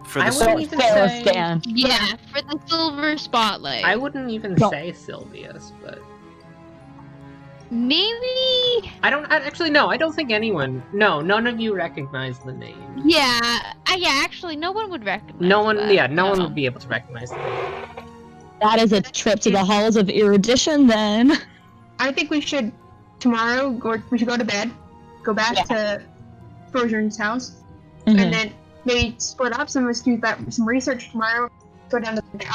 For I the wouldn't silver. even Fair say. scan. Yeah, for the Silver Spotlight. I wouldn't even No. say Sylvius, but Maybe. actually no. I don't think anyone. No, none of you recognize the name. Yeah. Actually, no one would recognize. No one. that, Yeah, no one no. would be able to recognize the name. That is a trip to the halls of erudition, then. I think we should tomorrow. We should go to bed, go back to Frozern's house, Mhm. and then maybe split up. Some of us do some research tomorrow. Go down to the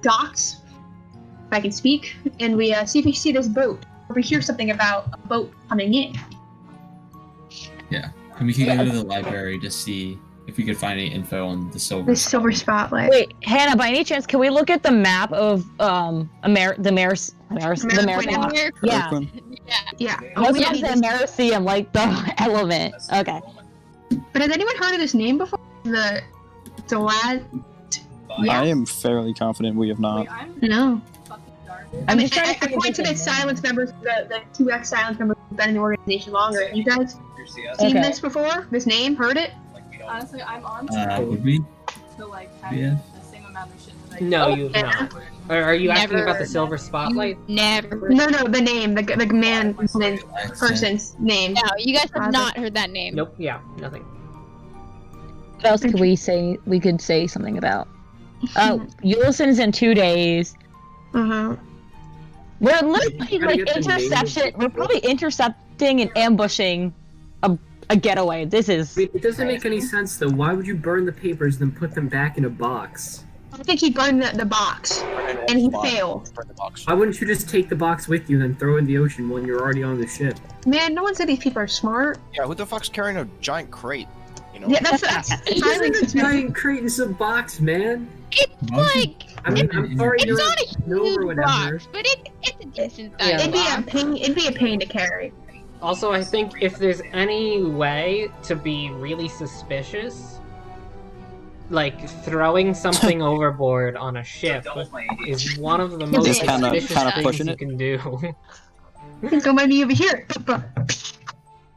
docks, if I can speak, and we see if we see this boat. we hear something about a boat coming in. Yeah. And we could go to the library to see if we could find any info on the silver. The silver spotlight. Wait, Hannah, by any chance, can we look at the map of the mayor's American. Yeah. Yeah. I was gonna say Americium, like the element. Okay. But has anyone heard of this name before? The lad. I am fairly confident we have not. No. I'm I just trying to I point to the silence members, the 2X silence members who've been in the organization longer. You guys seen Okay. this before? This name? Heard it? Honestly, I'm on Would we? to like have Yeah. the same amount of shit that I No, do. you've not. Are you asking Never. about the silver spotlight? Never. No, the name, the man, woman, person's name. No, you guys have not heard that name. Nope. Yeah. Nothing. What else could we say? We could say something about. Ulison's in 2 days. Uh-huh. We're literally Try to like get the name. interception. We're probably intercepting and ambushing a getaway. This is. Wait, it doesn't make any sense though. Why would you burn the papers and then put them back in a box? I think he burned the box, and he failed. Why wouldn't you just take the box with you and then throw it in the ocean when you're already on the ship? Man, no one said these people are smart. Yeah, who the fuck's carrying a giant crate? You know? Yeah, that's It highly isn't a suspicious. giant crate, it's a box, man. It's like I mean, I'm sorry it's you're not a no or huge whatever. box, but it's a decent Yeah. size It'd be a box. pain. It'd be a pain to carry. Also, I think if there's any way to be really suspicious, like throwing something overboard on a ship is one of the most Just kinda suspicious things pushing you it. can do. Somebody over here.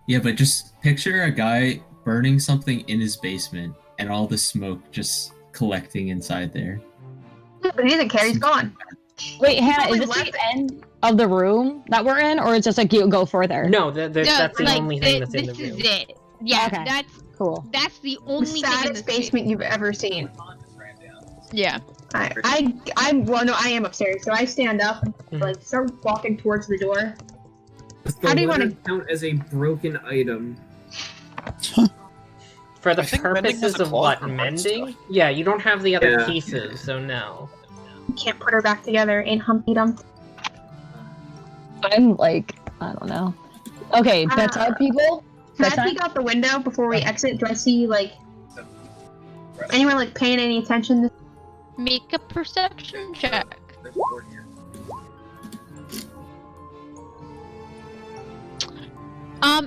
Yeah, but just picture a guy burning something in his basement and all the smoke just collecting inside there. But he doesn't care. He's gone. Wait, Hannah, is Probably this left the end of the room that we're in, or it's just like you go further? No, No, that's the like, only thing that's in the this room. is it. Yeah, Okay. Cool. that's the The only thing in saddest this basement you've ever seen. Yeah. I am upstairs, so I stand up and like start walking towards the door. Does the How do you letter wanna- count as a broken item? For the I think mending has purposes a of clause what, for parts mending? stuff. Yeah, you don't have the other Yeah. pieces, so no. You can't put her back together in Humpty Dumpty. I'm like, I don't know. Okay, bedtime people. Can I Bedtime? peek out the window before we exit? Do I see like anyone like paying any attention? Make a perception check.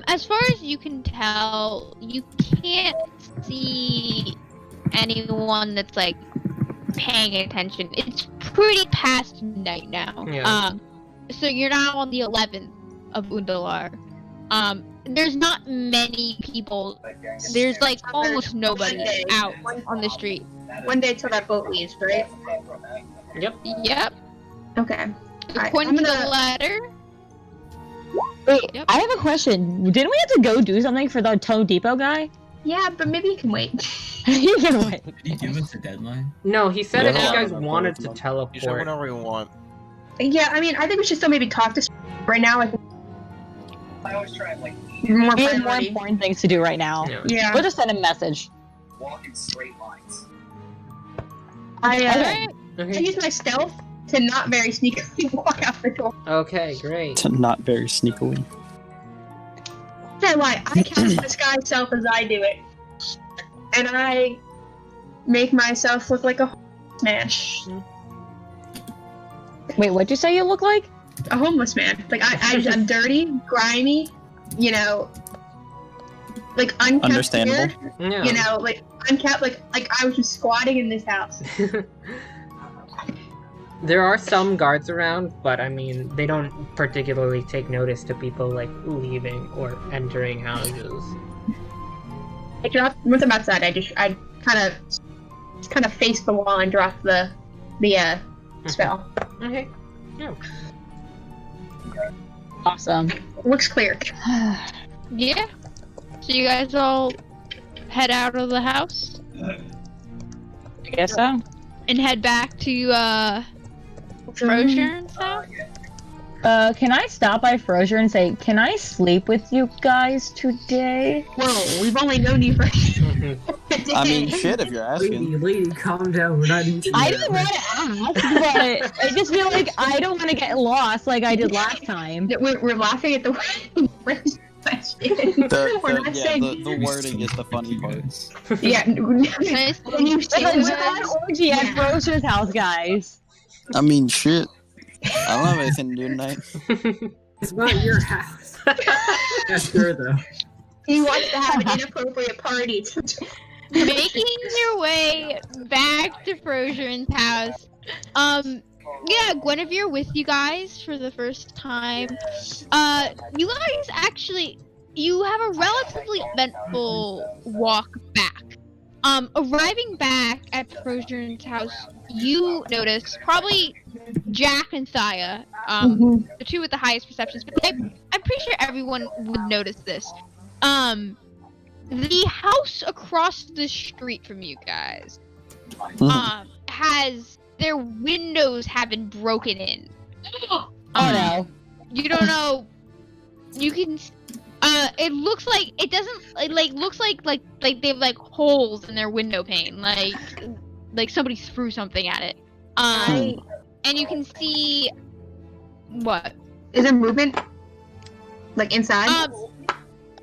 As far as you can tell, you can't see anyone that's like paying attention. It's pretty past midnight now. Yeah. So you're now on the 11th of Undalar. There's not many people. There's like almost nobody out on the street. One day till that boat leaves, right? Yep. Yep. Okay. Alright, According I'm to the gonna- letter. Wait, Yep. I have a question. Didn't we have to go do something for the Toad Depot guy? Yeah, but maybe you can wait. You can wait. Did he give us a deadline? No, he said Yeah, if you no, guys no, wanted to You should teleport. whenever you want. Yeah, I mean, I think we should still maybe talk to right now. I think I always try and like more We have more priority. important things to do right now. Yeah. Yeah, We'll just send a message. walk in straight lines. I Okay. Okay. use my stealth to not very sneakily walk out the door. Okay, great. Not very sneakily. Tell you why, I cast disguise self as I do it, and I make myself look like a man, Wait, what'd you say you look like? a homeless man. Like I'm dirty, grimy, you know, like unkept Understandable. here, Yeah. you know, like unkept, like I was just squatting in this house. There are some guards around, but I mean, they don't particularly take notice to people like leaving or entering houses. I dropped once I'm outside. I kind of face the wall and drop the spell. Okay. Yeah. Awesome. Looks clear. Yeah. So you guys all head out of the house I guess so. and head back to Frosier's house. Can I stop by Frozier and say, can I sleep with you guys today? Whoa, we've only known you for I mean, shit, if you're asking. Lady, calm down. We're not into I that. didn't want to ask, but I just feel like I don't want to get lost like I did last time. We're laughing at the first question. We're not saying... The wording is the funny part. Yeah. Nice. When you say It's that, an orgy at Frozier's house, guys. I mean, shit. I don't have anything to do tonight. It's not your house. Yeah, sure, though. he wants to have an inappropriate party. Making your way back to Frozier's house. Yeah, Guinevere with you guys for the first time. You guys actually, you have a relatively eventful walk back. Arriving back at Frozier's house, you notice probably Jack and Thaya, the two with the highest perceptions, but I'm pretty sure everyone would notice this. The house across the street from you guys, has their windows have been broken in. Oh no. You don't know. You can. It looks like it doesn't. It looks like they have like holes in their window pane, like somebody threw something at it. And you can see what? Is there movement? Like inside?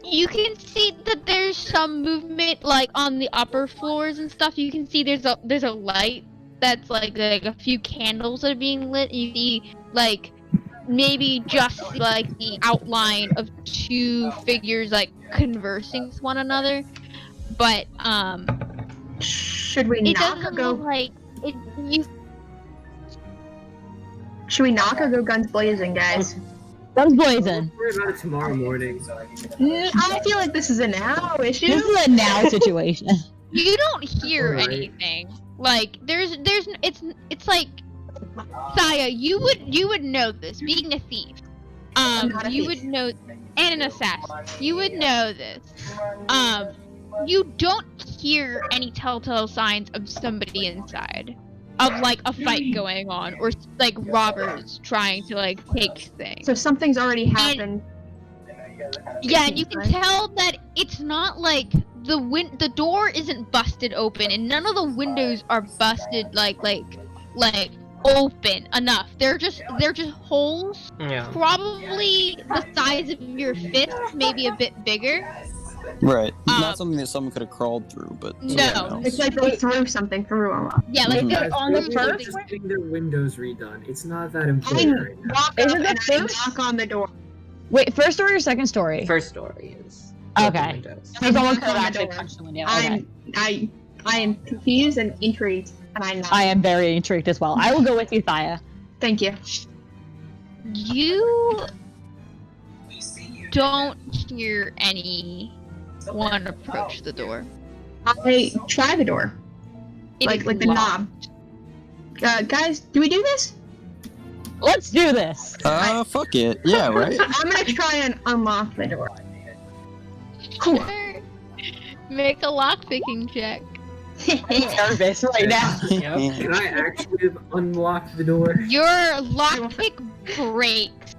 You can see that there's some movement like on the upper floors and stuff. You can see there's a light that's like a few candles that are being lit. You see like maybe just like the outline of two figures like conversing with one another. But should we it knock or doesn't go? look like it. Should we knock or go guns blazing, guys? Guns blazing. We'll worry about it tomorrow morning. I feel like this is a now issue. This is a now situation. You don't hear Alright. anything. Like it's like Saya, you would know this, being a thief. not a You thief. would know, and an assassin. You would know this. You don't hear any telltale signs of somebody inside, of like a fight going on, or like robbers trying to like take things. So something's already happened. Yeah, and you can tell that it's not like the door isn't busted open, and none of the windows are busted like open enough. They're just holes, Yeah. probably the size of your fist, maybe a bit bigger. Right. Not something that someone could have crawled through, but No. else. It's like they threw something through them. Yeah, like Mhm. they're on the through first something. Just getting their windows redone. It's not that I important right now. walk Is up it the and I first? knock on the door. Wait, first story or second story? First story is. Okay. Windows. So someone could knock on have the actually door. punched the window. Okay. I am confused and intrigued, and I knock. I am very intrigued as well. I will go with you, Thaya. Thank you. You don't hear anyone approach the door. I try the door, It like is the locked. knob. Guys, do we do this? Let's do this. Fuck it. Yeah, right? I'm gonna try and unlock the door. Cool. Sure. Make a lockpicking check. I'm nervous right now. Yep. Can I actually unlock the door? Your lockpick breaks.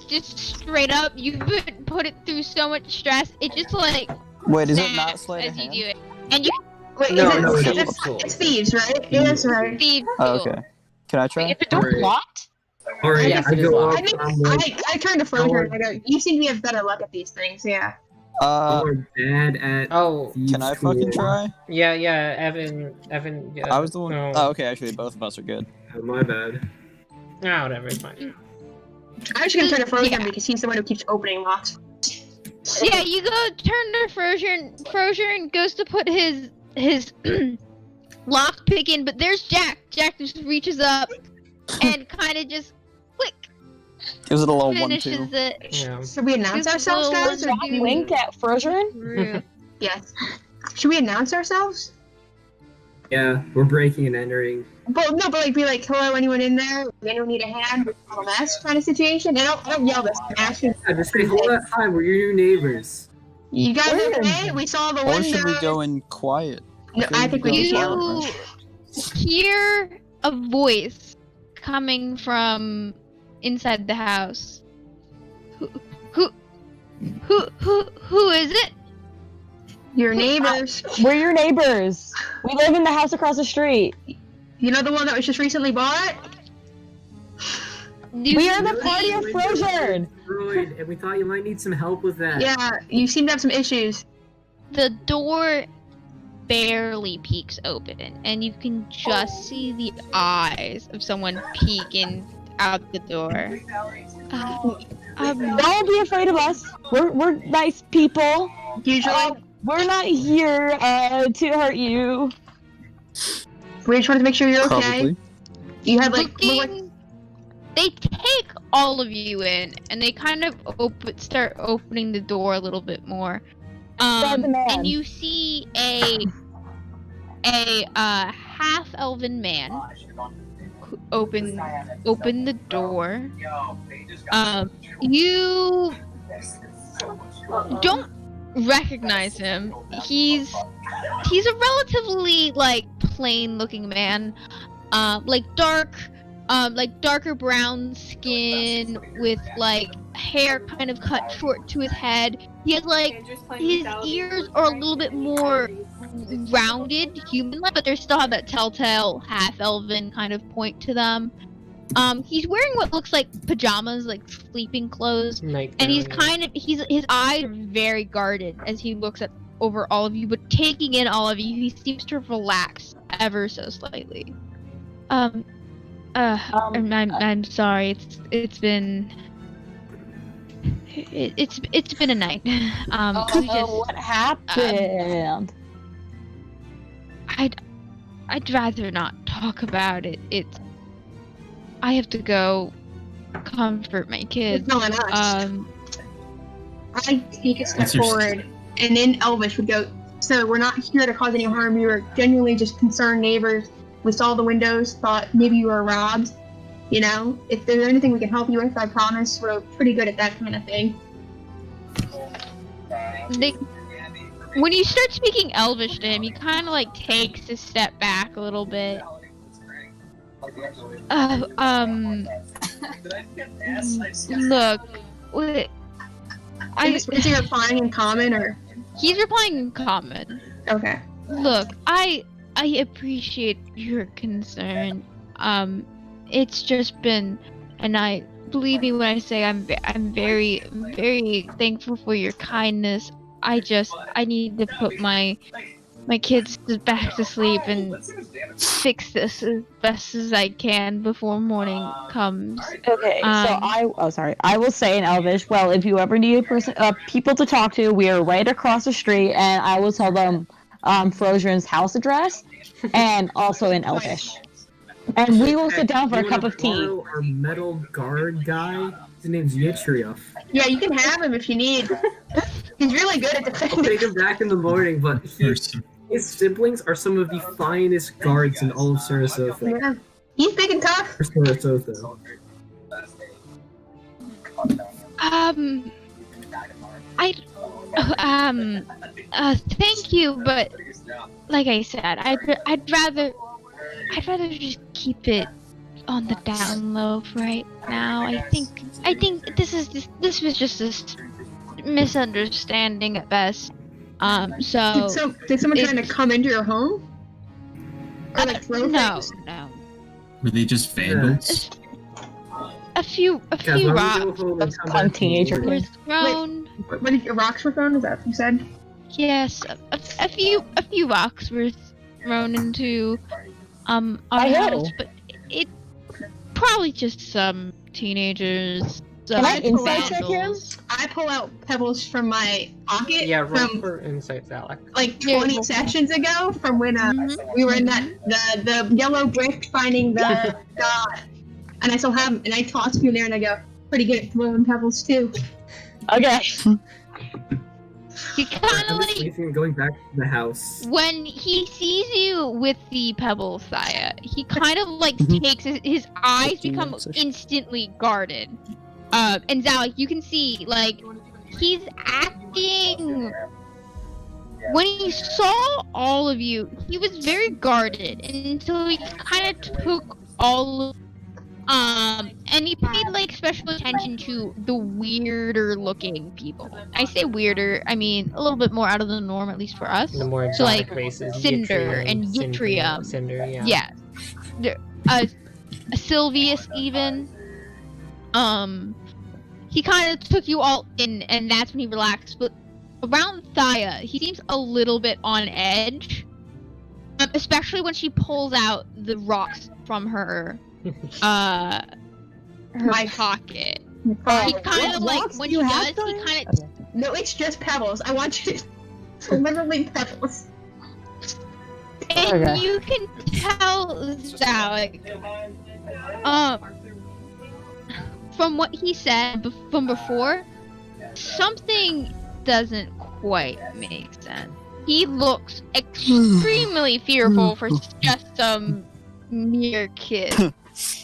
Just straight up. You put it through so much stress. It just like Wait, is it not snaps sleight of as you hand? do it. And you Wait, No, is it, no, is it's it- cool. it's thieves, right? Yeah, that's right. Steve. Oh, okay. Can I try? If the door's Alright. locked? Alright, Yes, I it is go locked. up. I think I'm like, I turn to Frozier and I go, you seem to have better luck at these things, yeah. we're bad at Oh, thieves' Can I fucking tools. try? yeah, Evan, yeah. I was the one. No. Oh, okay, actually, both of us are good. Oh, my bad. Ah, whatever, it's fine. I'm just gonna turn to Frozier Yeah. because he's the one who keeps opening locks. Yeah, you go turn to Frozier goes to put his lockpick in, but there's Jack. Jack just reaches up and kind of just click Gives it a little finishes 1-2. it. Yeah. Should we announce Just ourselves, little guys? Or Jack do you... Wink at Frozier? Through. Yes. Should we announce ourselves? Yeah, we're breaking and entering. Well, no, but like be like, hello, anyone in there? Anyone need a hand? All that kind of situation. I don't yell this. I'm asking. Yeah, just say, hold that time, we're your new neighbors. You guys Where okay? We saw the Or window. should we go in quiet? No, I think we go need to in yell. quiet. You hear a voice coming from inside the house. Who is it? Your neighbors. We're your neighbors. We live in the house across the street. You know the one that was just recently bought? We are the party of Frozern. And we thought you might need some help with that. Yeah, you seem to have some issues. The door barely peeks open, and you can just see the eyes of someone peeking out the door. Don't be afraid of us. We're nice people. Usually. We're not here to hurt you. We just wanted to make sure you're okay. Probably. You had like They take all of you in, and they kind of start opening the door a little bit more. And you see a half-elven man open the door. You don't recognize him. He's a relatively like plain-looking man, like darker brown skin with like hair kind of cut short to his head. He has like his ears are a little bit more rounded, human-like, but they still have that telltale half-elven kind of point to them. He's wearing what looks like pajamas, like sleeping clothes, and he's his eyes are very guarded as he looks over all of you, but taking in all of you, he seems to relax ever so slightly. I'm sorry. It's been a night. What happened? I'd rather not talk about it. I have to go comfort my kids. It's not us. I take a step forward, and then Elvish would go, so we're not here to cause any harm. We were genuinely just concerned neighbors. We saw the windows, thought maybe you were robbed. You know, if there's anything we can help you with, I promise we're pretty good at that kind of thing. When you start speaking Elvish to him, he kind of like takes a step back a little bit. Look, Is he replying in common or? He's replying in common. Okay. Look, I appreciate your concern. It's just been, and I believe me when I say I'm very, very thankful for your kindness. I need to put my kids back to sleep and fix this as best as I can before morning comes. Okay, so I will say in Elvish, well, if you ever need people to talk to, we are right across the street, and I will tell them Frozern's house address, and also in Elvish. And we will sit down for a cup of tea. Our metal guard guy, his name's Yitriuf. Yeah, you can have him if you need. He's really good at defending. I'll take him back in the morning, but his siblings are some of the finest guards in all of Sarasota. Yeah. He's big and tough. For Sarasota. Thank you, but like I said, I'd rather just keep it on the down low for right now. I think this was just a misunderstanding at best. Did someone trying to come into your home? Or like throw things? No. Were they just vandals? A few rocks Fun teenager were thrown. Wait, what did your rocks were thrown? Is that what you said? Yes, a few rocks were thrown into our house, but it probably just some teenagers. Can I insight check him? I pull out pebbles from my pocket. Yeah, roll for insights, Alec. Like 20 sessions ago, from when we were in the yellow brick finding the god, and I still have them, and I toss you in there, and I go, pretty good at throwing pebbles too. Okay. He kind of like going back to the house. When he sees you with the pebble, Saya, he kind of like takes his eyes become instantly guarded. And Zalek, you can see like he's acting. When he saw all of you, he was very guarded until he kind of took all of, and he paid like special attention to the weirder looking people. I say weirder, I mean a little bit more out of the norm, at least for us. The more So exotic like races, Cinder and Yttrium. Cinder, yeah. Yeah. There, Sylvius even. He kind of took you all in, and that's when he relaxed. But around Thaya, he seems a little bit on edge. Especially when she pulls out the rocks from her pocket. He kind of like, when he does, he kind of... No, it's just pebbles. I want you to literally pebbles. And you can tell that, from what he said from before, something doesn't quite make sense. He looks extremely fearful for just some mere kid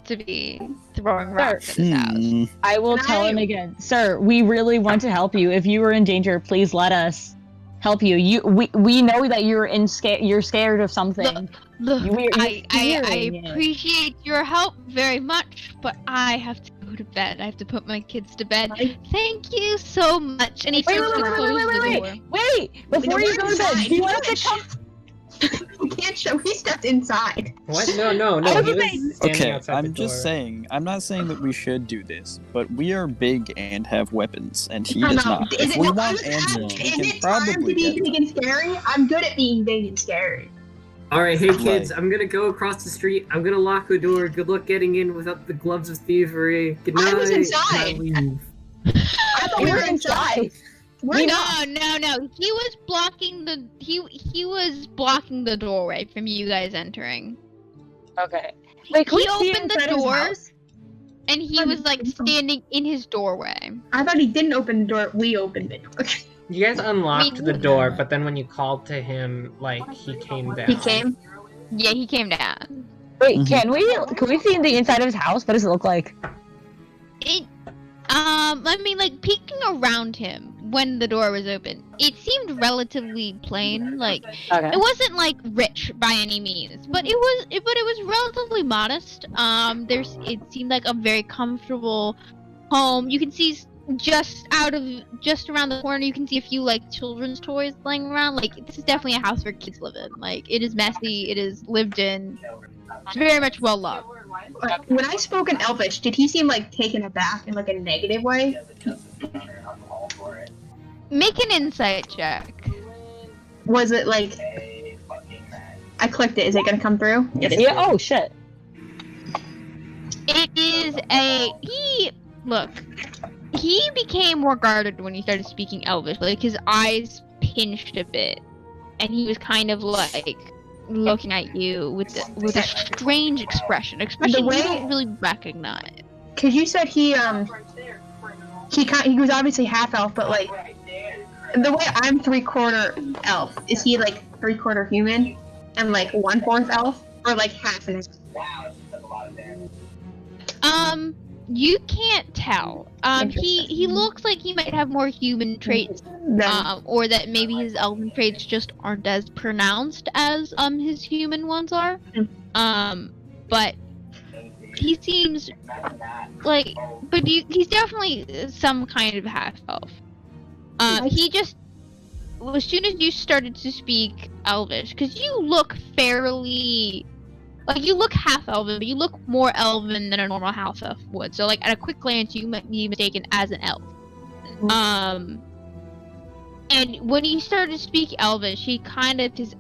to be throwing rocks at his house. I will tell him again, sir. We really want to help you. If you are in danger, please let us help you. We know that you're scared of something. I appreciate your help very much, but I have to go to bed. I have to put my kids to bed. Thank you so much. And he starts to close the door. Wait! Before you go to bed, do you want to come? We can't show. He stepped inside. What? No. He was standing Okay, outside the I'm door. just saying. I'm not saying that we should do this, but we are big and have weapons, and he I does know. not. Is If it we not- want is Angela, we it can time to probably be get big and scary? I'm good at being big and scary. Alright, hey kids, I'm gonna go across the street. I'm gonna lock the door. Good luck getting in without the gloves of thievery. Good night. I was inside. I leave. I thought we were inside. We're not. No. He was blocking the he was blocking the doorway from you guys entering. Okay. Wait, can He we see opened the inside his door, house? and he was like standing in his doorway. I thought he didn't open the door. We opened it. You guys unlocked the door, but then when you called to him, like, he came down. He came? Yeah, he came down. Wait, can we see the inside of his house? What does it look like? I mean, like, peeking around him when the door was open, it seemed relatively plain. Like, it wasn't like rich by any means, but it was relatively modest. It seemed like a very comfortable home. You can see just around the corner, you can see a few like children's toys laying around. Like, this is definitely a house where kids live in. Like, it is messy. It is lived in. It's very much well loved. When I spoke in Elvish, did he seem like taken aback in like a negative way? Make an insight check. Was it like... I clicked it. Is it gonna come through? Yeah. Oh shit. It is he became more guarded when he started speaking Elvish. Like, his eyes pinched a bit, and he was kind of like looking at you with a strange expression you don't really recognize. Cause you said he was obviously half elf, but like the way I'm 3/4 elf, is he like 3/4 human and like 1/4 elf, or like half and half? You can't tell. He looks like he might have more human traits, or that maybe his elven traits just aren't as pronounced as his human ones are. But he seems like, he's definitely some kind of half elf. He just, as soon as you started to speak Elvish, because you look fairly. Like, you look half elven, but you look more elven than a normal half elf would. So, like, at a quick glance, you might be mistaken as an elf. And when he started to speak Elvish, his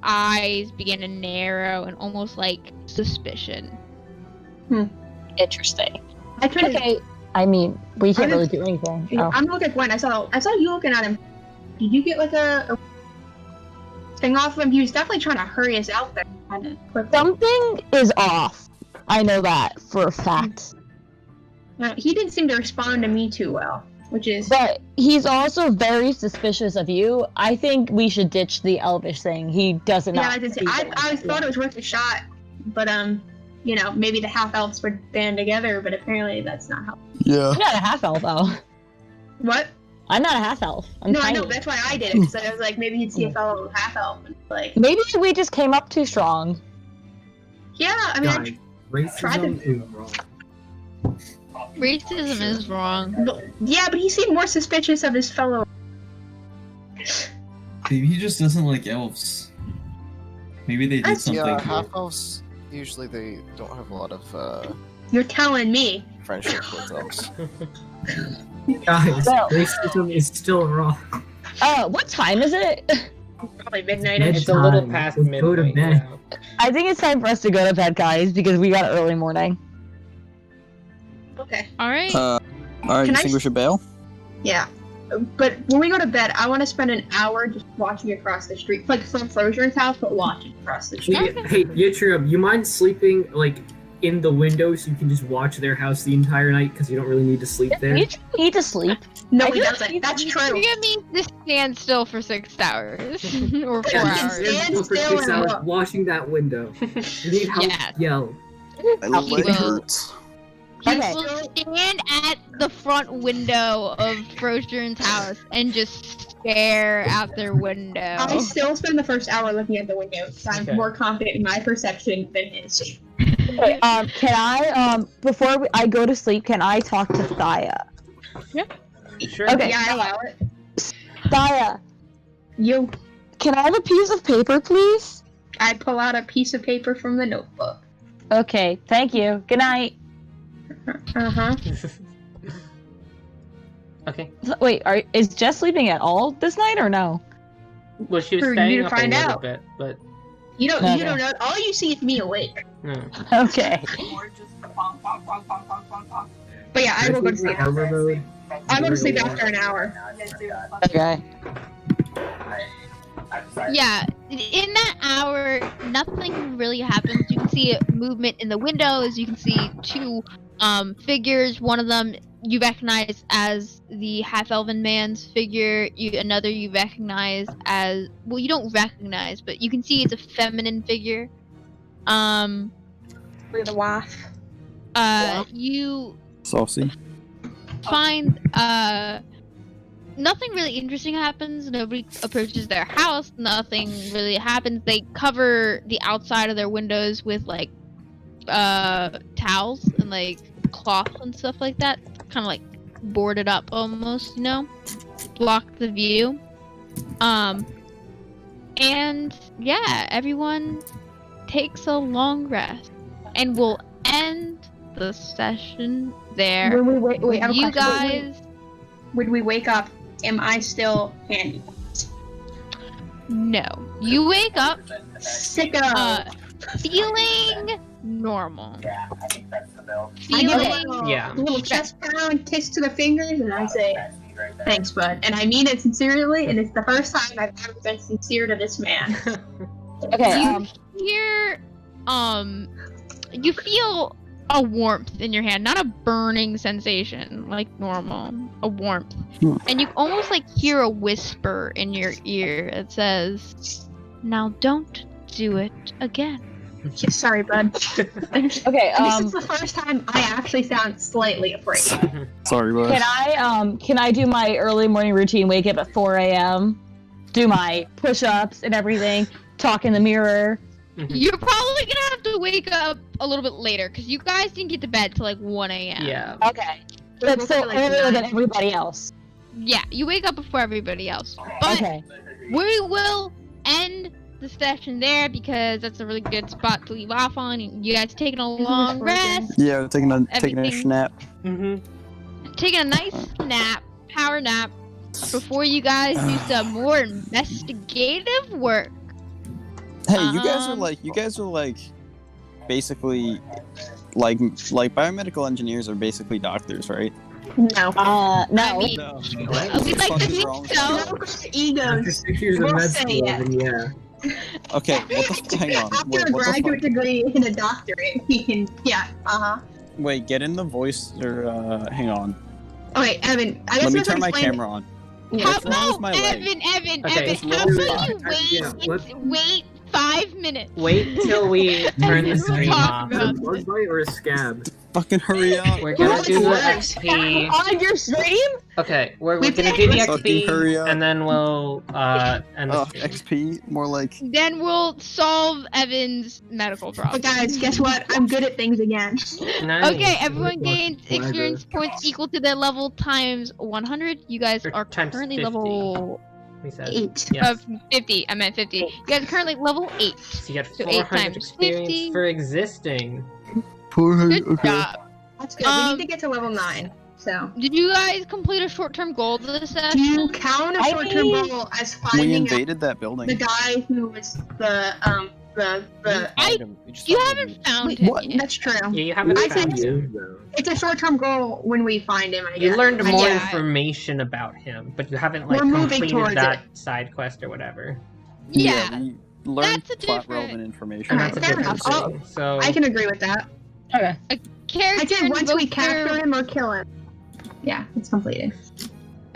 eyes began to narrow and almost like suspicion. Interesting. Okay. I mean, we can't really do anything. I'm looking at Gwen. I saw you looking at him. Did you get like a thing off of him? He was definitely trying to hurry us out there. Something is off. I know that for a fact. He didn't seem to respond to me too well, which is. But he's also very suspicious of you. I think we should ditch the Elvish thing. He doesn't. Yeah, I thought it was worth a shot, but maybe the half elves would band together, but apparently that's not how. Yeah. I'm not a half elf though. What? I'm not a half elf. I'm no, tiny. I know. That's why I did it. Because I was like, maybe he'd see a fellow half elf. Like, maybe we just came up too strong. Yeah, I mean, Racism is wrong. Racism is wrong. Yeah, but he seemed more suspicious of his fellow. Maybe he just doesn't like elves. Maybe they did something. Yeah, cool. half elves usually they don't have a lot of You're telling me. friendship with elves. Guys, Well- racism is still wrong. What time is it? Probably midnight. It's a little Bedtime. past Let's go to midnight. bed. Yeah. I think it's time for us to go to bed, guys, because we got early morning. Okay. Alright. All right, Can you I think we should bail? Yeah. But when we go to bed, I want to spend an hour just watching across the street, like from Frosier's house, but watching across the street. Hey, Yitria, you mind sleeping like in the window so you can just watch their house the entire night because you don't really need to sleep there? You need to sleep. No, I he feel doesn't. like That's You're true. gonna need to stand still for 6 hours. Or 4 Yeah, hours. you Stand stand for still 6 and hours look. watching that window. You need help. Yeah. Yell. My leg leg will- hurts. He Okay. will stand at the front window of Frosier's house and just stare out their window. I still spend the first hour looking at the window because I'm Okay. more confident in my perception than his. Okay, can I, before I go to sleep, can I talk to Thaya? Sure. Okay. Yeah, I allow it. Thaya, You. can I have a piece of paper, please? I pull out a piece of paper from the notebook. Okay, thank you. Good night. Uh-huh. Okay. Wait, is Jess sleeping at all this night or no? Well, she was For you staying to up a find little out. bit, but You don't Okay. you don't know. All you see is me awake. no. Okay. Or just bonk, bonk, bonk, bonk, bonk, bonk, bonk. But yeah, I will go to sleep. Harbor mode. I go to sleep after an hour. Okay. Yeah, in that hour, nothing really happens. You can see movement in the windows. You can see 2 figures. One of them you recognize as the half-elven man's figure. Another you recognize as, well, you don't recognize, but you can see it's a feminine figure. With a wife. You Saucy. find nothing really interesting happens. Nobody approaches their house. Nothing really happens. They cover the outside of their windows with like towels and like cloth and stuff like that. Kind of like boarded up almost, you know, block the view. And yeah, everyone takes a long rest, and we'll end the session there. When we wait, I have a You question. guys. When we wake up, am I still handy? No. You wake up Sicko. feeling normal. Yeah, I think that's the bill. I give a Feeling little, Yeah. little chest pound, kiss to the fingers, and I say, That's me right there. "Thanks, bud." And I mean it sincerely, and it's the first time I've ever been sincere to this man. Okay, you hear you feel a warmth in your hand, not a burning sensation like normal, a warmth. And you almost like hear a whisper in your ear that says, "Now don't do it again." Yeah, sorry, bud. okay, And this is the first time I actually sound slightly afraid. Sorry, bud. can I do my early morning routine, wake up at 4 a.m., do my push-ups and everything, talk in the mirror? You're probably gonna have to wake up a little bit later because you guys didn't get to bed till like 1 a.m. Yeah. Okay. That's still Like earlier than 9. everybody else. Yeah, you wake up before everybody else. But Okay. we will end the session there because that's a really good spot to leave off on. You guys taking a long rest, Yeah, we're taking a Everything- nap. taking a nice nap, power nap, before you guys do some more investigative work. Hey, you guys are like basically like biomedical engineers are basically doctors, right? No. No. I mean, No. we'd like to think wrong? so. After Egos. 6 years of We'll med say school, it. then yeah. Okay, what the hang on. After Wait, a what the graduate fuck? degree and a doctorate, he can. Yeah. Wait, get in the voice or hang on. Okay, Evan. I guess Let me I turn my explain it. camera on. How What's wrong with about my leg? Evan, Okay. Evan, how Just about you Yeah, wait 5 minutes? Wait till we turn the stream Talk off. Is it a about bug bite or a scab? Fucking hurry up. We're gonna do the Worse. XP. On your stream? Okay, we're We gonna did. do the Fucking hurry XP, up. and then we'll end the Oh, stream. XP, more like. Then we'll solve Evan's medical problem. But guys, guess what? I'm good at things again. Nice. Okay, everyone Nice. gains Pleasure. experience points equal to their level times 100. You guys Or are times currently 50. level We said. 8. Yes. 50. I meant 50. You guys are currently level 8. So you get So 8 400 times experience 50. for existing. Good job. That's good. We need to get to level 9. So, Did you guys complete a short-term goal this do session? you count a short-term goal as We finding out invaded that building. the guy who was the You haven't found him What? yet. That's true. Yeah, you haven't I found think him. it's a short-term goal when we find him. I You guess. learned more Yeah. information about him, but you haven't like We're moving completed towards that side quest or whatever. Yeah. we learned That's a plot different- relevant information. And Alright, that's a fair different enough. thing. So I can agree with that. Okay. Character I said once we invoked capture their- him or kill him. Yeah, it's completed.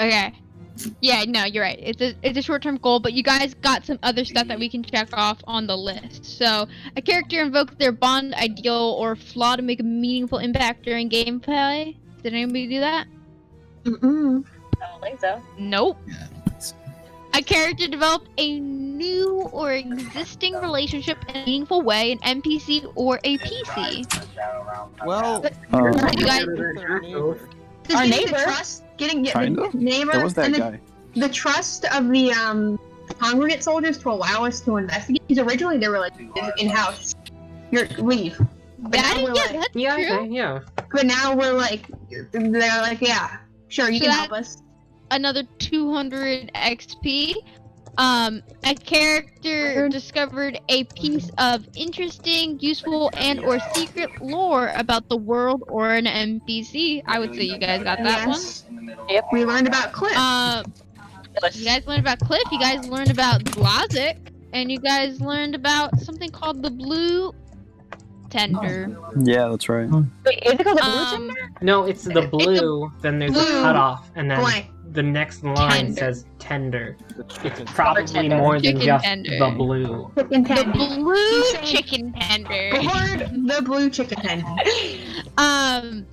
Okay. Yeah, no, you're right. It's a short-term goal, but you guys got some other stuff that we can check off on the list. So, a character invokes their bond, ideal, or flaw to make a meaningful impact during gameplay. Did anybody do that? Mm-mm. I don't think so. Nope. Yeah, I don't think so. A character developed a new or existing relationship in a meaningful way, an NPC or a PC. Well, You guys, Just Our getting neighbor. the trust, getting Kinda. the neighbor, That was that and guy. the trust of the congregate soldiers to allow us to investigate. Because originally they were like in house, leave. But that now is, we're yeah, like, that's yeah, true. okay, yeah. but now we're like, they're like, yeah, sure, you So can that- help us. Another 200 XP. A character discovered a piece of interesting, useful, and or secret lore about the world or an NPC. I would say you guys got that Yes. Yep. We learned about Cliff. one. You guys learned about Cliff. You guys learned about Glazik, and you guys learned about something called the Blue Tender. Yeah, that's right. Wait, is it called the blue Um, tender? No, it's the blue, then there's blue a cutoff, and then Blank. the next line Tender. says tender. It's Chicken. probably tender. more than Chicken just tender. the blue. Chicken The tender. Blue He said- Chicken Tender. The blue chicken tender.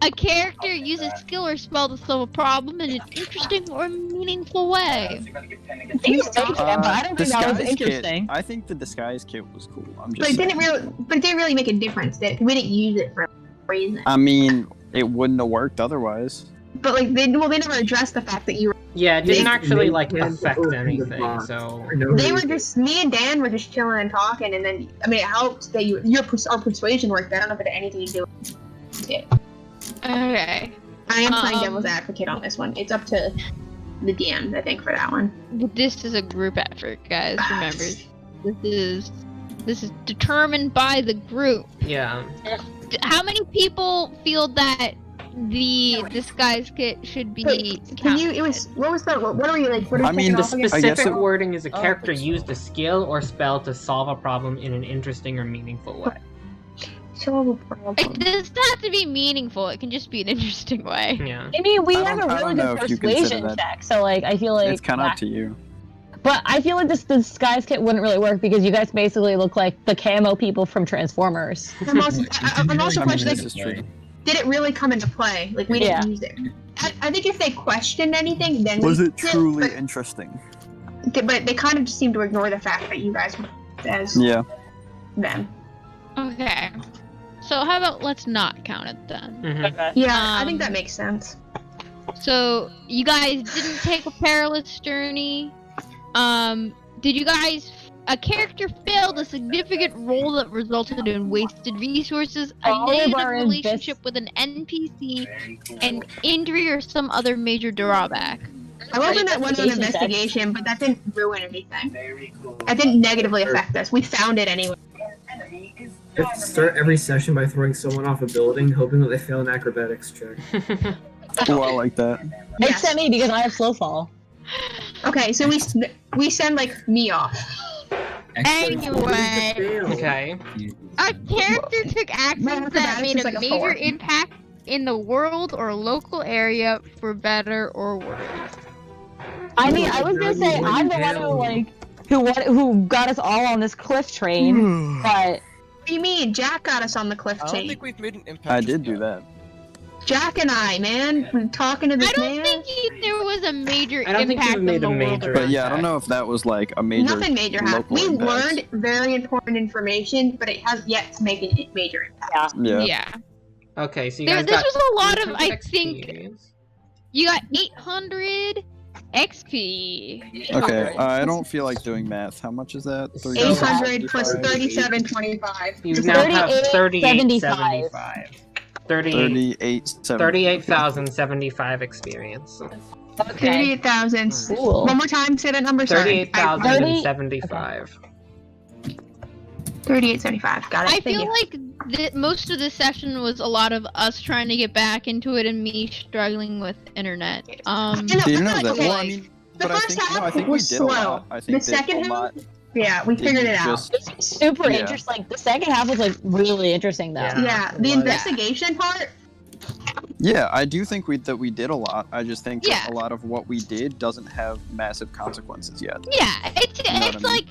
A character uses skill or spell to solve a problem in an interesting or meaningful way. They used to make them, but I don't think that was disguise interesting. Kit. I think the disguise kit was cool. I'm But just. it didn't saying. really make a difference. We didn't use it for a reason. I mean, it wouldn't have worked otherwise. But like they never addressed the fact that you were. Yeah, it didn't They- actually they like can't affect open the anything. box. So For no They were reason. just me and Dan were just chilling and talking, and then I mean it helped that our persuasion worked. I don't know if it had anything to do with it. Okay. I am playing Um, devil's advocate on this one. It's up to the DMs, I think, for that one. This is a group effort, guys. Remember, this is determined by the group. yeah, How many people feel that the disguise kit should be Wait, can counted? you? It was what was the what are we like? What are we I mean, checking the off again? I guess specific it- wording is a Oh, character it's- used a skill or spell to solve a problem in an interesting or meaningful way. Solve a problem. It doesn't have to be meaningful. It can just be an interesting way. Yeah. I mean, we I have don't- a I really don't know good if you consider persuasion that- check, so like I feel like It's kind of up to you. But I feel like this disguise kit wouldn't really work because you guys basically look like the camo people from Transformers. I'm also I questioning, this is true. did it really come into play? Like we didn't use it. I think if they questioned anything, then Was we it did, truly interesting? But they kind of just seem to ignore the fact that you guys as Yeah. them. Okay. So how about let's not count it then? Mm-hmm. Yeah, I think that makes sense. So you guys didn't take a perilous journey. Did you guys? A character failed a significant role that resulted in wasted resources, a All of negative our relationship with an NPC, an injury, or some other major drawback. I wasn't at one on Investigation checks. investigation, but that didn't ruin anything. That didn't negatively affect us. We found it anyway. Just start every session by throwing someone off a building, hoping that they fail an acrobatics check. Oh, I like that. Yes. Except me because I have slow fall. Okay, so we send like me off. Anyway, Okay. a character took actions that acrobatics made is a like a major 4. impact in the world or local area for better or worse. I mean, I was gonna say I'm the one who who got us all on this cliff train, but do you mean? Jack got us on the cliff I don't chain. think we've made an impact. I just did do yet. that. Jack and I, man, we're talking to I this don't man. think there was a major I don't think impact you made on a the world. major But yeah, I don't know if that was like a major. Nothing major happened. local We impact. learned very important information, but it has yet to make a major impact. Yeah. Okay, so you There, guys this got was a lot of, 200 I think, experience. you got 800 XP. Okay, I don't feel like doing math. How much is that? 800 plus 3725. You now have 3875. 38,075 experience. Okay. 38,000. Cool. One more time, say that number. Sorry. 38,075. 3875. Got it. I Thank feel you. like most of the session was a lot of us trying to get back into it and me struggling with internet. The internet was that. Well, I mean, The but I first think half no, I think was we did slow. a lot. I think The second a lot. Yeah, we figured it out. Super Yeah. interesting. Like the second half was like really interesting though. Yeah, the investigation part. Yeah, I do think we did a lot. I just think that Yeah. a lot of what we did doesn't have massive consequences yet. Yeah, it's You know what I mean? like.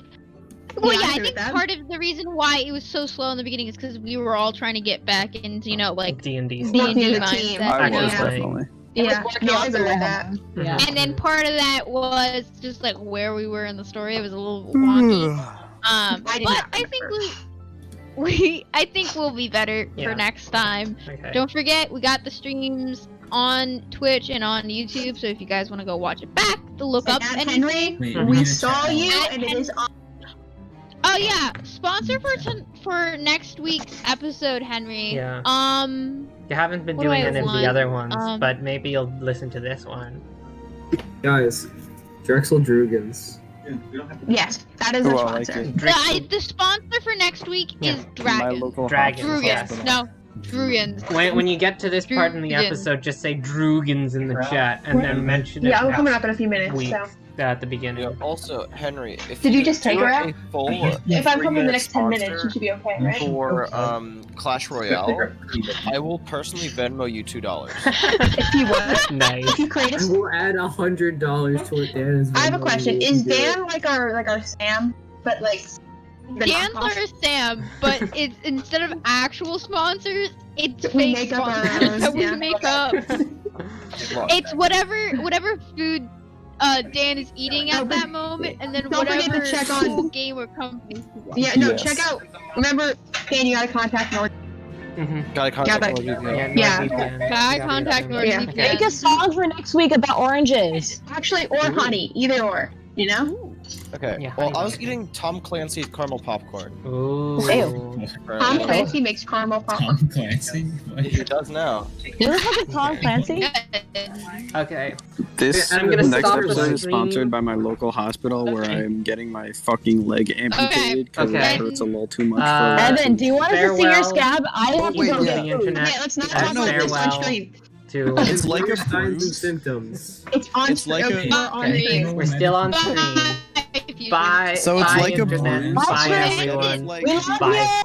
Well, Yeah, I yeah, I agree think with that. part of the reason why it was so slow in the beginning is because we were all trying to get back into, like D&D. D&D Working as a team. mindset. I you know? was definitely. Yeah, no, I agree with that. Yeah. And then part of that was just like where we were in the story. It was a little wonky. I did But not I think remember. I think we'll be better Yeah. for next time. Okay. Don't forget, we got the streams on Twitch and on YouTube. So if you guys want to go watch it back, to look up And anything. Henry, Wait, we need to saw check you, out. and it is on. Oh yeah, sponsor for next week's episode, Henry. Yeah. You haven't been What do doing I any of want? the other ones, Um, but maybe you'll listen to this one. Guys, Drexel Drugans. Yes, that is Oh, our I like sponsor. it. The sponsor for next week Yeah. is My Dragon. local Dragons, hospital. Drugans. No, Drugans. When you get to this part in the Drugans. episode, just say Drugans in the chat and then mention it Yeah, I'm coming up in a few minutes. week, So at the beginning. Yeah, also, Henry, if Did you just take do her a out? full if I'm coming in the 3-minute next 10 minutes, sponsor you should be okay, right? for Clash Royale, I will personally Venmo you $2. If you would, Nice. if you create a. We'll add $100 toward Dan's. I have a Venmo. question. You Is can do it. Dan like our Sam, but like the Dan's knockoff? our Sam, but it's instead of actual sponsors, it's We fake make up our sponsors own, that we yeah. make up. It's whatever food Dan is eating Oh, at but that moment, and then don't forget to whatever check on- cool game or company. Yeah, no, Yes. check out. Remember, Dan, you gotta contact North. Mm-hmm. Gotta contact but- NordVPN. Yeah. Guy contact Yeah. NordVPN. Make a song for next week about oranges. Actually, or honey, either or. You know? Okay, Yeah, well, honey I was butter. eating Tom Clancy's caramel popcorn. Ooh. Ew. Tom Clancy makes caramel pop. Tom Clancy? He does now. Does this look like Tom Clancy? Okay. This I'm gonna next stop the episode is stream. sponsored by my local hospital where Okay. I'm getting my fucking leg amputated because Okay. it hurts a little too much Evan, do you want us to see your farewell. scab? I have to Wait, go yeah. get The food. internet. Okay, let's not and talk about this on farewell stream. to. It's like a Signs and bruise. symptoms. It's on It's like stream. a- on Okay. stream. We're still on stream. Bye. So it's Bye, like a internet. bruise. Bye, Bye, everyone. Like- We love Bye. you.